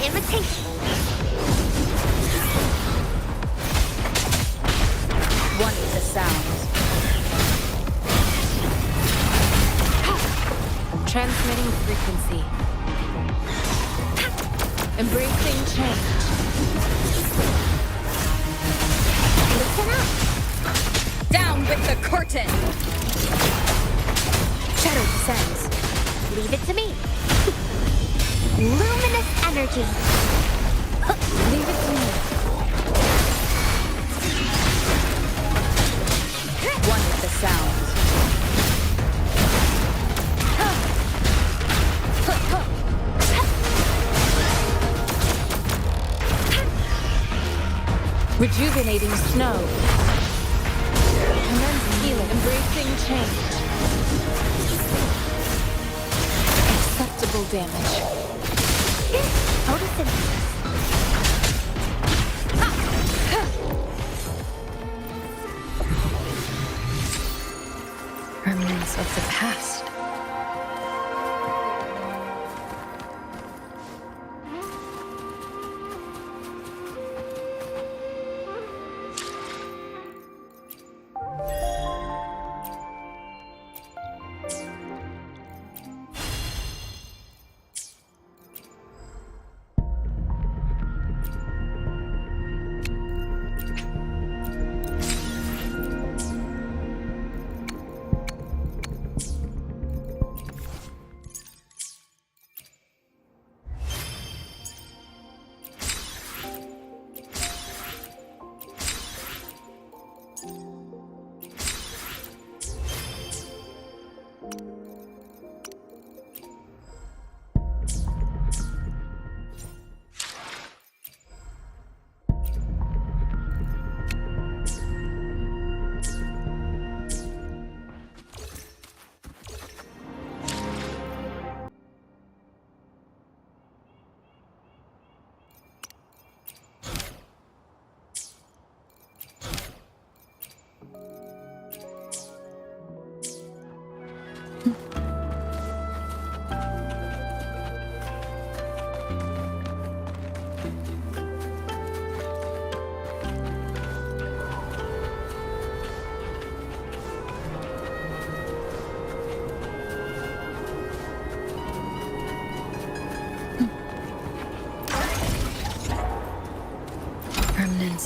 Invitation. One with the sounds. Transmitting frequency. Embracing change. Listen up. Down with the curtain. Shadow descends. Leave it to me. Luminous energy. Leave it to me. One with the sounds. Rejuvenating snow. Commence healing. Embracing change. Acceptable damage. Odison. Remnants of the past.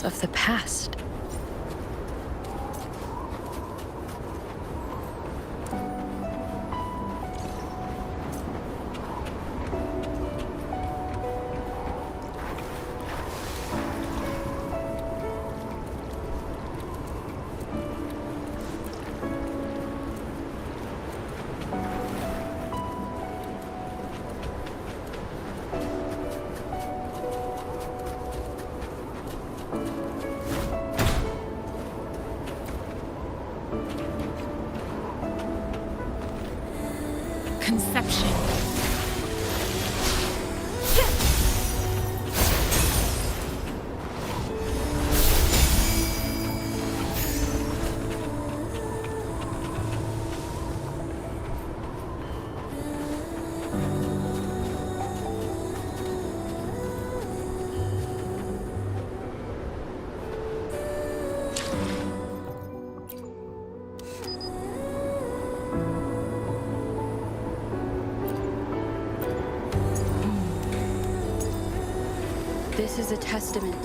remnants of the past. Conception. This is a testament.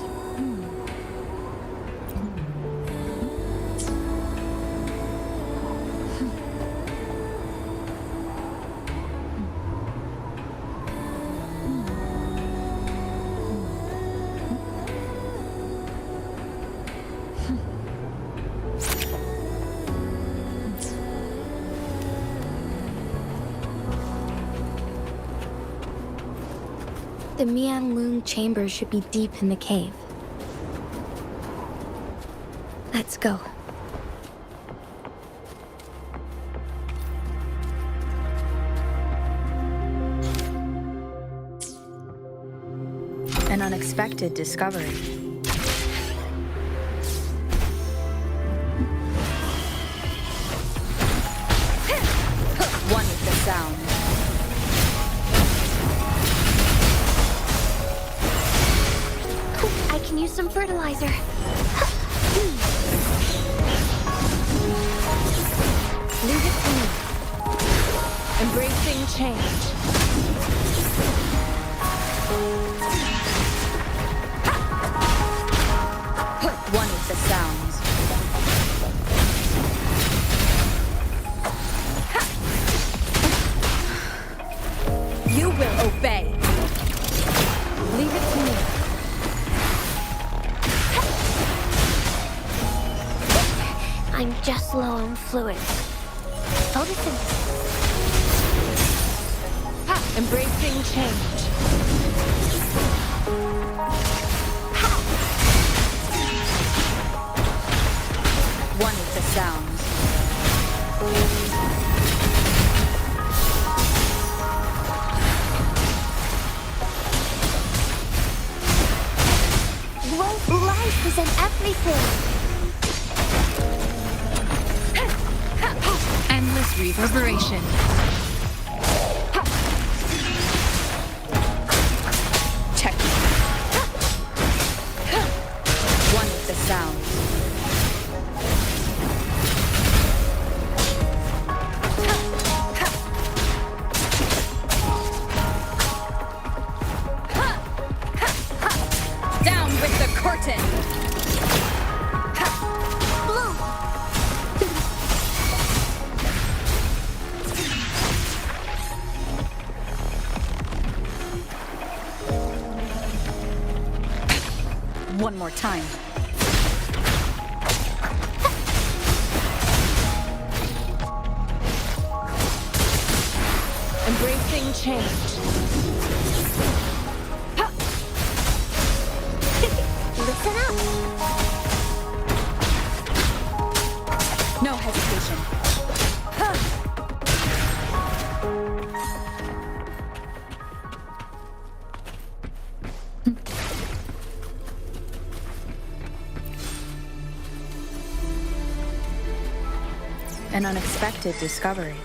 The Mianglung chamber should be deep in the cave. Let's go. An unexpected discovery. One with the sound. I can use some fertilizer. Leave it to me. Embracing change. One with the sounds. You will obey. Leave it to me. I'm just low on fluid. Photosynthesis. Embracing change. One with the sounds. Life is in everything. Endless reverberation. Check. One with the sounds. Down with the curtain. One more time. Embracing change. Listen up. No hesitation. An unexpected discovery.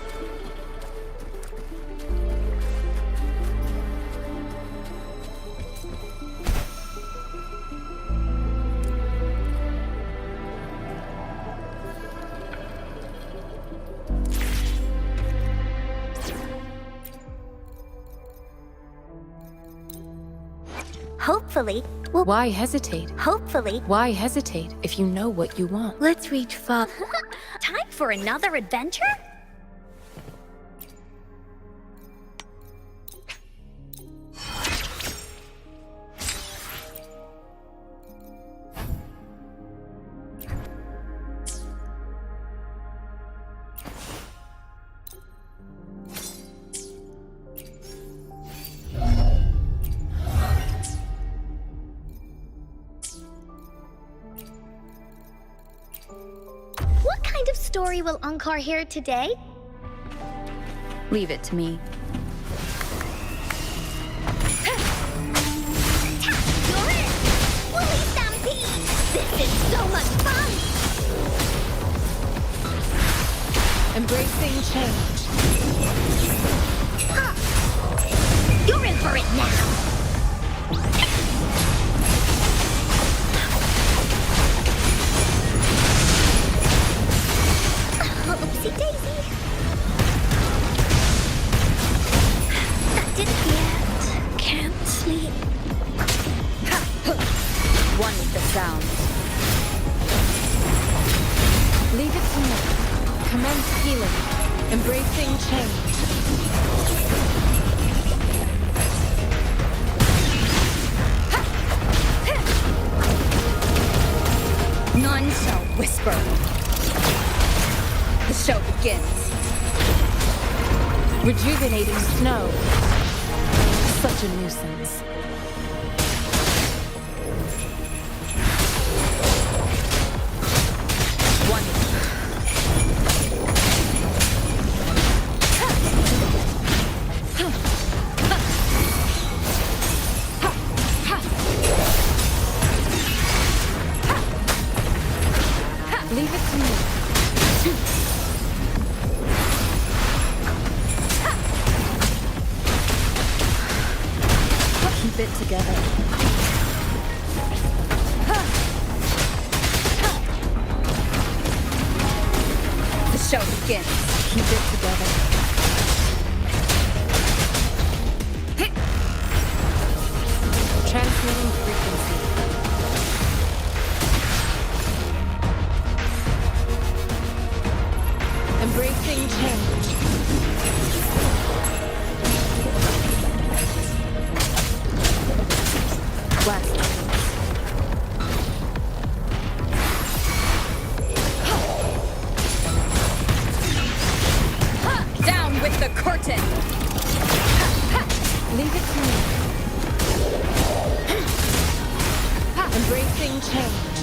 Hopefully, we'll... Why hesitate? Hopefully... Why hesitate if you know what you want? Let's reach far. Time for another adventure? What kind of story will Ankar hear today? Leave it to me. You're in! Woolly Stampede! This is so much fun! Embracing change. Huh. You're in for it now! Oopsie daisy. That didn't yet. Can't sleep. One with the sound. Leave it to me. Commence healing. Embracing change. None shall whisper. The show begins. Rejuvenating snow. Such a nuisance. One. Leave it to me. Keep it together. The show begins. Keep it together. Transmitting frequency. Embracing change. Blast. Down with the curtain. Leave it to me. Embracing change.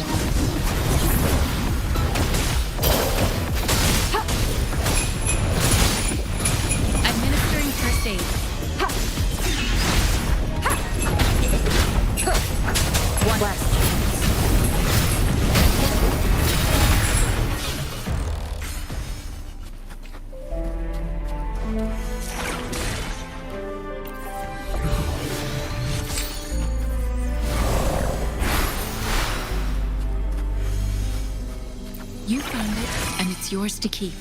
Administering first aid. One. Blast. You found it, and it's yours to keep.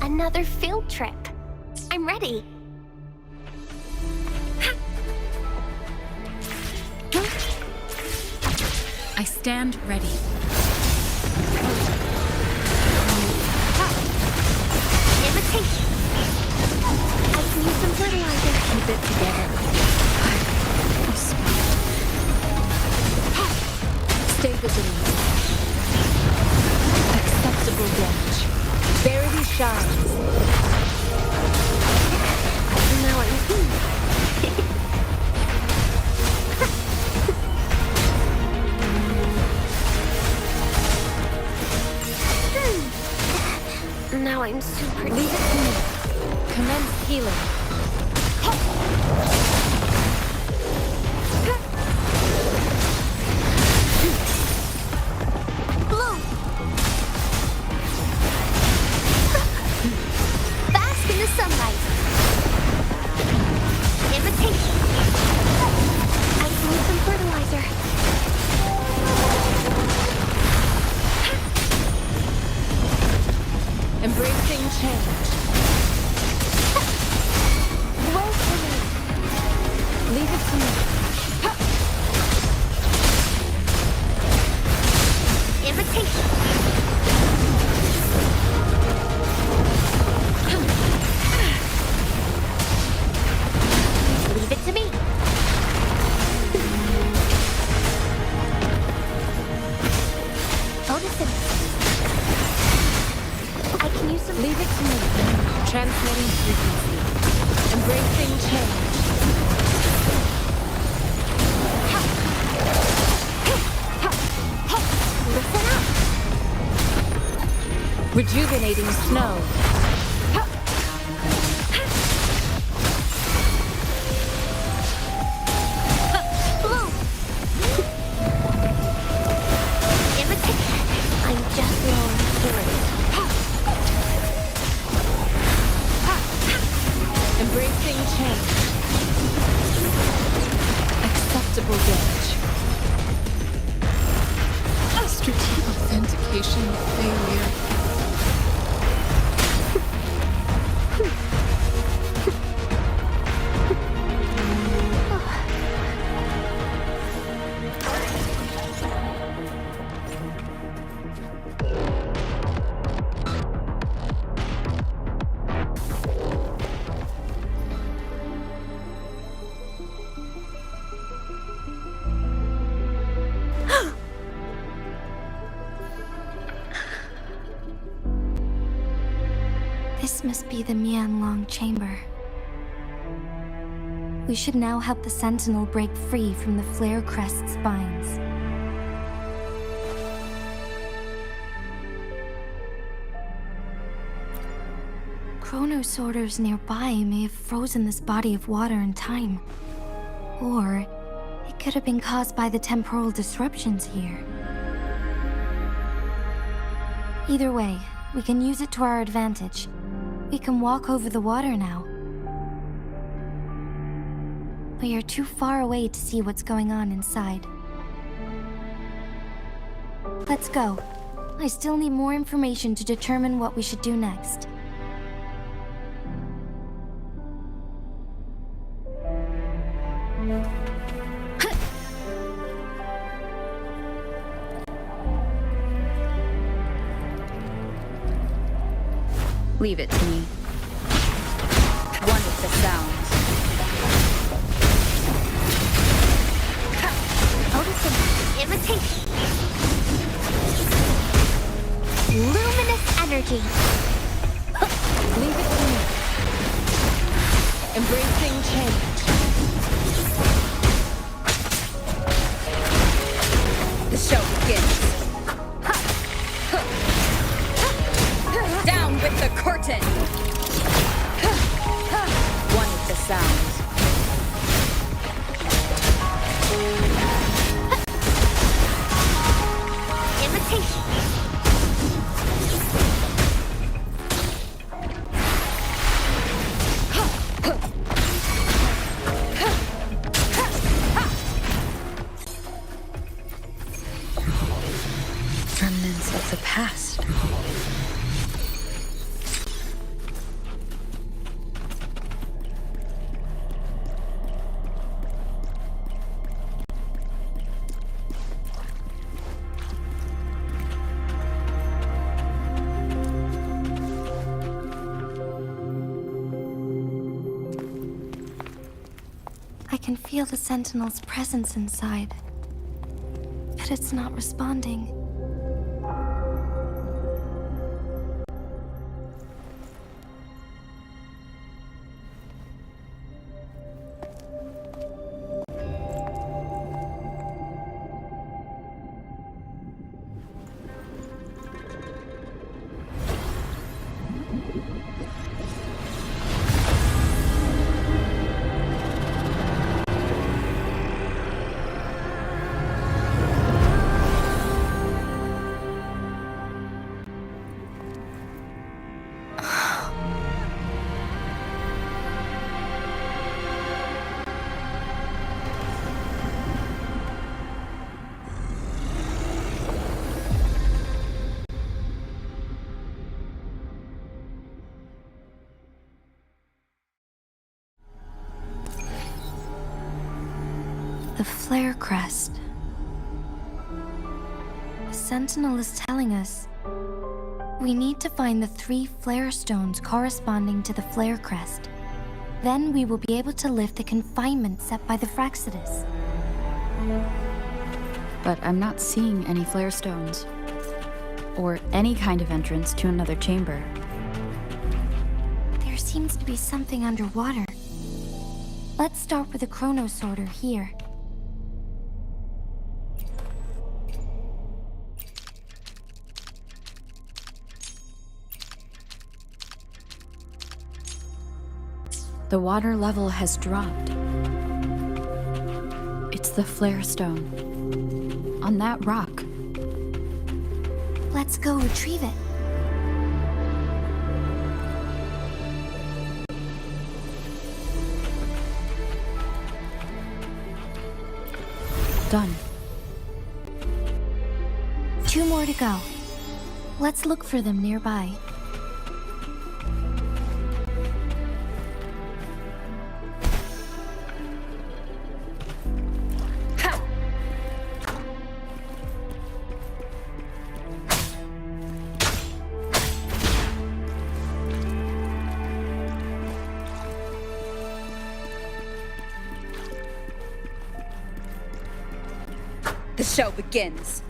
Another field trip. I'm ready. I stand ready. Imitation. I can use some fertilizer. Keep it together. Stay vigilant. Acceptable damage. Barely shines. Now I'm Now I'm super... Leave it to me. Commence healing. Bloom! Imitation! I can use some fertilizer. Embracing change. Roll for me. Leave it to me. Imitation! Leave it to me. Odison. I can use some. Leave it to me. Transmitting frequency. Embracing change. Listen up. Rejuvenating snow. Blue. Imitation. I'm just blowing through. Embracing change. Acceptable gauge. Strategic authentication failure. This must be the Mianlong chamber. We should now help the Sentinel break free from the Flare Crest spines. Chrono sorters nearby may have frozen this body of water in time. Or it could have been caused by the temporal disruptions here. Either way, we can use it to our advantage. We can walk over the water now. We are too far away to see what's going on inside. Let's go. I still need more information to determine what we should do next. Leave it to me. One with the sounds. Odison. Imitation. Luminous energy. Leave it to me. Embracing change. The show begins. Down with the curtain! One with the sounds. Imitation. Remnants of the past. I can feel the Sentinel's presence inside. But it's not responding. The flare crest. The Sentinel is telling us we need to find the 3 flare stones corresponding to the flare crest. Then we will be able to lift the confinement set by the Fraxidus. But I'm not seeing any flare stones. Or any kind of entrance to another chamber. There seems to be something underwater. Let's start with the Chrono Sorter here. The water level has dropped. It's the flare stone. On that rock. Let's go retrieve it. Done. 2 more to go. Let's look for them nearby. The show begins.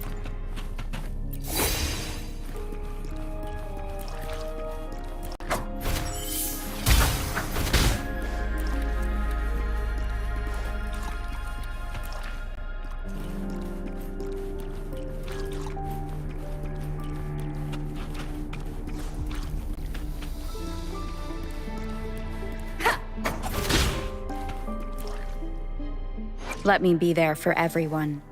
Let me be there for everyone,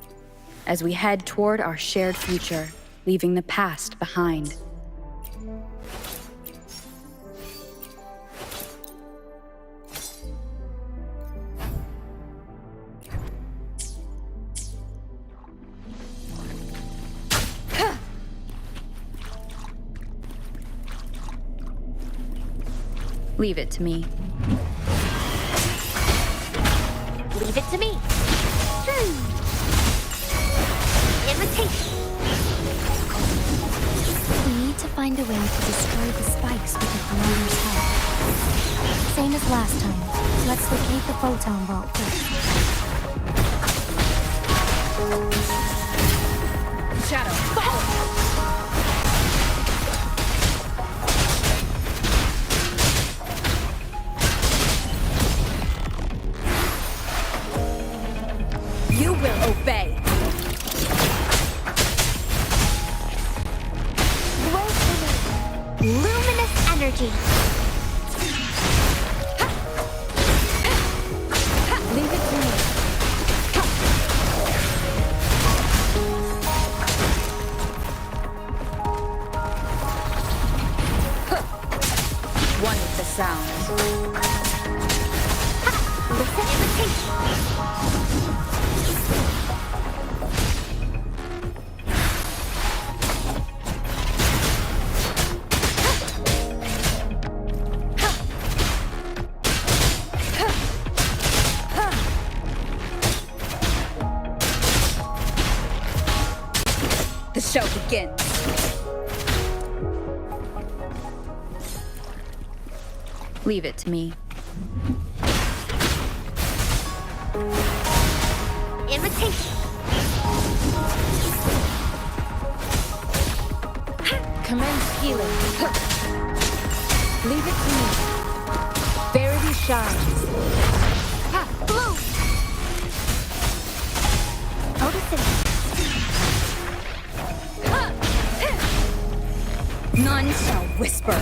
as we head toward our shared future, leaving the past behind. Leave it to me. Leave it to me. Imitation. We need to find a way to destroy the spikes with the commander's help. Same as last time. Let's locate the photon vault first. Shadow, follow! You will obey. Luminous energy. Leave it to me. One with the sound. Listen, imitation. The show begins. Leave it to me. Imitation. Commence healing. Leave it to me. Verity shines. Blue. Odysseus. None shall whisper.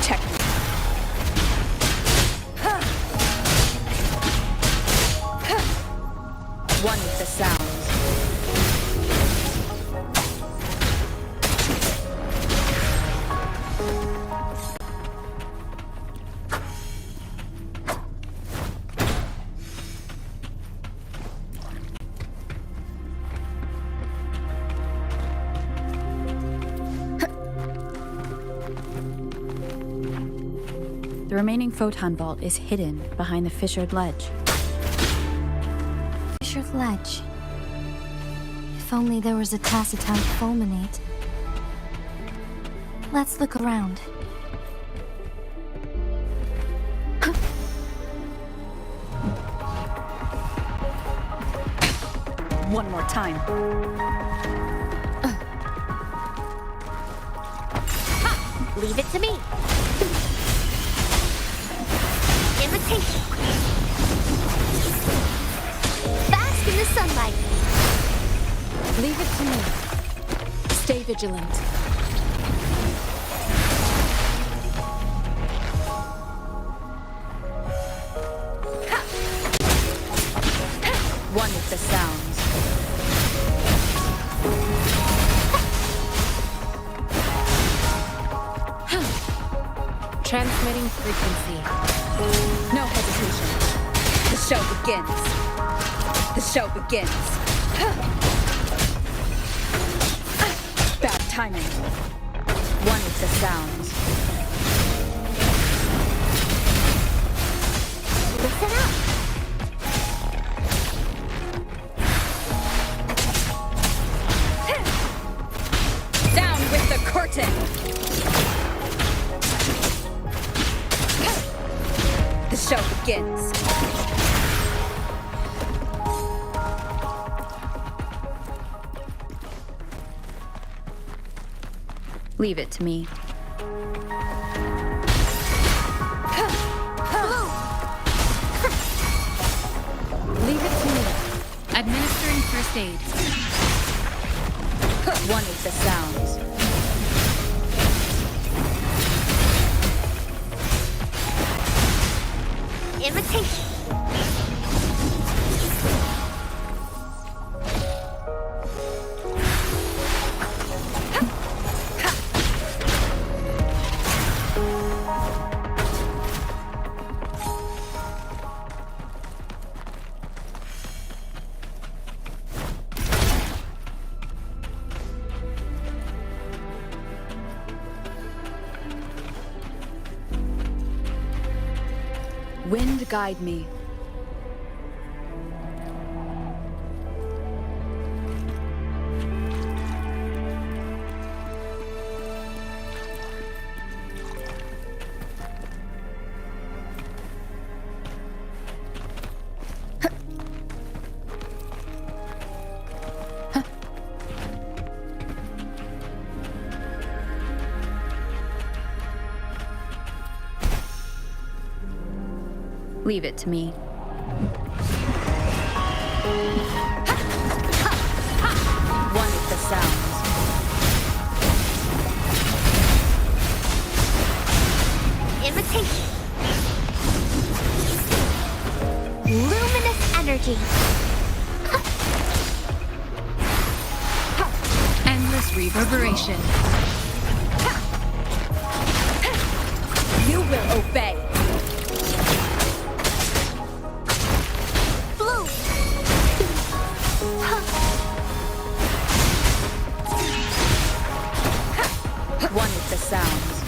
Check. One with the sound. The remaining photon vault is hidden behind the fissured ledge. treasured ledge. If only there was a tacityte fulminate. Let's look around. One more time. Leave it to me. Invitation. Bask in the sunlight. Leave it to me. Stay vigilant. One with the sounds. Transmitting frequency. No hesitation. The show begins. The show begins. Bad timing. One with the sounds. Listen up. Down with the curtain. The show begins. Leave it to me. Leave it to me. Administering first aid. One with the sounds. Invitation. Wind guide me. Leave it to me. One with the sounds. Invitation. Luminous energy. Endless reverberation. You will obey. One with the sounds.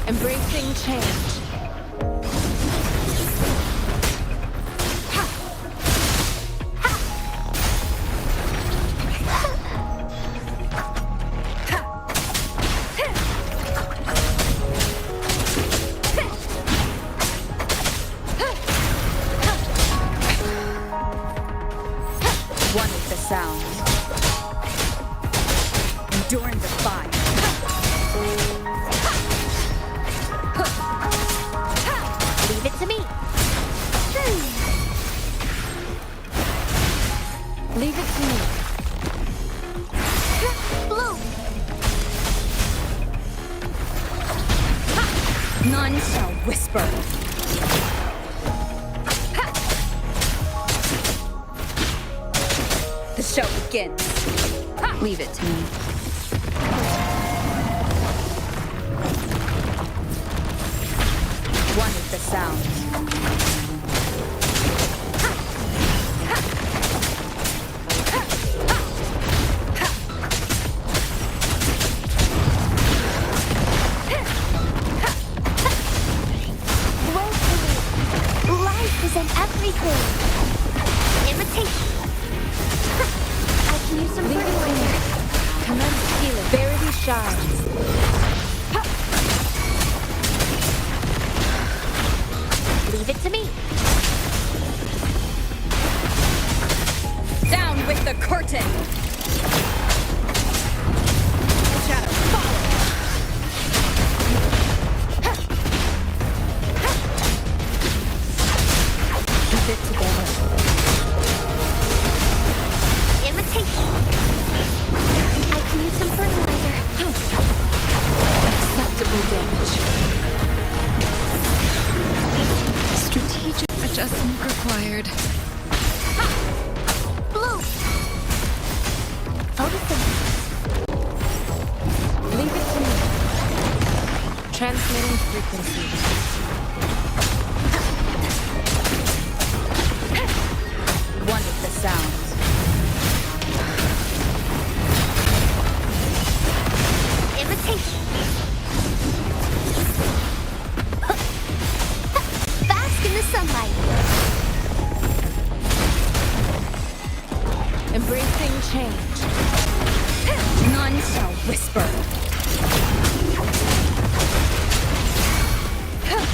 Embracing change. One with the sounds. Enduring the fire. Leave it to me. Leave it to me. Bloom. None shall whisper. The show begins. Leave it to me. One with the sounds. with the curtain! Shadow, follow! Keep it together. Imitation. I can use some fertilizer. Acceptable damage. Strategic adjustment required. Blue. Photosynthesis. Leave it to me. Transmitting frequency. One with the sounds. Imitation. Bask in the sunlight. Embracing change. None shall whisper.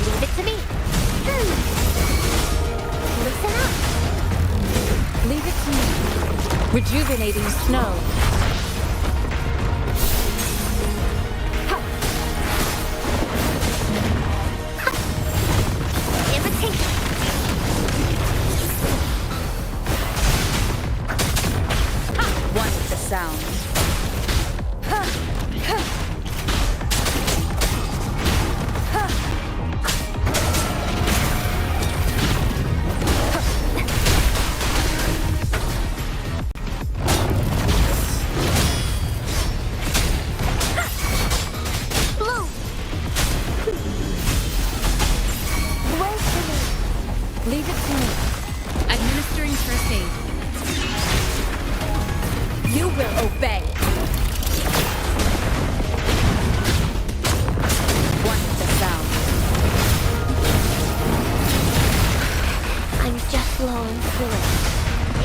Leave it to me. Listen up. Leave it to me. Rejuvenating snow. Imitation. One with the sounds. Blue. Wait for me. Leave it to me. Administering first aid. You will obey. One with the sound. I'm just blowing through it.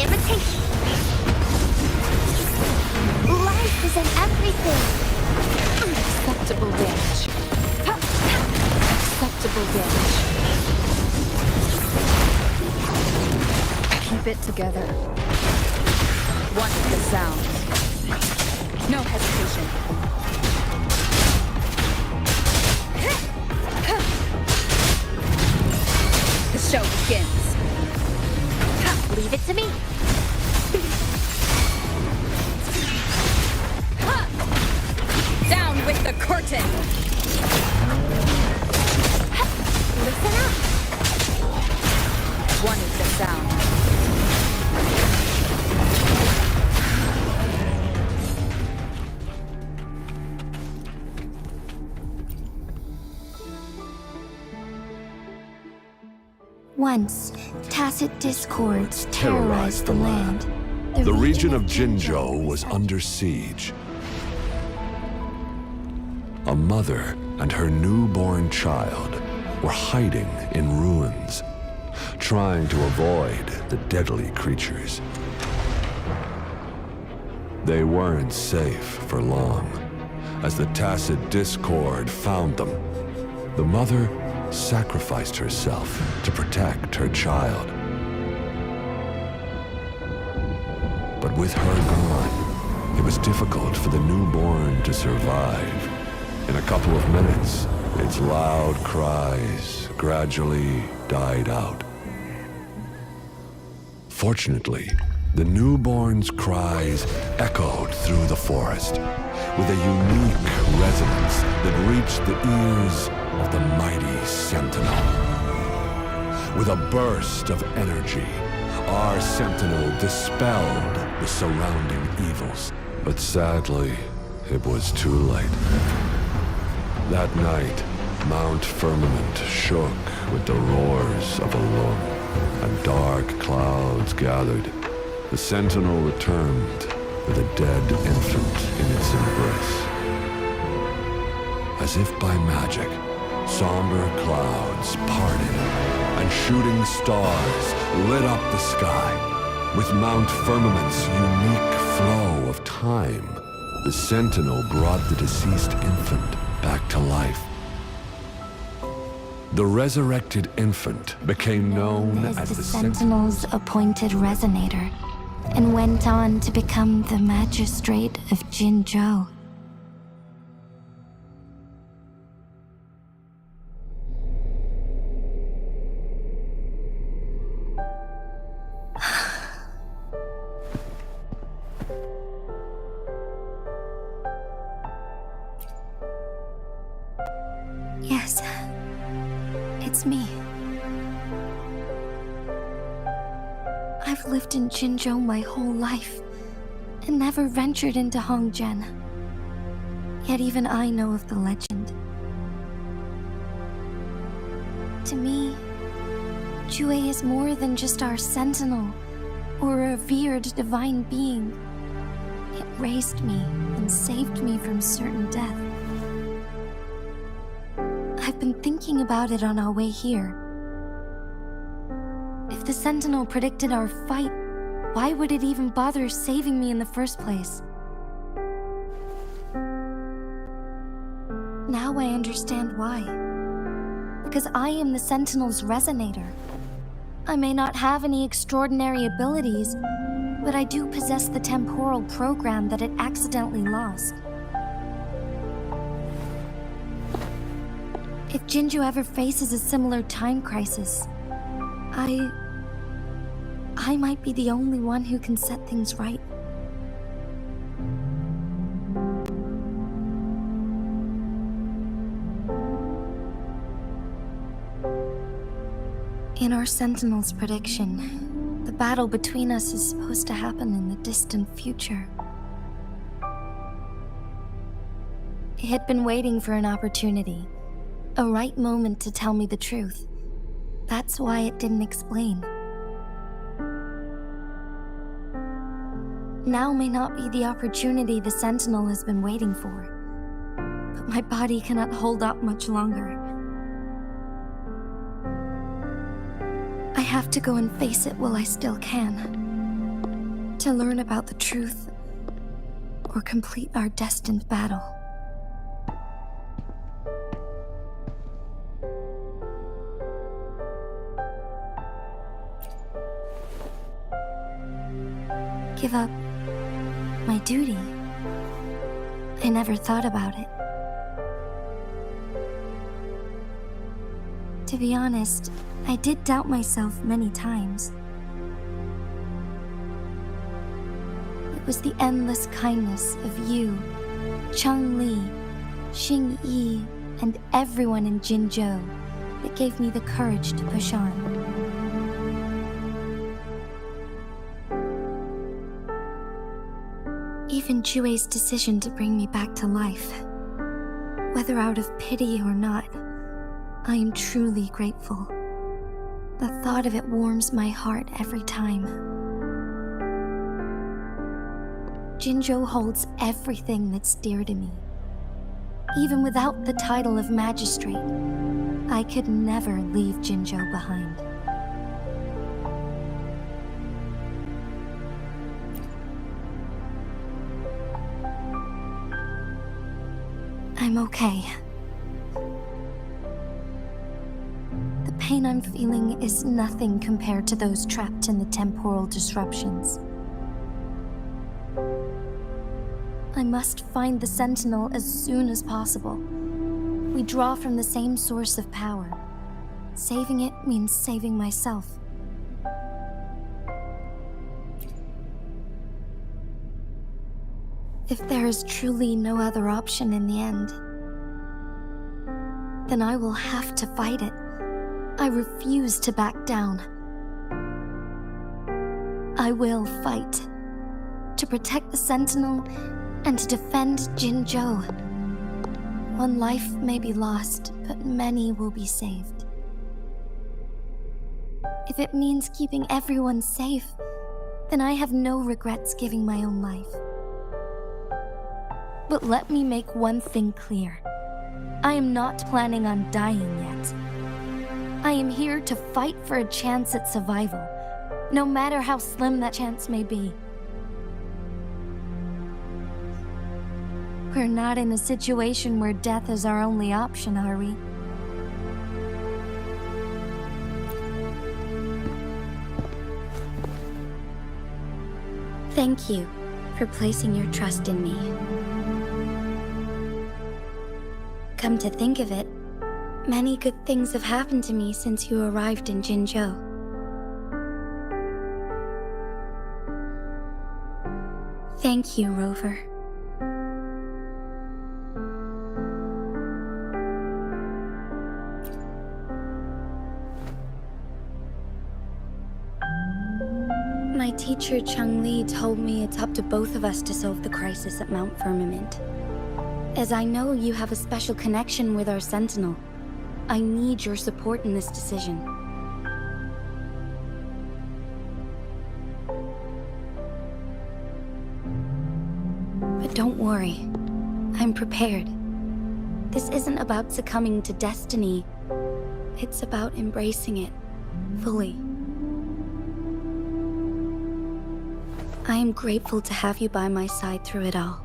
Imitation. Life is in everything. Acceptable damage. Acceptable damage. Keep it together. One with the sound. No hesitation. The show begins. Leave it to me. Down with the curtain. Listen up. One with the sound. Once, tacit discords terrorized the land. The region of Jinzhou was under siege. A mother and her newborn child were hiding in ruins, trying to avoid the deadly creatures. They weren't safe for long, as the tacit discord found them. The mother sacrificed herself to protect her child. But with her gone, it was difficult for the newborn to survive. In a couple of minutes, its loud cries gradually died out. Fortunately, the newborn's cries echoed through the forest with a unique resonance that reached the ears of the mighty Sentinel. With a burst of energy, our Sentinel dispelled the surrounding evils. But sadly, it was too late. That night, Mount Firmament shook with the roars of a lung, and dark clouds gathered. The Sentinel returned with a dead infant in its embrace. As if by magic, somber clouds parted, and shooting stars lit up the sky. With Mount Firmament's unique flow of time, the Sentinel brought the deceased infant back to life. The resurrected infant became known as the Sentinel's appointed resonator. and went on to become the magistrate of Jinzhou. Yes, it's me. I've lived in Jinzhou my whole life and never ventured into Hongzhen. Yet even I know of the legend. To me, Jue is more than just our sentinel or a revered divine being. It raised me and saved me from certain death. I've been thinking about it on our way here. If the Sentinel predicted our fight, why would it even bother saving me in the first place? Now I understand why. Because I am the Sentinel's resonator. I may not have any extraordinary abilities, but I do possess the temporal program that it accidentally lost. If Jinzhou ever faces a similar time crisis, I might be the only one who can set things right. In our Sentinel's prediction, the battle between us is supposed to happen in the distant future. It had been waiting for an opportunity. A right moment to tell me the truth. That's why it didn't explain. Now may not be the opportunity the Sentinel has been waiting for, but my body cannot hold up much longer. I have to go and face it while I still can, to learn about the truth, or complete our destined battle. Give up my duty. I never thought about it. To be honest, I did doubt myself many times. It was the endless kindness of you, Cheng Li, Xing Yi, and everyone in Jinzhou that gave me the courage to push on. Even Jue's decision to bring me back to life, whether out of pity or not, I am truly grateful. The thought of it warms my heart every time. Jinzhou holds everything that's dear to me. Even without the title of magistrate, I could never leave Jinzhou behind. I'm okay. The pain I'm feeling is nothing compared to those trapped in the temporal disruptions. I must find the Sentinel as soon as possible. We draw from the same source of power. Saving it means saving myself. If there is truly no other option in the end, then I will have to fight it. I refuse to back down. I will fight. To protect the Sentinel and to defend Jinzhou. One life may be lost, but many will be saved. If it means keeping everyone safe, then I have no regrets giving my own life. But let me make one thing clear. I am not planning on dying yet. I am here to fight for a chance at survival, no matter how slim that chance may be. We're not in a situation where death is our only option, are we? Thank you for placing your trust in me. Come to think of it, many good things have happened to me since you arrived in Jinzhou. Thank you, Rover. My teacher Cheng-Li told me it's up to both of us to solve the crisis at Mount Firmament. As I know you have a special connection with our Sentinel, I need your support in this decision. But don't worry, I'm prepared. This isn't about succumbing to destiny, it's about embracing it fully. I am grateful to have you by my side through it all.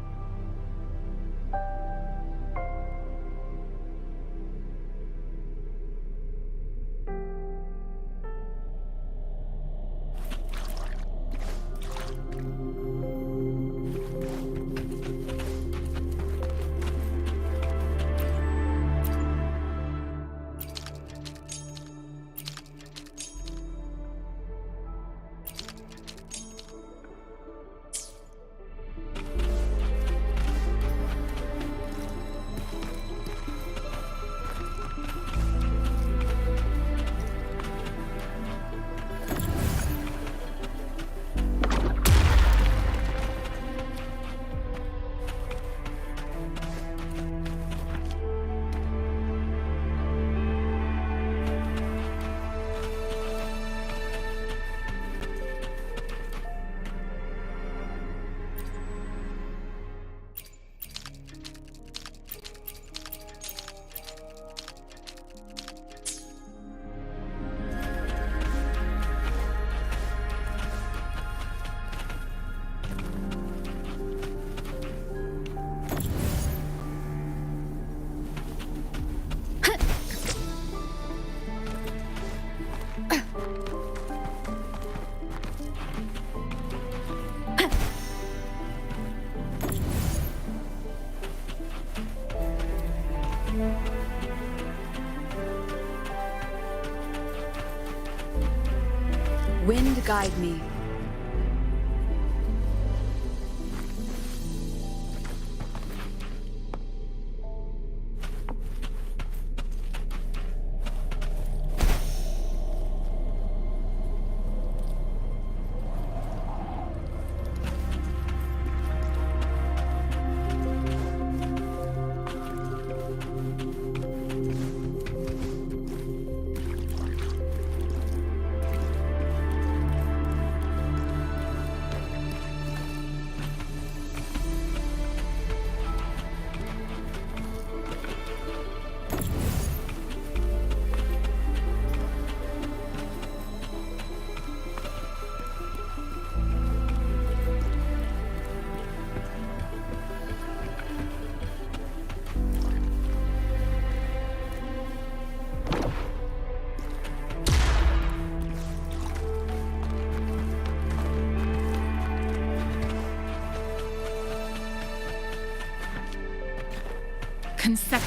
Wind guide me.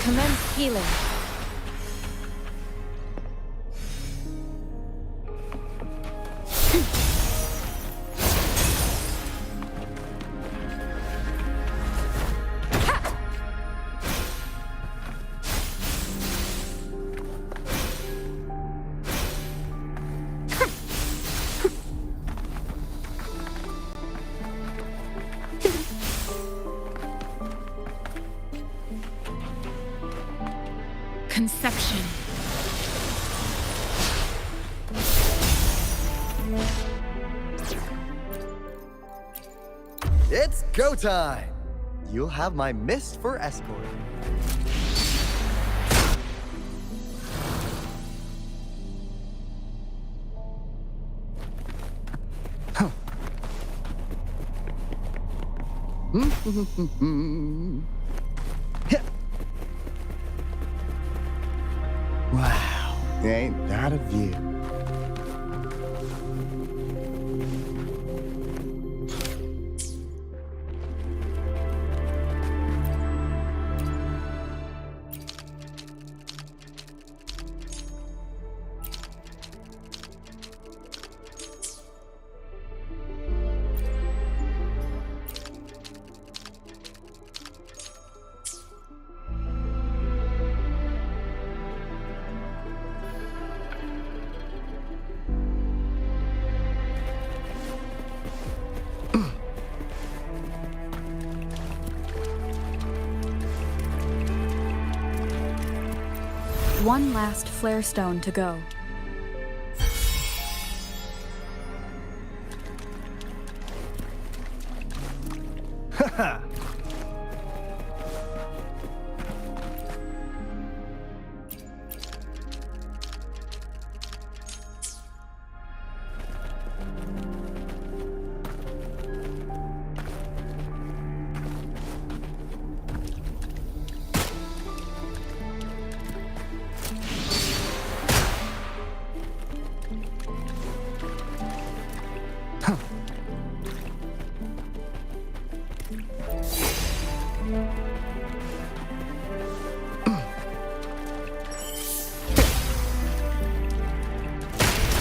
Commence healing. Conception. It's go time! You'll have my mist for escort. Huh. Wow, ain't that a view? One last flare stone to go. Haha!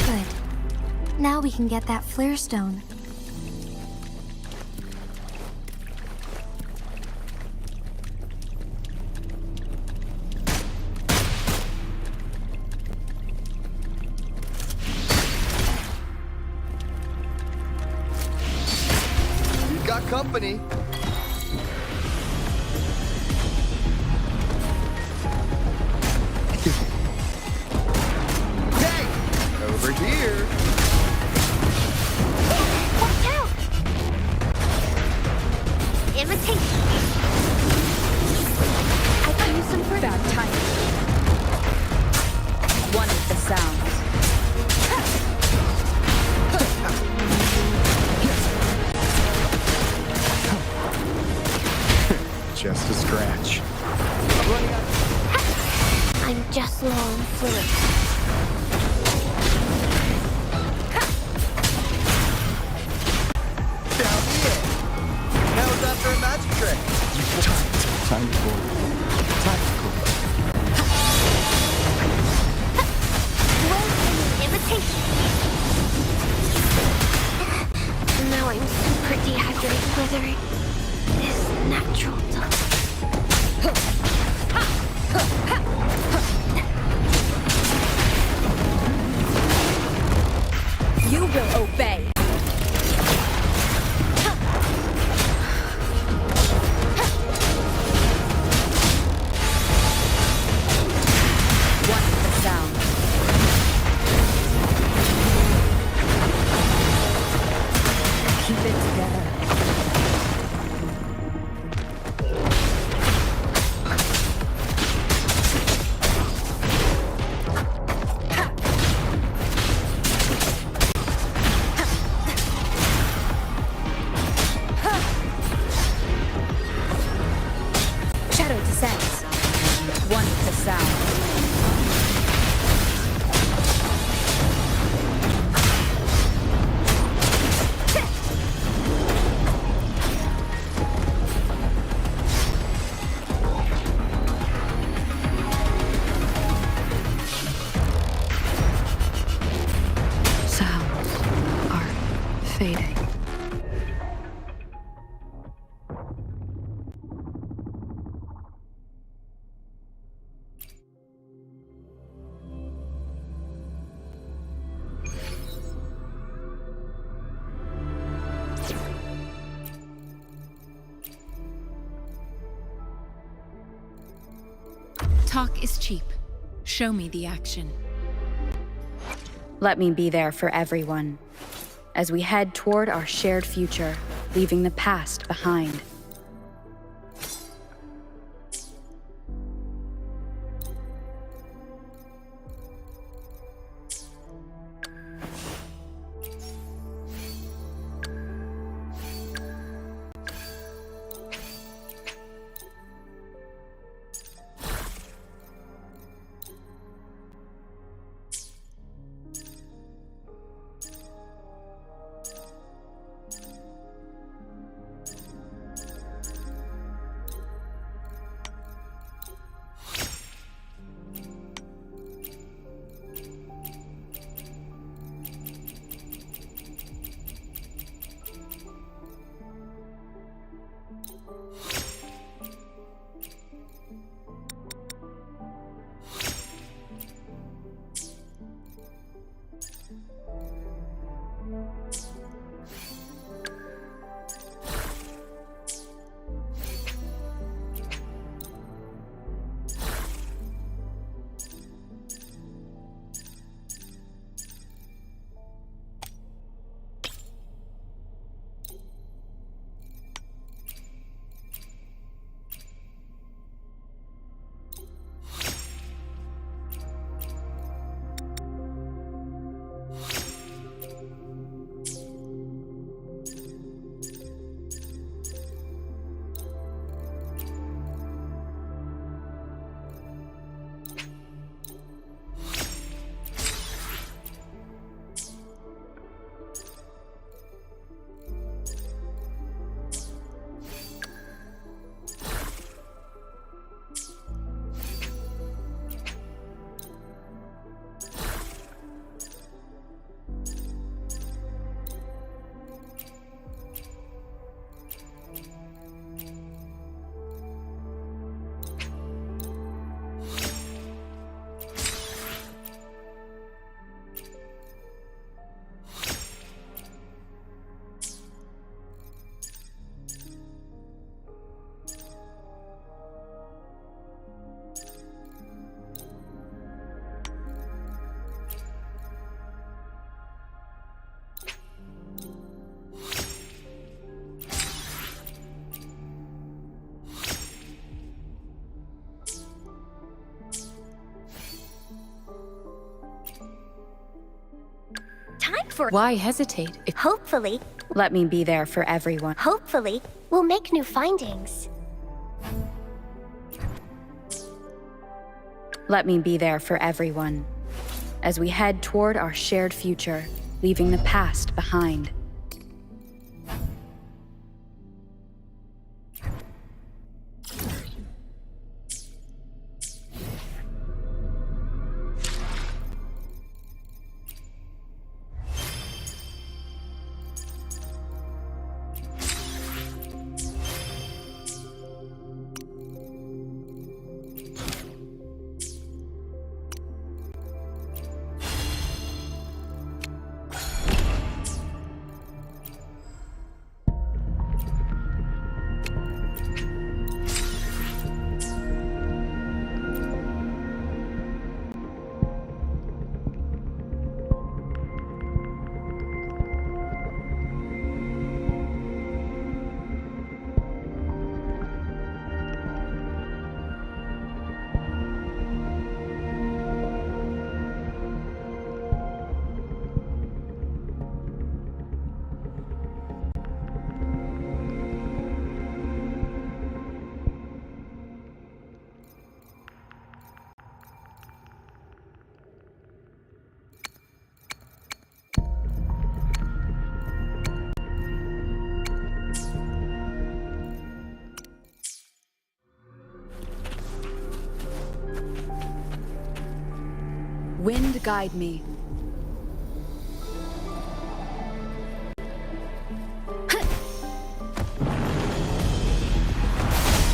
Good. Now we can get that flare stone. We've got company. Hey! Over here. Watch out! Imitation. I can use some for Bad timing. One of the sounds. Just a scratch. I'm just low on fluid. Down the end. Now it's after a magic trick. Time for tactical. Imitation. Now I'm super dehydrated, Withering. This natural You will obey. One of the sounds. Keep it together. Shadow descends. One of the sounds. Sounds are fading. Talk is cheap. Show me the action. Let me be there for everyone as we head toward our shared future, leaving the past behind. for... Why hesitate? Hopefully, Let me be there for everyone. hopefully, we'll make new findings. Let me be there for everyone. As we head toward our shared future, leaving the past behind. Wind guide me.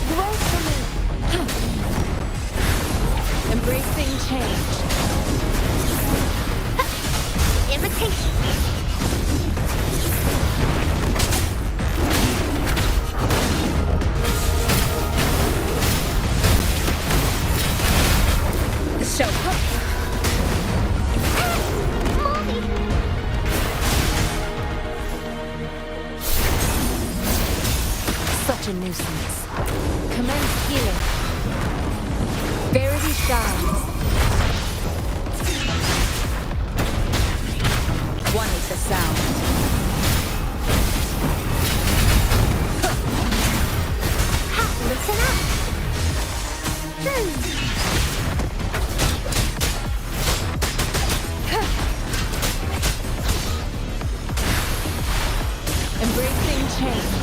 Grow for me. Embracing change. Invitation. So, Such a nuisance. Commence healing. Verity shines. one is the sound. Listen up. Embracing change.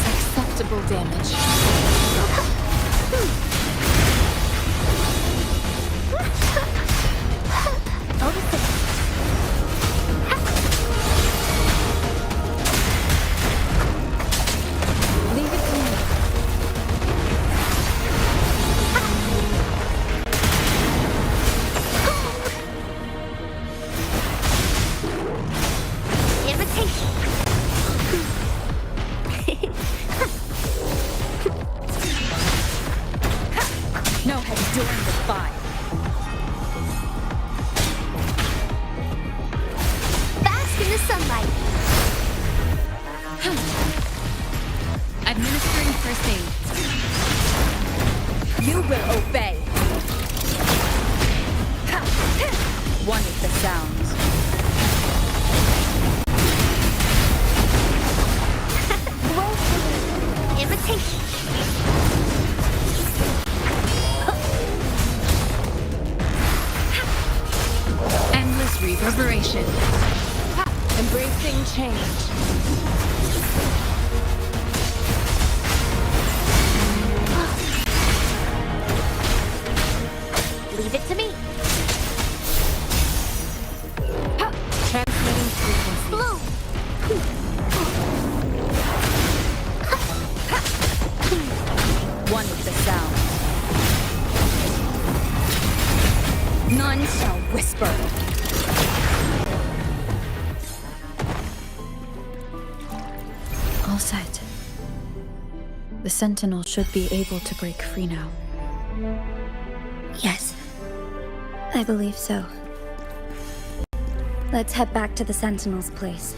Acceptable damage. Leave it to me. Invitation. No head during the fight. Bask in the sunlight. Administering first aid. You will obey. One is the sounds. Invitation. Endless reverberation. Embracing change. Leave it to me. Transmitting frequency. Bloom. One is the sound. None shall whisper. All set. The Sentinel should be able to break free now. Yes, I believe so. Let's head back to the Sentinel's place.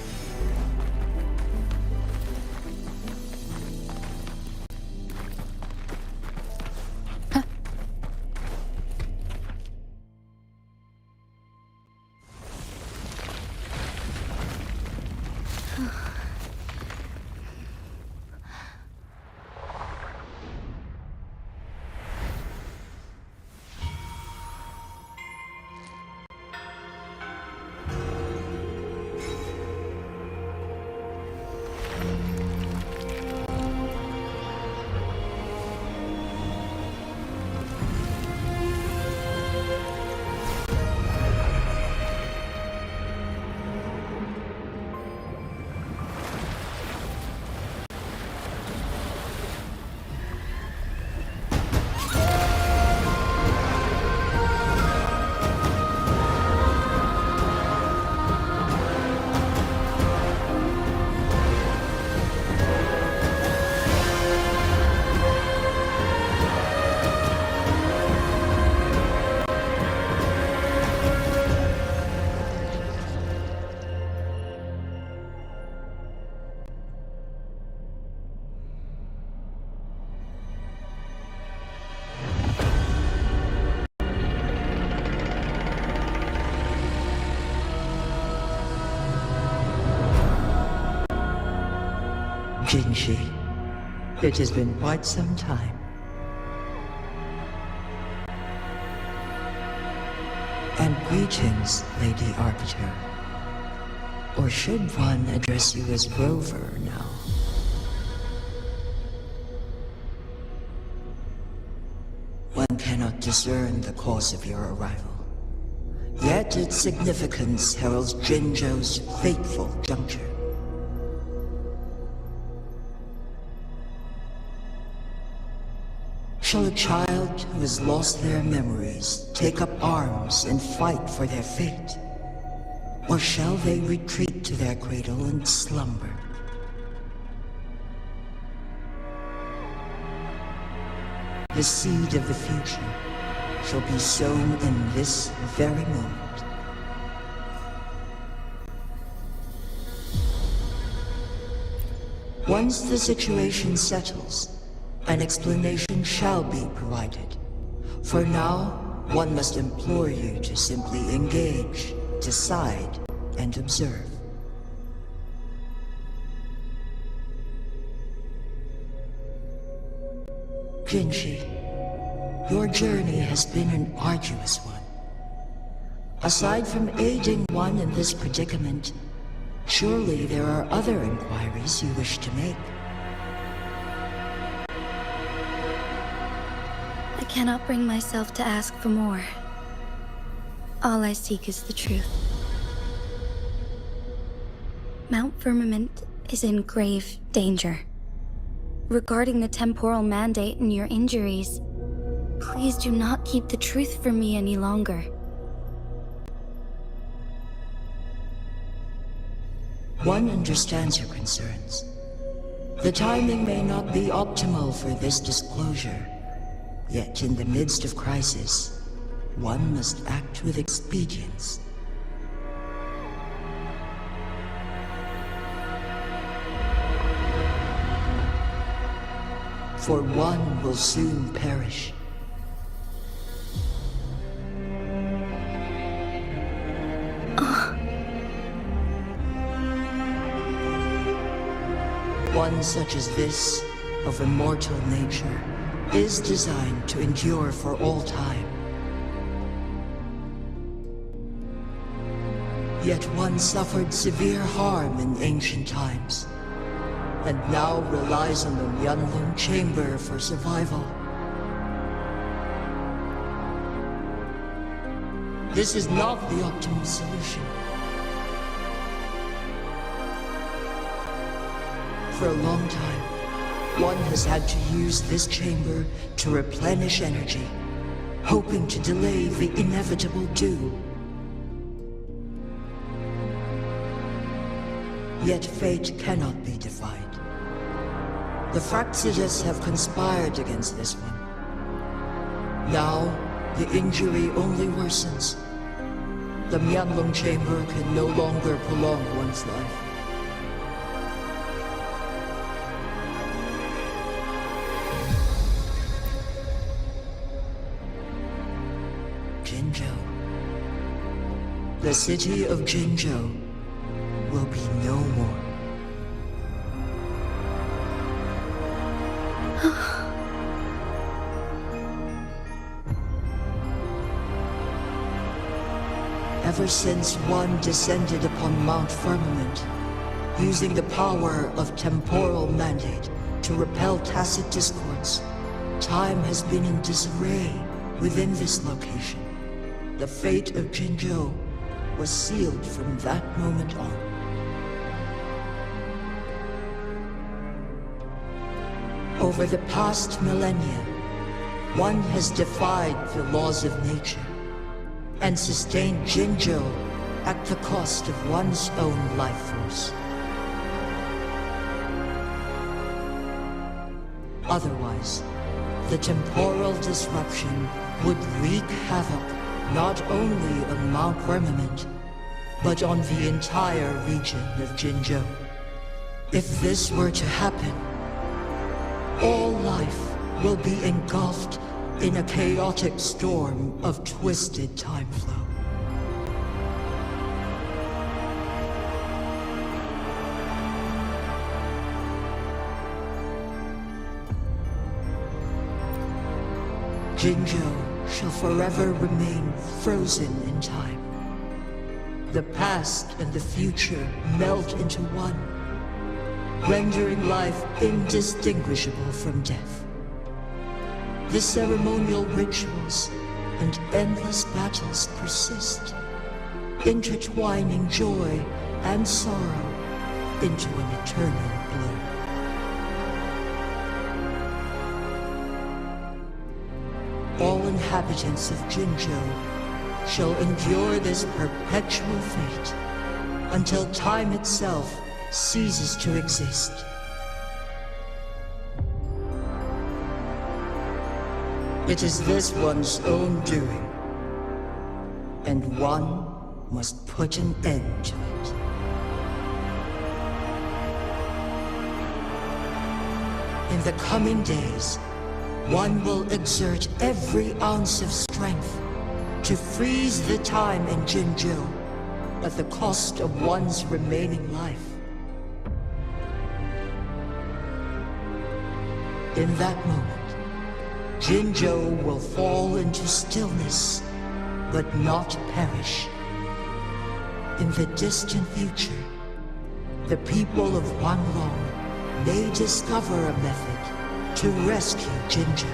Jinzhou, it has been quite some time. And greetings, Lady Arbiter. Or should one address you as Rover now? One cannot discern the cause of your arrival. Yet its significance heralds Jinzhou's fateful juncture. Shall a child who has lost their memories take up arms and fight for their fate? Or shall they retreat to their cradle and slumber? The seed of the future shall be sown in this very moment. Once the situation settles, an explanation shall be provided. For now, one must implore you to simply engage, decide, and observe. Jinzhou, your journey has been an arduous one. Aside from aiding one in this predicament, surely there are other inquiries you wish to make. I cannot bring myself to ask for more. All I seek is the truth. Mount Firmament is in grave danger. Regarding the temporal mandate and your injuries, please do not keep the truth from me any longer. One understands your concerns. The timing may not be optimal for this disclosure. Yet in the midst of crisis, one must act with expedience. For one will soon perish. One such as this, of immortal nature, is designed to endure for all time. Yet one suffered severe harm in ancient times, and now relies on the Yanlong Chamber for survival. This is not the optimal solution. For a long time, one has had to use this chamber to replenish energy, hoping to delay the inevitable doom. Yet fate cannot be defied. The Fraxidus have conspired against this one. Now, the injury only worsens. The Mianlong Chamber can no longer prolong one's life. Jinzhou. The city of Jinzhou will be no more. ever since one descended upon Mount Firmament, using the power of temporal mandate to repel tacit discords, time has been in disarray within this location. The fate of Jinzhou was sealed from that moment on. Over the past millennia, one has defied the laws of nature and sustained Jinzhou at the cost of one's own life force. Otherwise, the temporal disruption would wreak havoc not only on Mount Firmament, but on the entire region of Jinzhou. If this were to happen, all life will be engulfed in a chaotic storm of twisted time flow. Jinzhou shall forever remain frozen in time. The past and the future melt into one, rendering life indistinguishable from death. The ceremonial rituals and endless battles persist, intertwining joy and sorrow into an eternal blur. All inhabitants of Jinzhou shall endure this perpetual fate until time itself ceases to exist. It is this one's own doing, and one must put an end to it. In the coming days, one will exert every ounce of strength to freeze the time in Jinzhou at the cost of one's remaining life. In that moment, Jinzhou will fall into stillness, but not perish. In the distant future, the people of Wanlong may discover a method to rescue Jinzhou.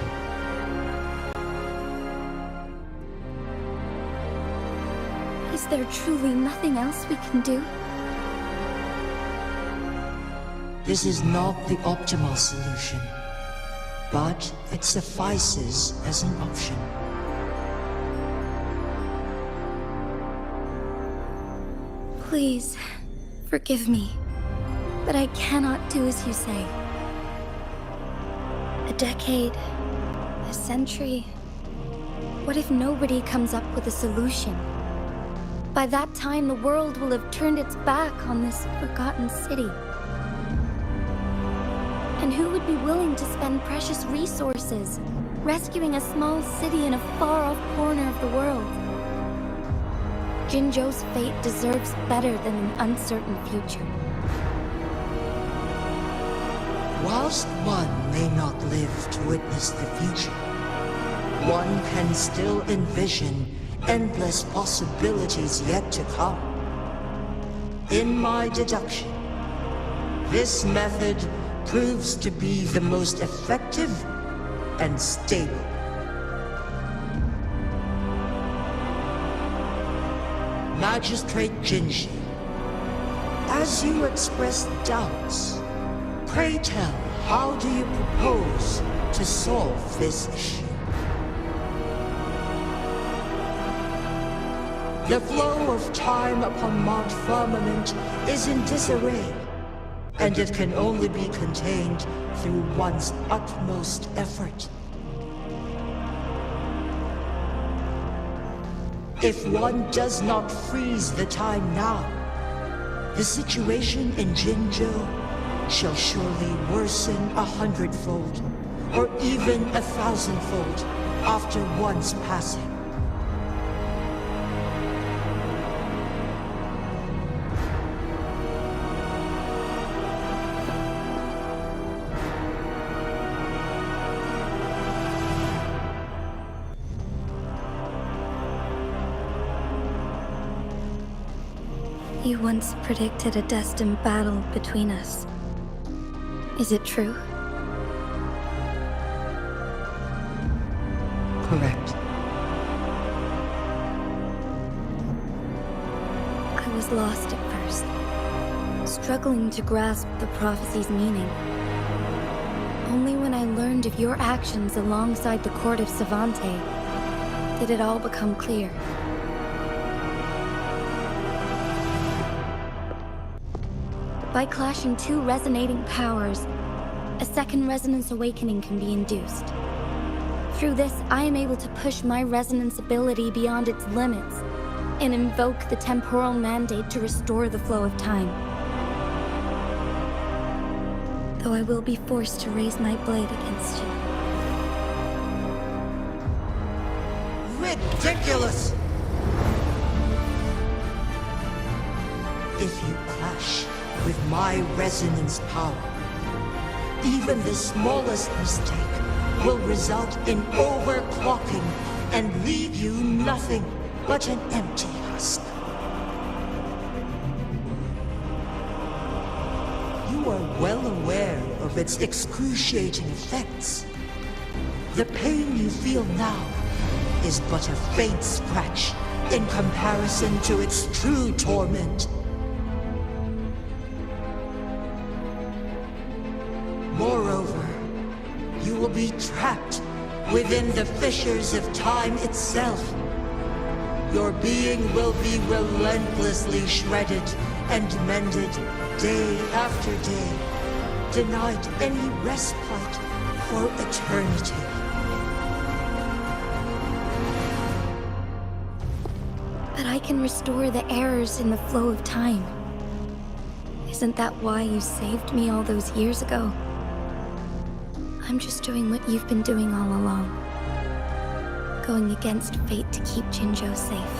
Is there truly nothing else we can do? This is not the optimal solution, but it suffices as an option. Please, forgive me, but I cannot do as you say. A decade, a century. What if nobody comes up with a solution? By that time, the world will have turned its back on this forgotten city. And who would be willing to spend precious resources rescuing a small city in a far-off corner of the world? Jinzhou's fate deserves better than an uncertain future. Whilst one may not live to witness the future, one can still envision endless possibilities yet to come. In my deduction, this method proves to be the most effective and stable. Magistrate Jinzhou, as you express doubts, pray tell, how do you propose to solve this issue? The flow of time upon Mount Firmament is in disarray, and it can only be contained through one's utmost effort. If one does not freeze the time now, the situation in Jinzhou shall surely worsen 100-fold, or even 1,000-fold after one's passing. You once predicted a destined battle between us. Is it true? Correct. I was lost at first, struggling to grasp the prophecy's meaning. Only when I learned of your actions alongside the court of Savante did it all become clear. By clashing two resonating powers, a second resonance awakening can be induced. Through this, I am able to push my resonance ability beyond its limits and invoke the temporal mandate to restore the flow of time. Though I will be forced to raise my blade against you. Ridiculous! If you clash with my resonance power, even the smallest mistake will result in overclocking and leave you nothing but an empty husk. You are well aware of its excruciating effects. The pain you feel now is but a faint scratch in comparison to its true torment. Moreover, you will be trapped within the fissures of time itself. Your being will be relentlessly shredded and mended day after day, denied any respite for eternity. But I can restore the errors in the flow of time. Isn't that why you saved me all those years ago? I'm just doing what you've been doing all along. Going against fate to keep Jinzhou safe.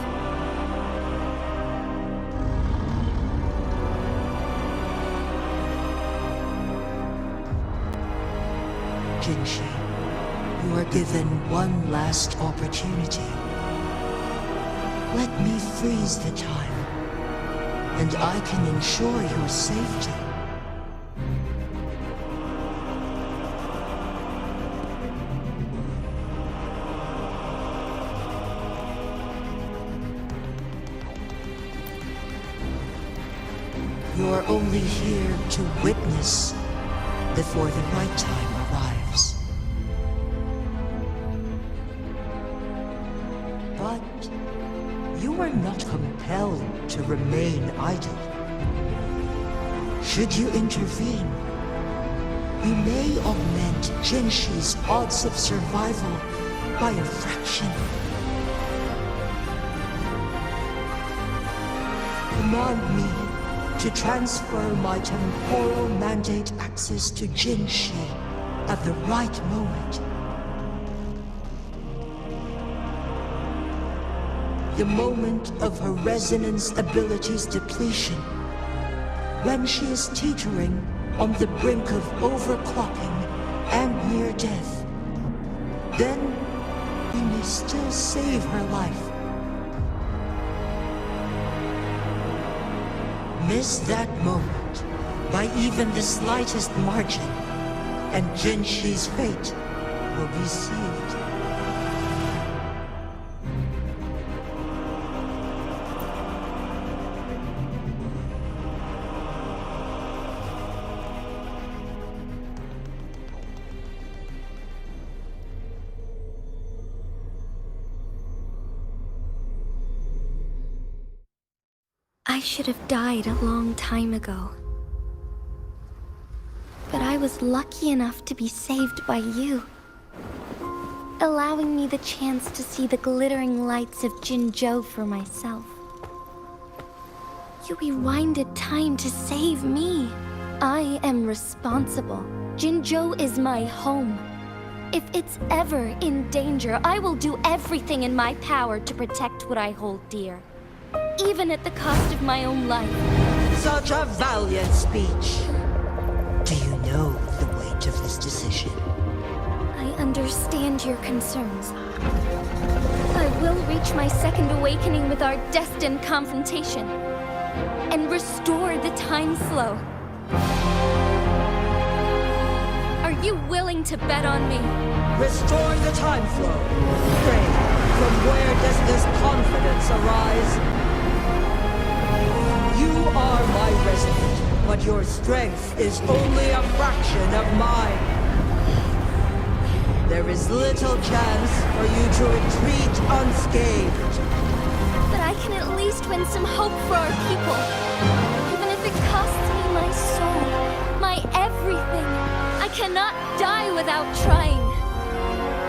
Jinzhou, you are given one last opportunity. Let me freeze the time, and I can ensure your safety. You're only here to witness before the right time arrives. But you are not compelled to remain idle. Should you intervene, you may augment Jinzhou's odds of survival by a fraction. Command me to transfer my temporal mandate access to Jinzhou at the right moment. The moment of her resonance ability's depletion, when she is teetering on the brink of overclocking and near death. Then we may still save her life. Miss that moment by even the slightest margin, and Jinzhou's fate will be sealed. I should have died a long time ago. But I was lucky enough to be saved by you, allowing me the chance to see the glittering lights of Jinzhou for myself. You rewinded time to save me. I am responsible. Jinzhou is my home. If it's ever in danger, I will do everything in my power to protect what I hold dear. Even at the cost of my own life. Such a valiant speech. Do you know the weight of this decision? I understand your concerns. I will reach my second awakening with our destined confrontation. and restore the time flow. Are you willing to bet on me? Restore the time flow. Pray, from where does this confidence arise? You are my resident, but your strength is only a fraction of mine. There is little chance for you to retreat unscathed. But I can at least win some hope for our people. Even if it costs me my soul, my everything. I cannot die without trying.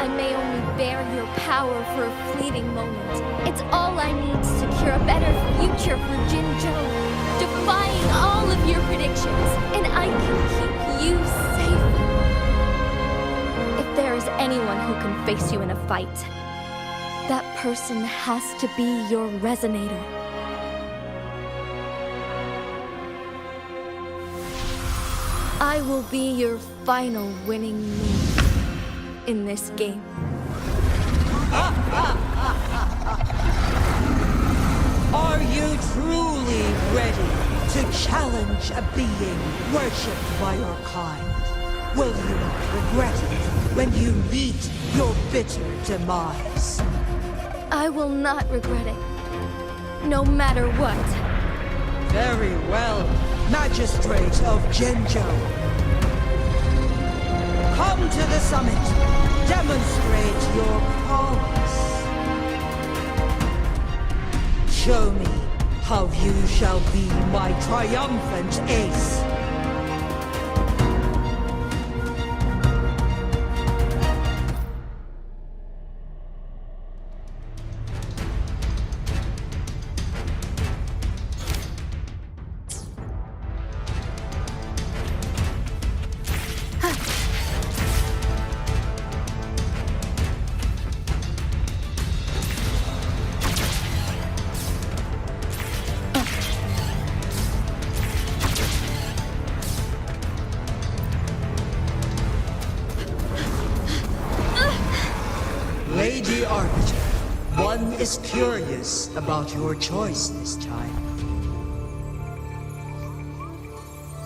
I may only bear your power for a fleeting moment. It's all I need to secure a better future for Jinzhou, defying all of your predictions, and I can keep you safe. If there is anyone who can face you in a fight, that person has to be your resonator. I will be your final winning move in this game. Are you truly ready to challenge a being worshipped by your kind? Will you not regret it when you meet your bitter demise? I will not regret it, no matter what. Very well, Magistrate of Jinzhou. Come to the summit. Demonstrate your prowess. Show me how you shall be my triumphant ace. Lady Arbiter, one is curious about your choice this time.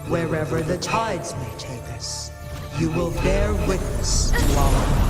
Wherever the tides may take us, you will bear witness to our one.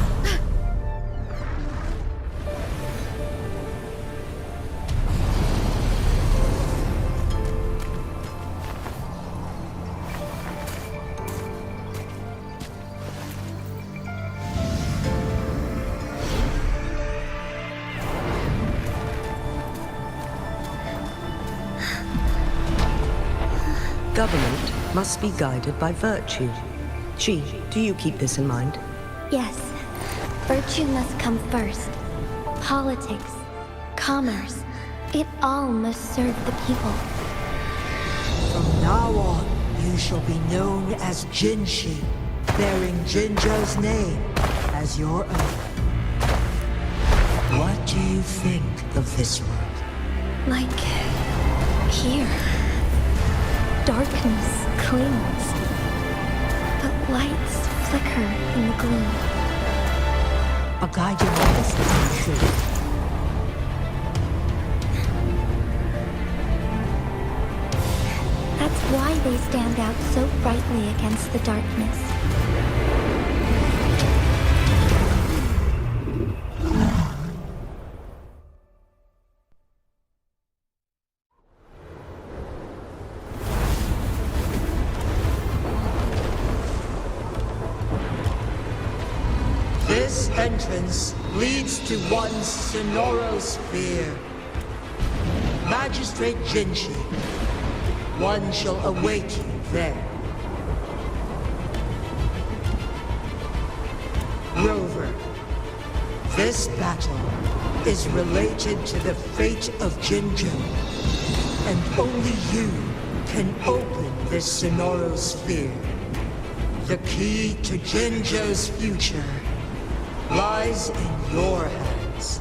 Government must be guided by virtue. Chi, do you keep this in mind? Yes, virtue must come first. Politics, commerce, it all must serve the people. From now on, you shall be known as Jinshi, bearing Jinzhou's name as your own. What do you think of this world? Like here. Darkness clings, but lights flicker in the gloom. A guiding light, I'm sure. That's why they stand out so brightly against the darkness. This entrance leads to one Sonoro sphere. Magistrate Jinshi, one shall await you there. Rover, this battle is related to the fate of Jinzhou, and only you can open this Sonoro sphere. The key to Jinzhou's future lies in your hands.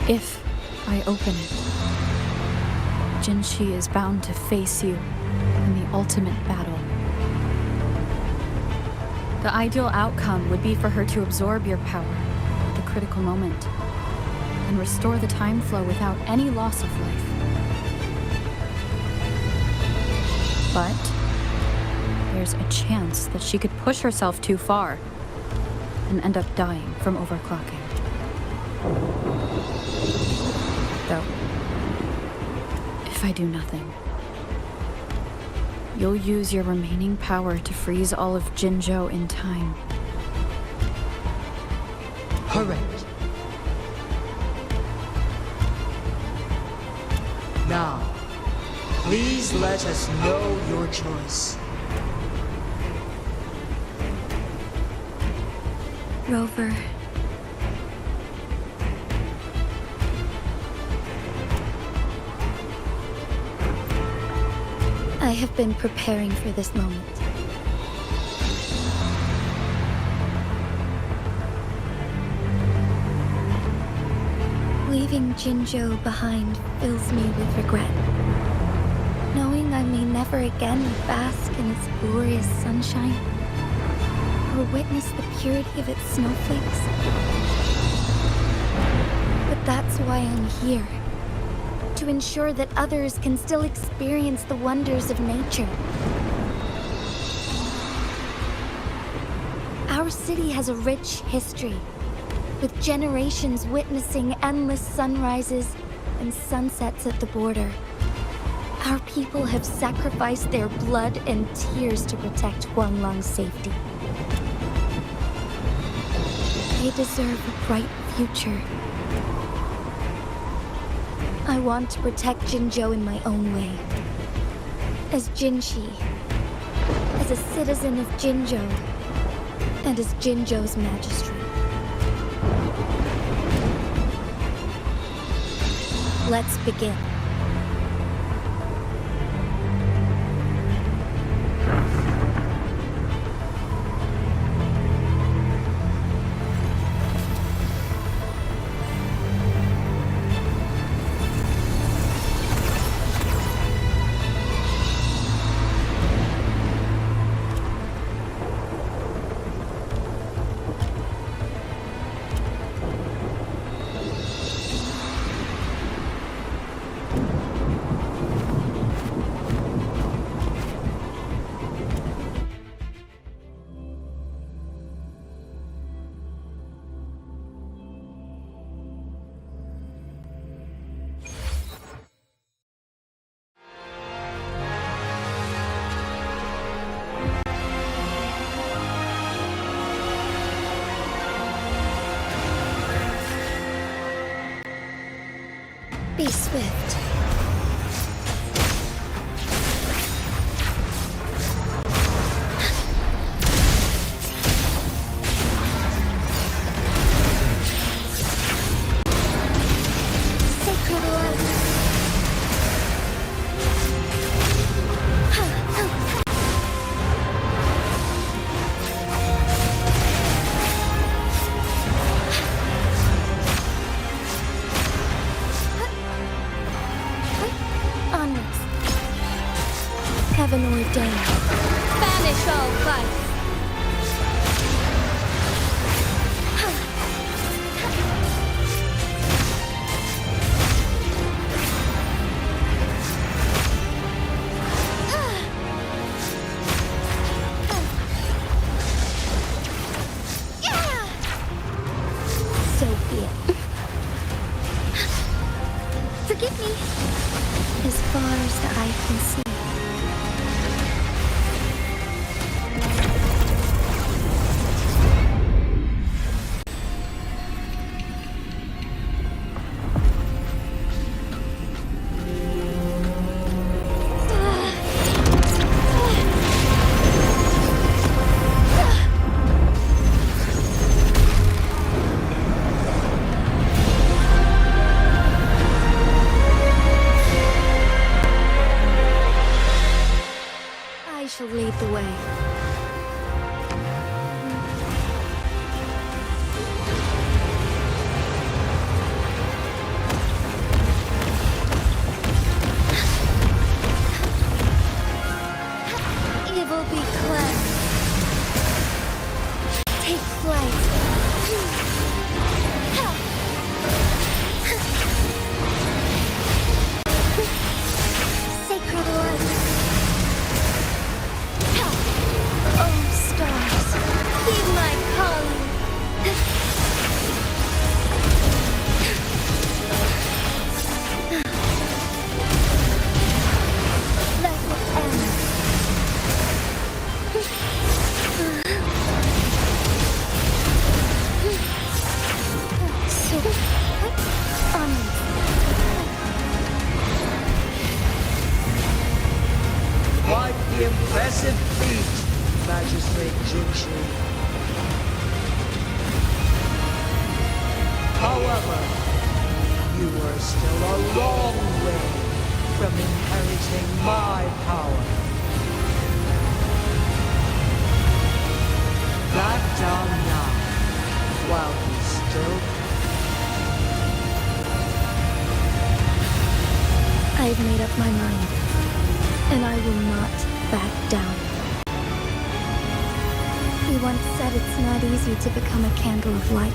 If I open it, Jinshi is bound to face you in the ultimate battle. The ideal outcome would be for her to absorb your power, the critical moment and restore the time flow without any loss of life. But there's a chance that she could push herself too far and end up dying from overclocking. Though, if I do nothing, you'll use your remaining power to freeze all of Jinzhou in time. Correct. Now, please let us know your choice. Rover. I have been preparing for this moment. Leaving Jinzhou behind fills me with regret. Knowing I may never again bask in its glorious sunshine, or witness the purity of its snowflakes. But that's why I'm here. To ensure that others can still experience the wonders of nature. Our city has a rich history, with generations witnessing endless sunrises and sunsets at the border. Our people have sacrificed their blood and tears to protect Huanglang's safety. They deserve a bright future. I want to protect Jinzhou in my own way. As Jinshi, as a citizen of Jinzhou, and as Jinzhou's magistrate. Let's begin. Be swift. Sacred light. Onwards. Heaven ordained. Banish all vice. So be it. Forgive me. As far as the eye can see. defeat Magistrate Jinzhou. However, you are still a long way from inheriting my power. Back down now, while you still can. I've made up my mind, and I will not back down. We once said it's not easy to become a candle of light.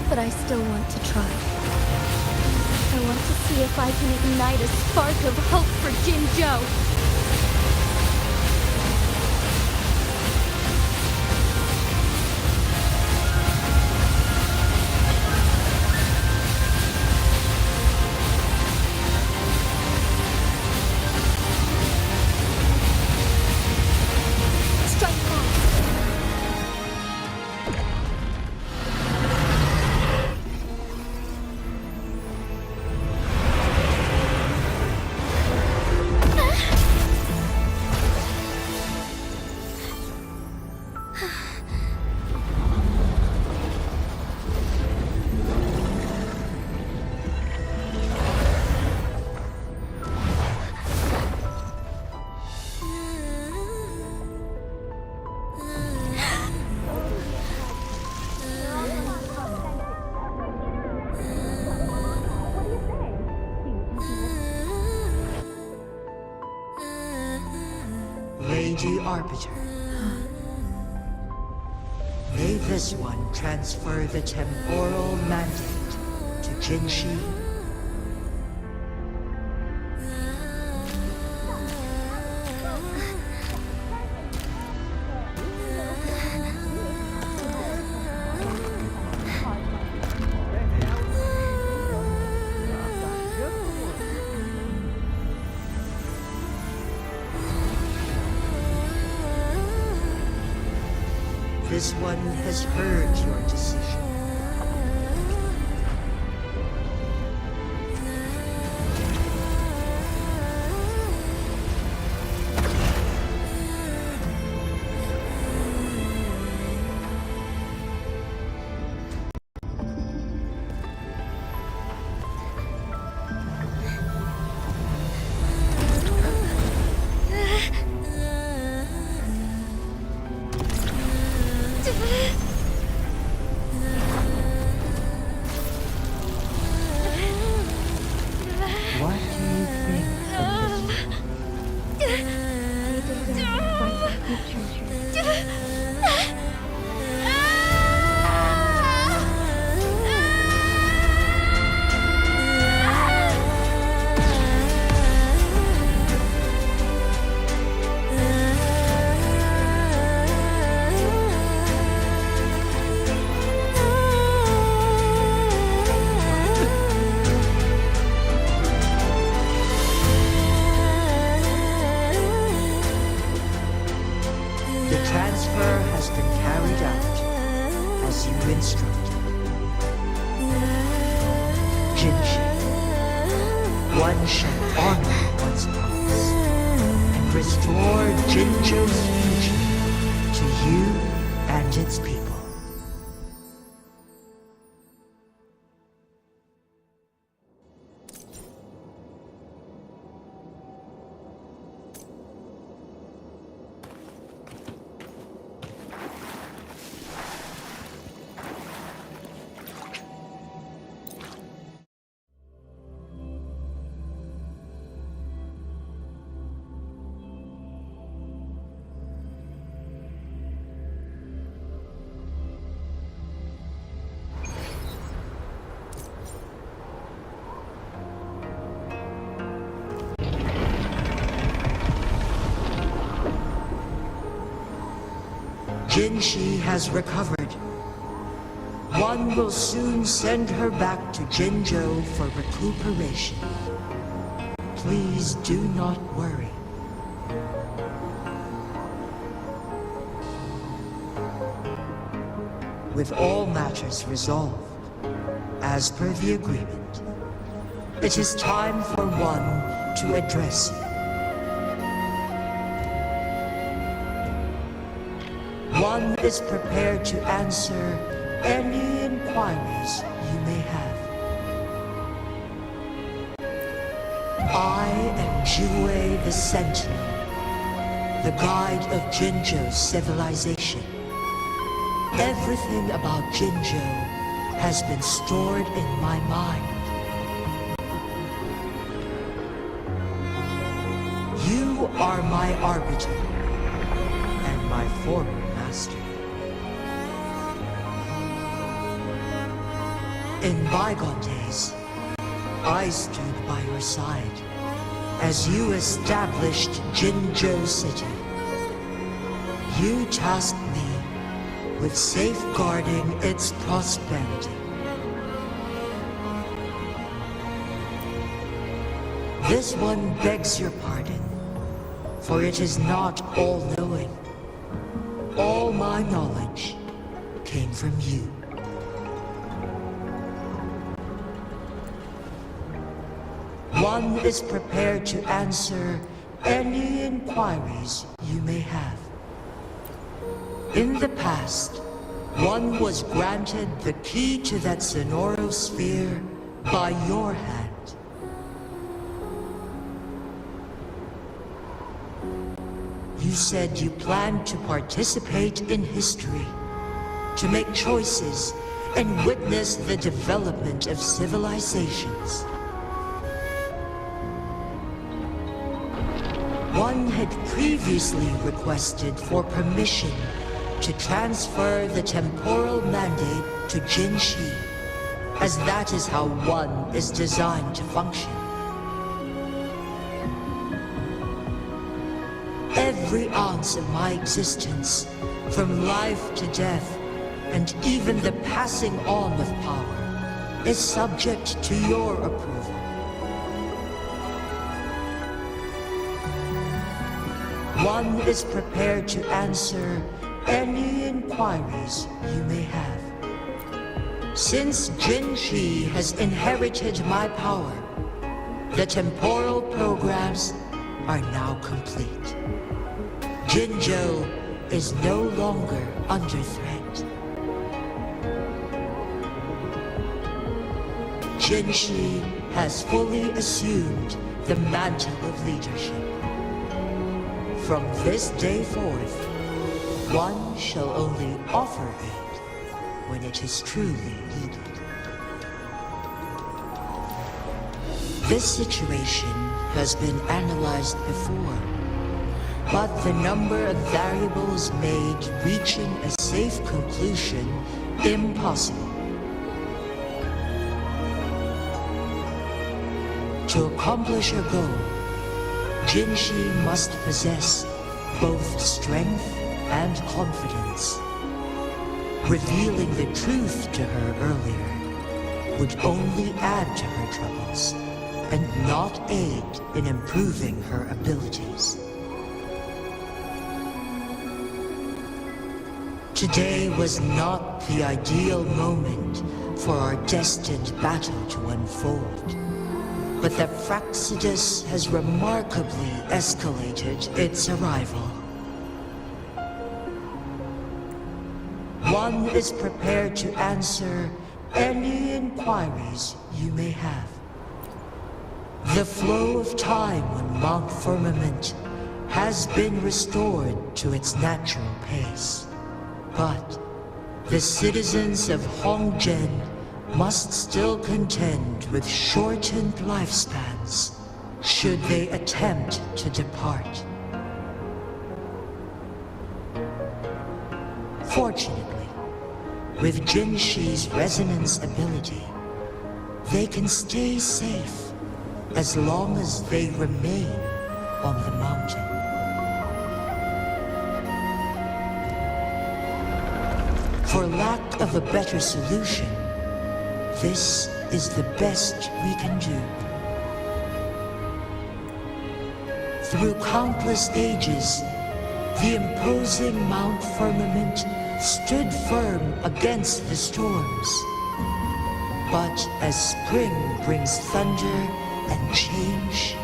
But I still want to try. I want to see if I can ignite a spark of hope for Jinzhou. Lady Arbiter. May this one transfer the temporal mandate to Jinzhou. This one has heard your decision. One shall honor one's promise and restore Jinzhou's future to you and its people. Jinzhou has recovered. One will soon send her back to Jinzhou for recuperation. Please do not worry. With all matters resolved, as per the agreement, it is time for one to address you. One is prepared to answer any inquiries you may have. I am Jinzhou the Sentinel, the guide of Jinzhou's civilization. Everything about Jinzhou has been stored in my mind. You are my arbiter and my former master. In bygone days, I stood by your side as you established Jinzhou City. You tasked me with safeguarding its prosperity. This one begs your pardon, for it is not all-knowing. All my knowledge came from you. One is prepared to answer any inquiries you may have. In the past, one was granted the key to that Sonoro sphere by your hand. You said you planned to participate in history, to make choices and witness the development of civilizations. One had previously requested for permission to transfer the temporal mandate to Jinzhou, as that is how one is designed to function. Every ounce of my existence, from life to death, and even the passing on of power, is subject to your approval. One is prepared to answer any inquiries you may have. Since Jinzhou has inherited my power, the temporal programs are now complete. Jinzhou is no longer under threat. Jinzhou has fully assumed the mantle of leadership. From this day forth, one shall only offer aid when it is truly needed. This situation has been analyzed before, but the number of variables made reaching a safe conclusion impossible. To accomplish her goal, Jinzhou must possess both strength and confidence. Revealing the truth to her earlier would only add to her troubles and not aid in improving her abilities. Today was not the ideal moment for our destined battle to unfold. But the Fractsidus has remarkably escalated its arrival. One is prepared to answer any inquiries you may have. The flow of time on Mount Firmament has been restored to its natural pace. But the citizens of Hongzhen must still contend with shortened lifespans should they attempt to depart. Fortunately, with Jinzhou's resonance ability, they can stay safe as long as they remain on the mountain. For lack of a better solution, this is the best we can do. Through countless ages, the imposing Mount Firmament stood firm against the storms. But as spring brings thunder and change,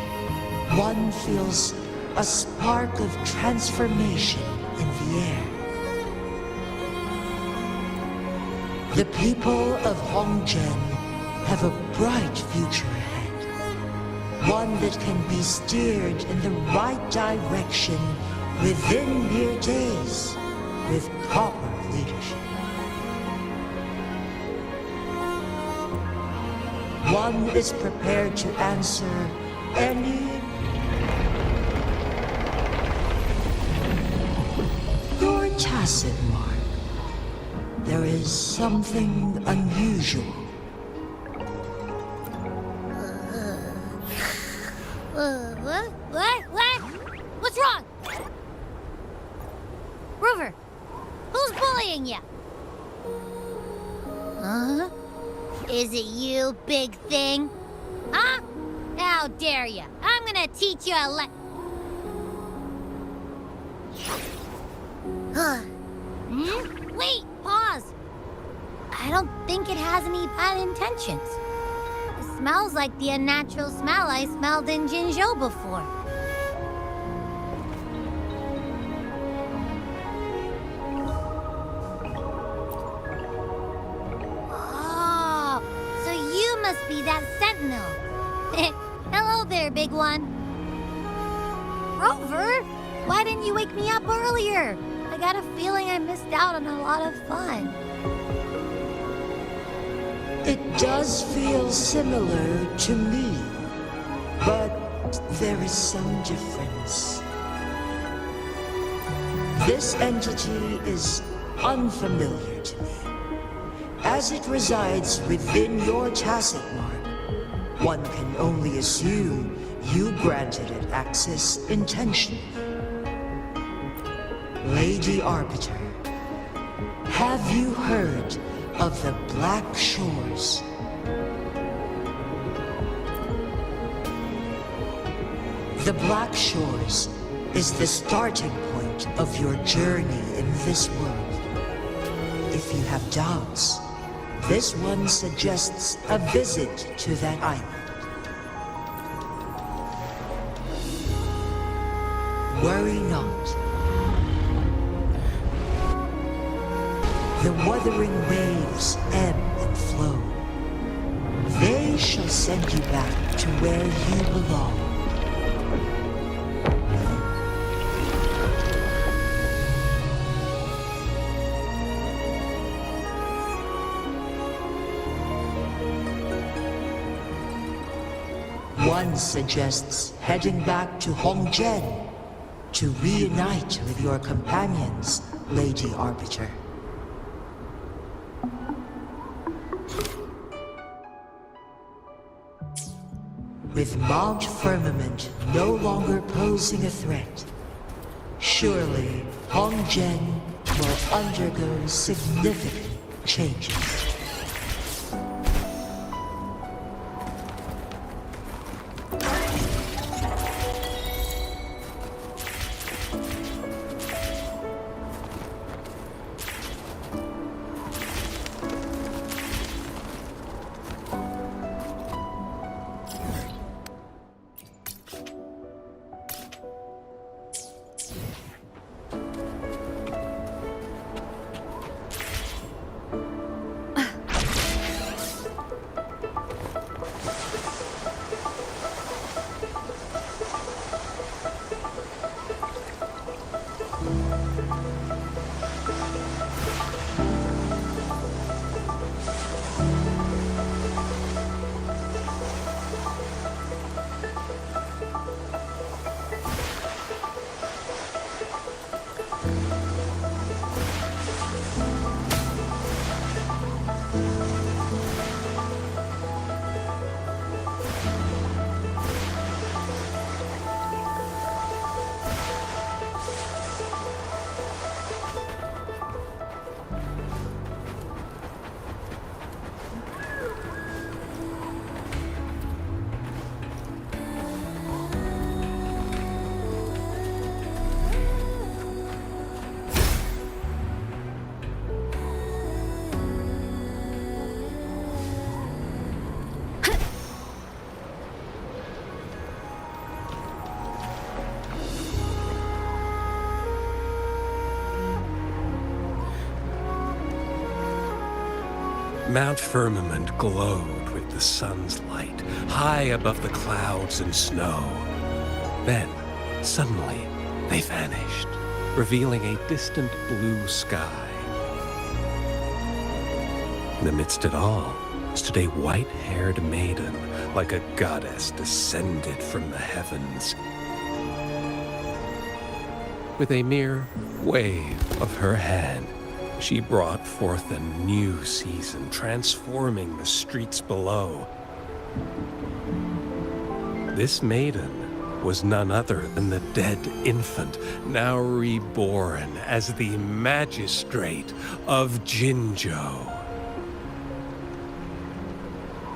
one feels a spark of transformation in the air. The people of Hongzhen have a bright future ahead. One that can be steered in the right direction within mere days with proper leadership. One is prepared to answer any... Your tacit mark. There is something unusual. What? What's wrong? Rover, who's bullying you? Huh? Is it you, big thing? Huh? How dare you? I'm gonna teach you a Wait, pause. I don't think it has any bad intentions. It smells like the unnatural smell I smelled in Jinzhou before. Oh, so you must be that sentinel. Hello there, big one. Rover, why didn't you wake me up earlier? I got a feeling I missed out on a lot of fun. It does feel similar to me, but there is some difference. This entity is unfamiliar to me. As it resides within your tacit mark, one can only assume you granted it access intentionally. Lady Arbiter, have you heard of the Black Shores? The Black Shores is the starting point of your journey in this world. If you have doubts, this one suggests a visit to that island. Worry not. The Wuthering Waves ebb and flow. They shall send you back to where you belong. One suggests heading back to Hongzhen to reunite with your companions, Lady Arbiter. With Mount Firmament no longer posing a threat, surely Hongzhen will undergo significant changes. Mount Firmament glowed with the sun's light, high above the clouds and snow. Then, suddenly, they vanished, revealing a distant blue sky. In the midst of it all stood a white-haired maiden, like a goddess descended from the heavens. With a mere wave of her hand, she brought forth a new season, transforming the streets below. This maiden was none other than the dead infant, now reborn as the magistrate of Jinzhou.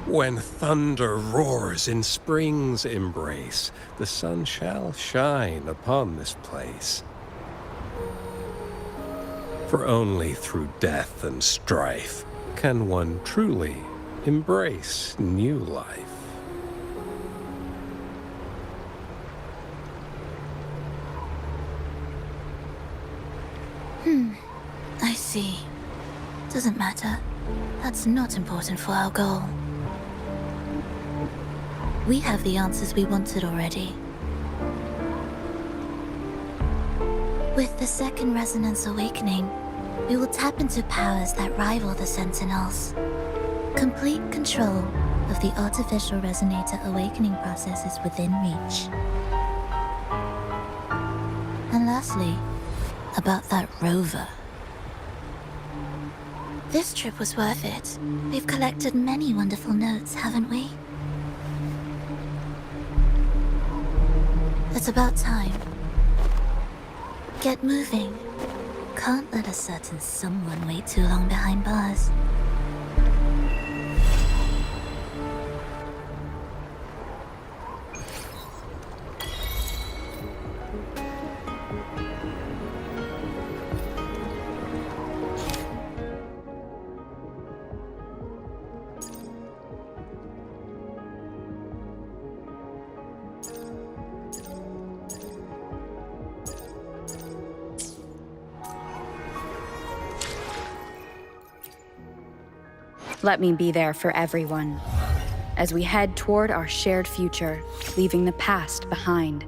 When thunder roars in spring's embrace, the sun shall shine upon this place. For only through death and strife can one truly embrace new life. I see. Doesn't matter. That's not important for our goal. We have the answers we wanted already. With the second resonance awakening, we will tap into powers that rival the Sentinels. Complete control of the artificial resonator awakening process is within reach. And lastly, about that rover. This trip was worth it. We've collected many wonderful notes, haven't we? It's about time. Get moving. Can't let a certain someone wait too long behind bars. Let me be there for everyone as we head toward our shared future, leaving the past behind.